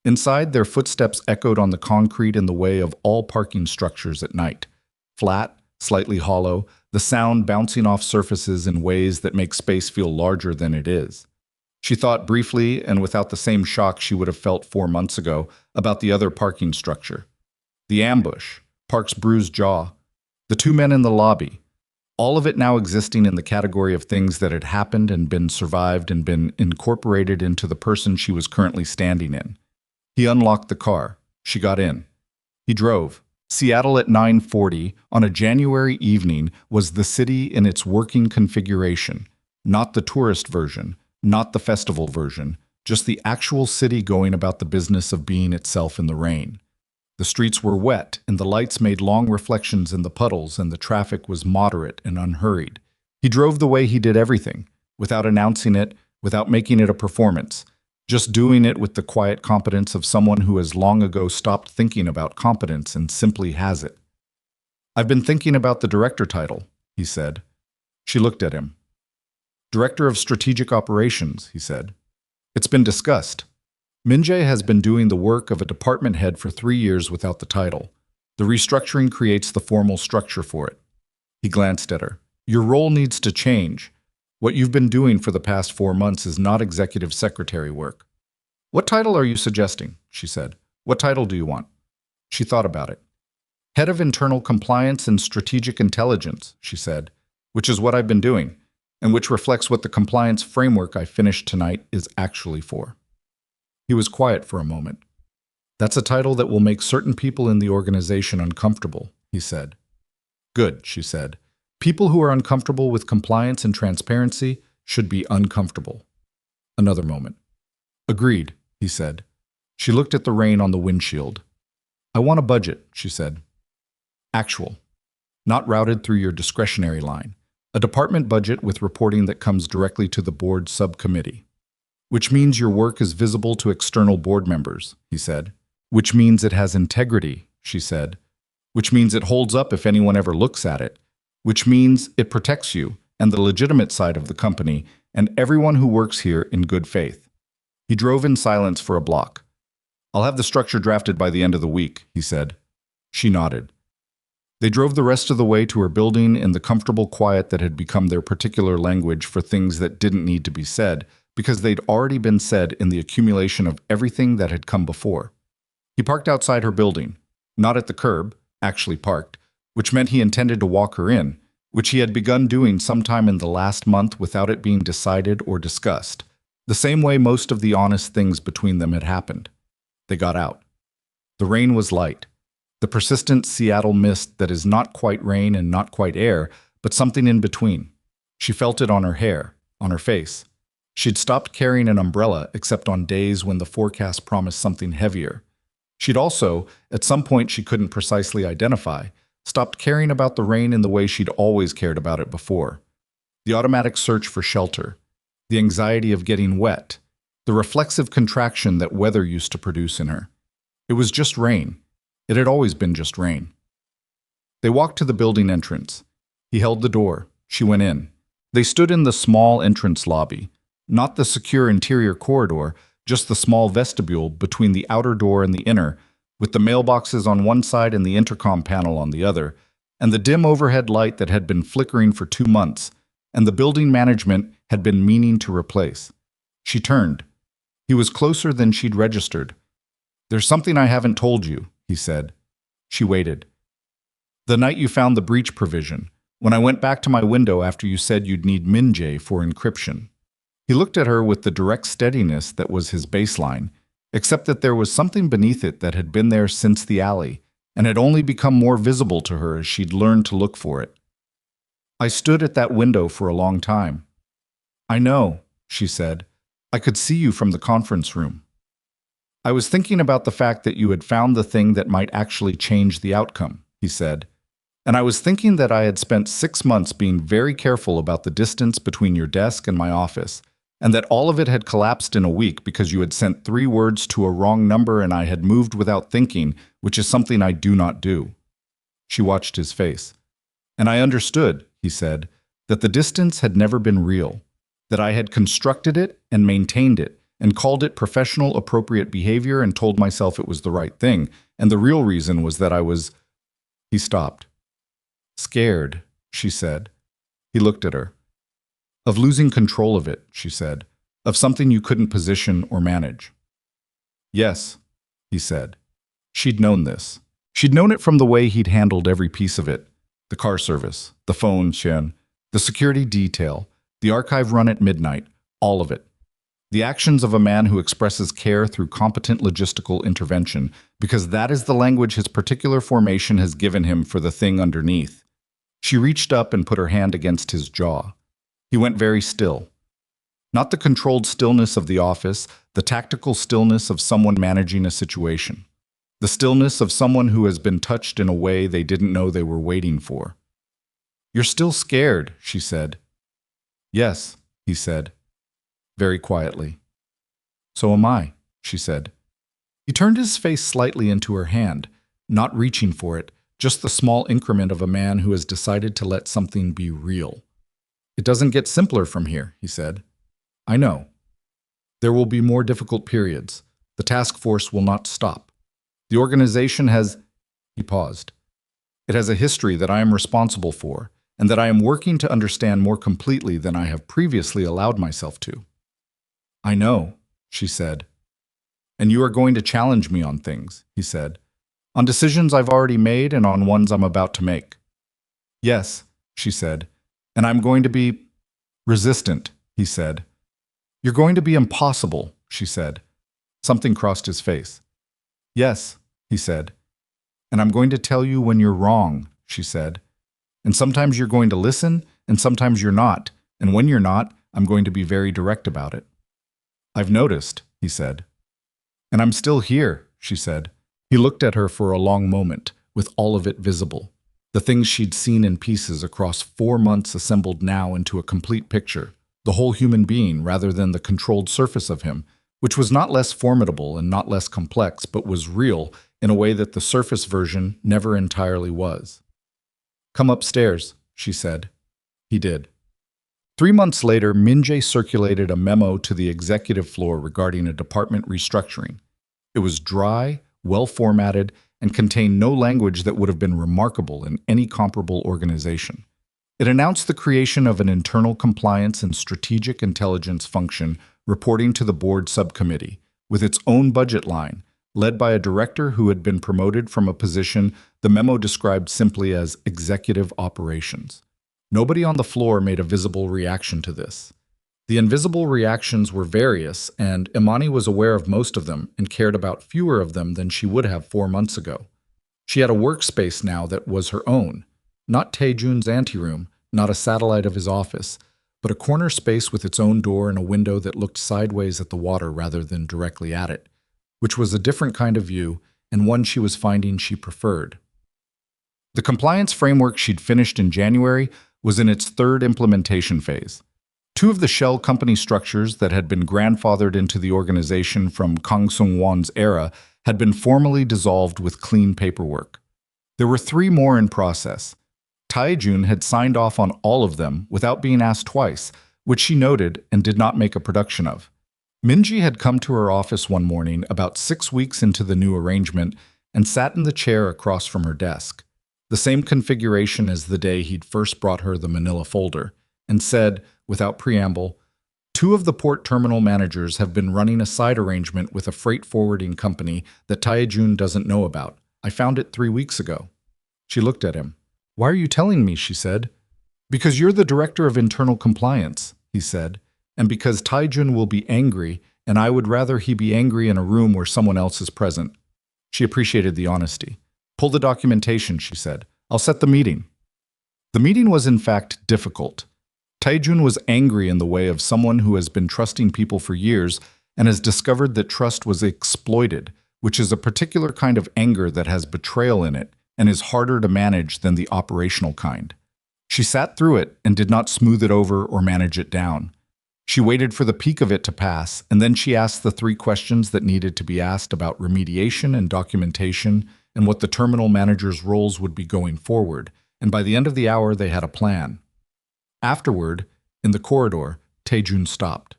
S1: Inside, their footsteps echoed on the concrete in the way of all parking structures at night. Flat, slightly hollow, the sound bouncing off surfaces in ways that make space feel larger than it is. She thought briefly, and without the same shock she would have felt 4 months ago, about the other parking structure. The ambush, Park's bruised jaw, the 2 men in the lobby, all of it now existing in the category of things that had happened and been survived and been incorporated into the person she was currently standing in. He unlocked the car. She got in. He drove. Seattle at 9:40 on a January evening was the city in its working configuration, not the tourist version, not the festival version, just the actual city going about the business of being itself in the rain. The streets were wet, and the lights made long reflections in the puddles, and the traffic was moderate and unhurried. He drove the way he did everything, without announcing it, without making it a performance, just doing it with the quiet competence of someone who has long ago stopped thinking about competence and simply has it. "I've been thinking about the director title," he said. She looked at him. "Director of Strategic Operations," he said. "It's been discussed. Min-jae has been doing the work of a department head for 3 years without the title. The restructuring creates the formal structure for it." He glanced at her. "Your role needs to change. What you've been doing for the past 4 months is not executive secretary work." "What title are you suggesting?" she said. "What title do you want?" She thought about it. "Head of Internal Compliance and Strategic Intelligence," she said, "which is what I've been doing, and which reflects what the compliance framework I finished tonight is actually for." He was quiet for a moment. "That's a title that will make certain people in the organization uncomfortable," he said. "Good," she said. "People who are uncomfortable with compliance and transparency should be uncomfortable." Another moment. "Agreed," he said. She looked at the rain on the windshield. "I want a budget," she said. "Actual. Not routed through your discretionary line. A department budget with reporting that comes directly to the board subcommittee. Which means your work is visible to external board members, he said. Which means it has integrity, she said. Which means it holds up if anyone ever looks at it. Which means it protects you and the legitimate side of the company and everyone who works here in good faith. He drove in silence for a block. I'll have the structure drafted by the end of the week, he said. She nodded. They drove the rest of the way to her building in the comfortable quiet that had become their particular language for things that didn't need to be said, because they'd already been said in the accumulation of everything that had come before. He parked outside her building, not at the curb, actually parked, which meant he intended to walk her in, which he had begun doing sometime in the last month without it being decided or discussed, the same way most of the honest things between them had happened. They got out. The rain was light, the persistent Seattle mist that is not quite rain and not quite air, but something in between. She felt it on her hair, on her face. She'd stopped carrying an umbrella except on days when the forecast promised something heavier. She'd also, at some point she couldn't precisely identify, stopped caring about the rain in the way she'd always cared about it before. The automatic search for shelter, the anxiety of getting wet, the reflexive contraction that weather used to produce in her. It was just rain. It had always been just rain. They walked to the building entrance. He held the door. She went in. They stood in the small entrance lobby, not the secure interior corridor, just the small vestibule between the outer door and the inner, with the mailboxes on one side and the intercom panel on the other, and the dim overhead light that had been flickering for 2 months, and the building management had been meaning to replace. She turned. He was closer than she'd registered. "There's something I haven't told you," he said. She waited. "The night you found the breach provision, when I went back to my window after you said you'd need Minjae for encryption." He looked at her with the direct steadiness that was his baseline, except that there was something beneath it that had been there since the alley, and had only become more visible to her as she'd learned to look for it. "I stood at that window for a long time." "I know," she said. "I could see you from the conference room." "I was thinking about the fact that you had found the thing that might actually change the outcome," he said. "And I was thinking that I had spent 6 months being very careful about the distance between your desk and my office, and that all of it had collapsed in a week because you had sent 3 words to a wrong number and I had moved without thinking, which is something I do not do." She watched his face. "And I understood," he said, "that the distance had never been real, that I had constructed it and maintained it, and called it professional appropriate behavior and told myself it was the right thing, and the real reason was that I was—" He stopped. "Scared," she said. He looked at her. "Of losing control of it," she said, "of something you couldn't position or manage." "Yes," he said. She'd known this. She'd known it from the way he'd handled every piece of it. The car service, the phone, the security detail, the archive run at midnight, all of it. The actions of a man who expresses care through competent logistical intervention, because that is the language his particular formation has given him for the thing underneath. She reached up and put her hand against his jaw. He went very still. Not the controlled stillness of the office, the tactical stillness of someone managing a situation. The stillness of someone who has been touched in a way they didn't know they were waiting for. "You're still scared," she said. "Yes," he said, very quietly. "So am I," she said. He turned his face slightly into her hand, not reaching for it, just the small increment of a man who has decided to let something be real. "It doesn't get simpler from here," he said. "I know. There will be more difficult periods. The task force will not stop. The organization has—" He paused. "It has a history that I am responsible for, and that I am working to understand more completely than I have previously allowed myself to." "I know," she said. "And you are going to challenge me on things," he said. "On decisions I've already made and on ones I'm about to make." "Yes," she said. "And I'm going to be resistant," he said. "You're going to be impossible," she said. Something crossed his face. "Yes," he said. "And I'm going to tell you when you're wrong," she said. "And sometimes you're going to listen, and sometimes you're not. And when you're not, I'm going to be very direct about it." "I've noticed," he said. "And I'm still here," she said. He looked at her for a long moment, with all of it visible. The things she'd seen in pieces across 4 months assembled now into a complete picture, the whole human being rather than the controlled surface of him, which was not less formidable and not less complex, but was real in a way that the surface version never entirely was. "Come upstairs," she said. He did. 3 months later, Min-jae circulated a memo to the executive floor regarding a department restructuring. It was dry, well-formatted, and contained no language that would have been remarkable in any comparable organization. It announced the creation of an internal compliance and strategic intelligence function reporting to the board subcommittee, with its own budget line, led by a director who had been promoted from a position the memo described simply as executive operations. Nobody on the floor made a visible reaction to this. The invisible reactions were various, and Imani was aware of most of them and cared about fewer of them than she would have 4 months ago. She had a workspace now that was her own, not Tae-jun's anteroom, not a satellite of his office, but a corner space with its own door and a window that looked sideways at the water rather than directly at it, which was a different kind of view and one she was finding she preferred. The compliance framework she'd finished in January was in its third implementation phase. 2 of the shell company structures that had been grandfathered into the organization from Kang Sung-won's era had been formally dissolved with clean paperwork. There were 3 more in process. Tae-jun had signed off on all of them without being asked twice, which she noted and did not make a production of. Min-jae had come to her office one morning about 6 weeks into the new arrangement and sat in the chair across from her desk, the same configuration as the day he'd first brought her the manila folder, and said, without preamble, "2 of the port terminal managers have been running a side arrangement with a freight forwarding company that Tae-jun doesn't know about. I found it 3 weeks ago." She looked at him. "Why are you telling me?" she said. "Because you're the director of internal compliance," he said, "and because Tae-jun will be angry, and I would rather he be angry in a room where someone else is present." She appreciated the honesty. "Pull the documentation," she said. "I'll set the meeting." The meeting was in fact difficult. Tae-jun was angry in the way of someone who has been trusting people for years and has discovered that trust was exploited, which is a particular kind of anger that has betrayal in it and is harder to manage than the operational kind. She sat through it and did not smooth it over or manage it down. She waited for the peak of it to pass, and then she asked the 3 questions that needed to be asked about remediation and documentation and what the terminal manager's roles would be going forward, and by the end of the hour they had a plan. Afterward, in the corridor, Tae-jun stopped.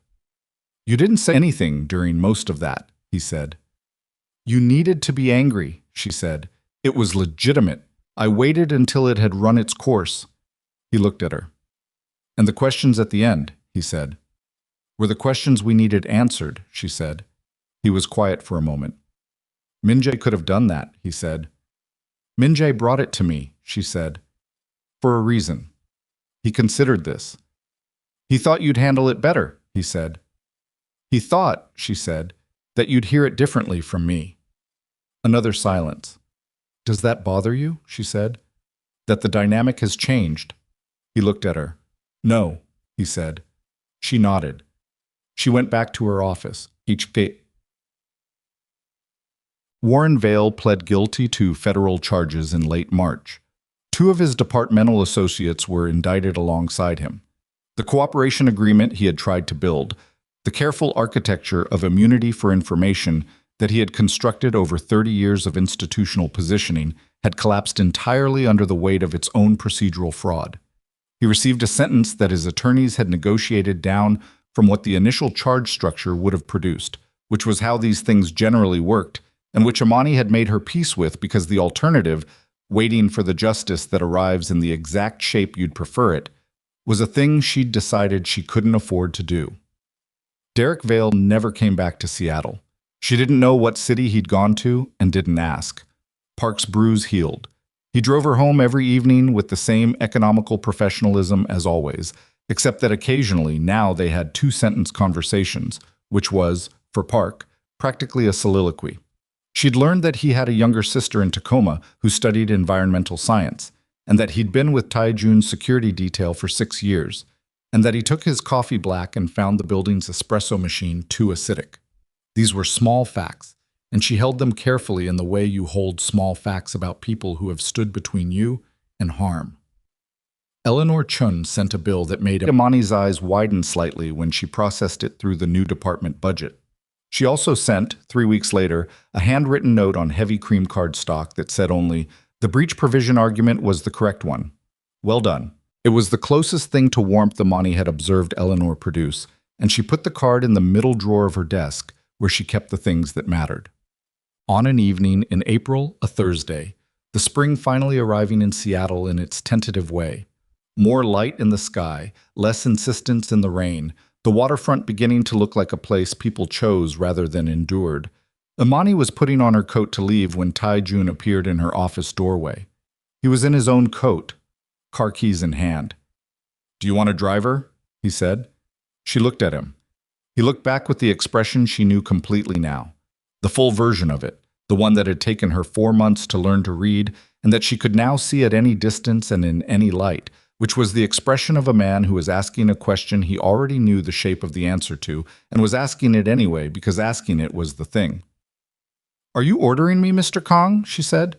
S1: "You didn't say anything during most of that," he said. "You needed to be angry," she said. "It was legitimate. I waited until it had run its course." He looked at her. "And the questions at the end," he said. "Were the questions we needed answered," she said. He was quiet for a moment. "Min-jae could have done that," he said. "Min-jae brought it to me," she said. "For a reason." He considered this. "He thought you'd handle it better," he said. "He thought," she said, "that you'd hear it differently from me." Another silence. "Does that bother you?" she said. "That the dynamic has changed?" He looked at her. "No," he said. She nodded. She went back to her office. Warren Vale pled guilty to federal charges in late March. 2 of his departmental associates were indicted alongside him. The cooperation agreement he had tried to build, the careful architecture of immunity for information that he had constructed over 30 years of institutional positioning, had collapsed entirely under the weight of its own procedural fraud. He received a sentence that his attorneys had negotiated down from what the initial charge structure would have produced, which was how these things generally worked, and which Imani had made her peace with because the alternative, waiting for the justice that arrives in the exact shape you'd prefer it, was a thing she'd decided she couldn't afford to do. Derek Vale never came back to Seattle. She didn't know what city he'd gone to and didn't ask. Park's bruise healed. He drove her home every evening with the same economical professionalism as always, except that occasionally now they had 2-sentence conversations, which was, for Park, practically a soliloquy. She'd learned that he had a younger sister in Tacoma who studied environmental science, and that he'd been with Tae-jun's security detail for 6 years, and that he took his coffee black and found the building's espresso machine too acidic. These were small facts, and she held them carefully in the way you hold small facts about people who have stood between you
S2: and harm. Eleanor Chun sent a bill that made
S1: Imani's eyes widen slightly when she processed it through the new department budget. She also sent, 3 weeks later, a handwritten note on heavy cream card stock that said only, "The breach provision argument was the correct one. Well done." It was the closest thing to warmth Imani had observed Eleanor produce, and she put the card in the middle drawer of her desk, where she kept the things that mattered. On an evening in April, a Thursday, the spring finally arriving in Seattle in its tentative way. More light in the sky, less insistence in the rain, the waterfront beginning to look like a place people chose rather than endured. Imani was putting on her coat to leave when Tae-jun appeared in her office doorway. He was in his own coat, car keys in hand. "Do you want a driver?" he said. She looked at him. He looked back with the expression she knew completely now. The full version of it, the one that had taken her 4 months to learn to read, and that she could now see at any distance and in any light, which was the expression of a man who was asking a question he already knew the shape of the answer to, and was asking it anyway because asking it was the thing. "Are you ordering me, Mr. Kang?" she said.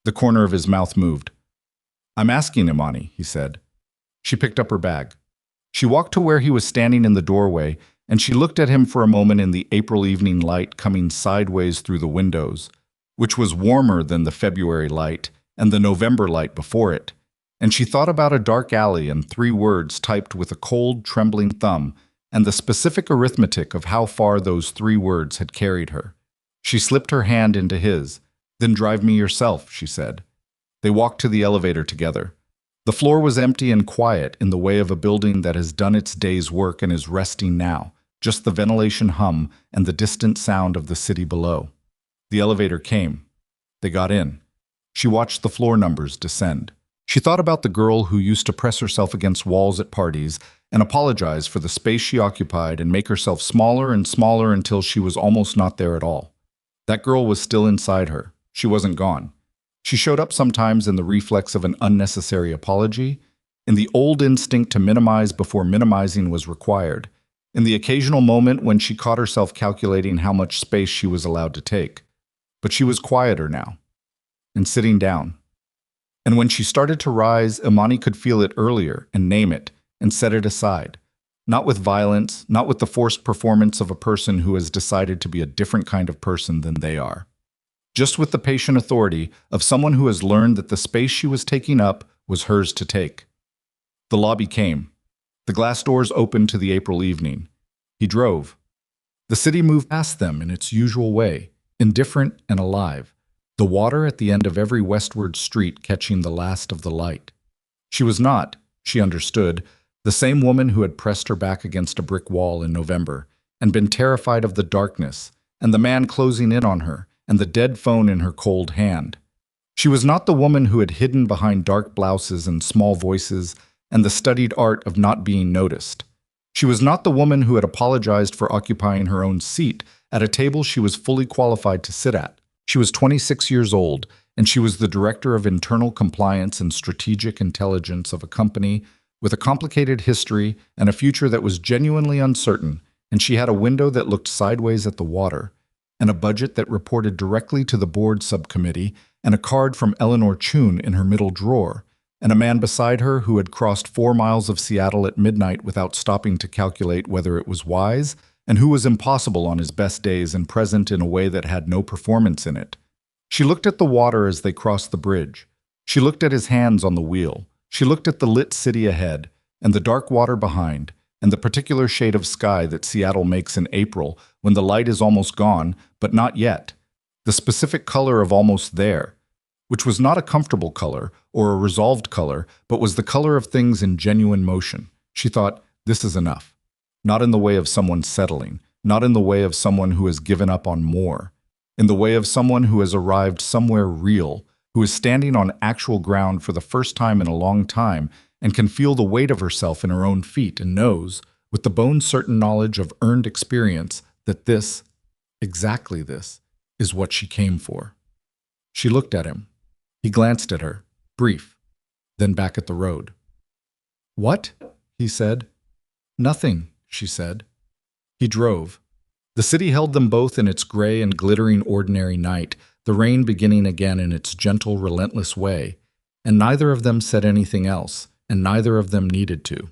S1: The corner of his mouth moved. "I'm asking Imani," he said. She picked up her bag. She walked to where he was standing in the doorway, and she looked at him for a moment in the April evening light coming sideways through the windows, which was warmer than the February light and the November light before it. And she thought about a dark alley and 3 words typed with a cold, trembling thumb, and the specific arithmetic of how far those 3 words had carried her. She slipped her hand into his. "Then drive me yourself," she said. They walked to the elevator together. The floor was empty and quiet in the way of a building that has done its day's work and is resting now, just the ventilation hum and the distant sound of the city below. The elevator came. They got in. She watched the floor numbers descend. She thought about the girl who used to press herself against walls at parties and apologize for the space she occupied and make herself smaller and smaller until she was almost not there at all. That girl was still inside her. She wasn't gone. She showed up sometimes in the reflex of an unnecessary apology, in the old instinct to minimize before minimizing was required, in the occasional moment when she caught herself calculating how much space she was allowed to take. But she was quieter now, and sitting down. And when she started to rise, Imani could feel it earlier and name it and set it aside. Not with violence, not with the forced performance of a person who has decided to be a different kind of person than they are. Just with the patient authority of someone who has learned that the space she was taking up was hers to take. The lobby came. The glass doors opened to the April evening. He drove. The city moved past them in its usual way, indifferent and alive. The water at the end of every westward street catching the last of the light. She was not, she understood, the same woman who had pressed her back against a brick wall in November and been terrified of the darkness and the man closing in on her and the dead phone in her cold hand. She was not the woman who had hidden behind dark blouses and small voices and the studied art of not being noticed. She was not the woman who had apologized for occupying her own seat at a table she was fully qualified to sit at. She was 26 years old, and she was the director of internal compliance and strategic intelligence of a company with a complicated history and a future that was genuinely uncertain, and she had a window that looked sideways at the water, and a budget that reported directly to the board subcommittee, and a card from Eleanor Chun in her middle drawer, and a man beside her who had crossed 4 miles of Seattle at midnight without stopping to calculate whether it was wise, and who was impossible on his best days and present in a way that had no performance in it. She looked at the water as they crossed the bridge. She looked at his hands on the wheel. She looked at the lit city ahead, and the dark water behind, and the particular shade of sky that Seattle makes in April when the light is almost gone, but not yet. The specific color of almost there, which was not a comfortable color or a resolved color, but was the color of things in genuine motion. She thought, this is enough. Not in the way of someone settling, not in the way of someone who has given up on more, in the way of someone who has arrived somewhere real, who is standing on actual ground for the first time in a long time and can feel the weight of herself in her own feet and knows, with the bone-certain knowledge of earned experience, that this, exactly this, is what she came for. She looked at him. He glanced at her, brief, then back at the road. "What?" he said. "Nothing," she said. He drove. The city held them both in its gray and glittering ordinary night, the rain beginning again in its gentle, relentless way,
S2: and neither of them said anything else, and neither of them needed to.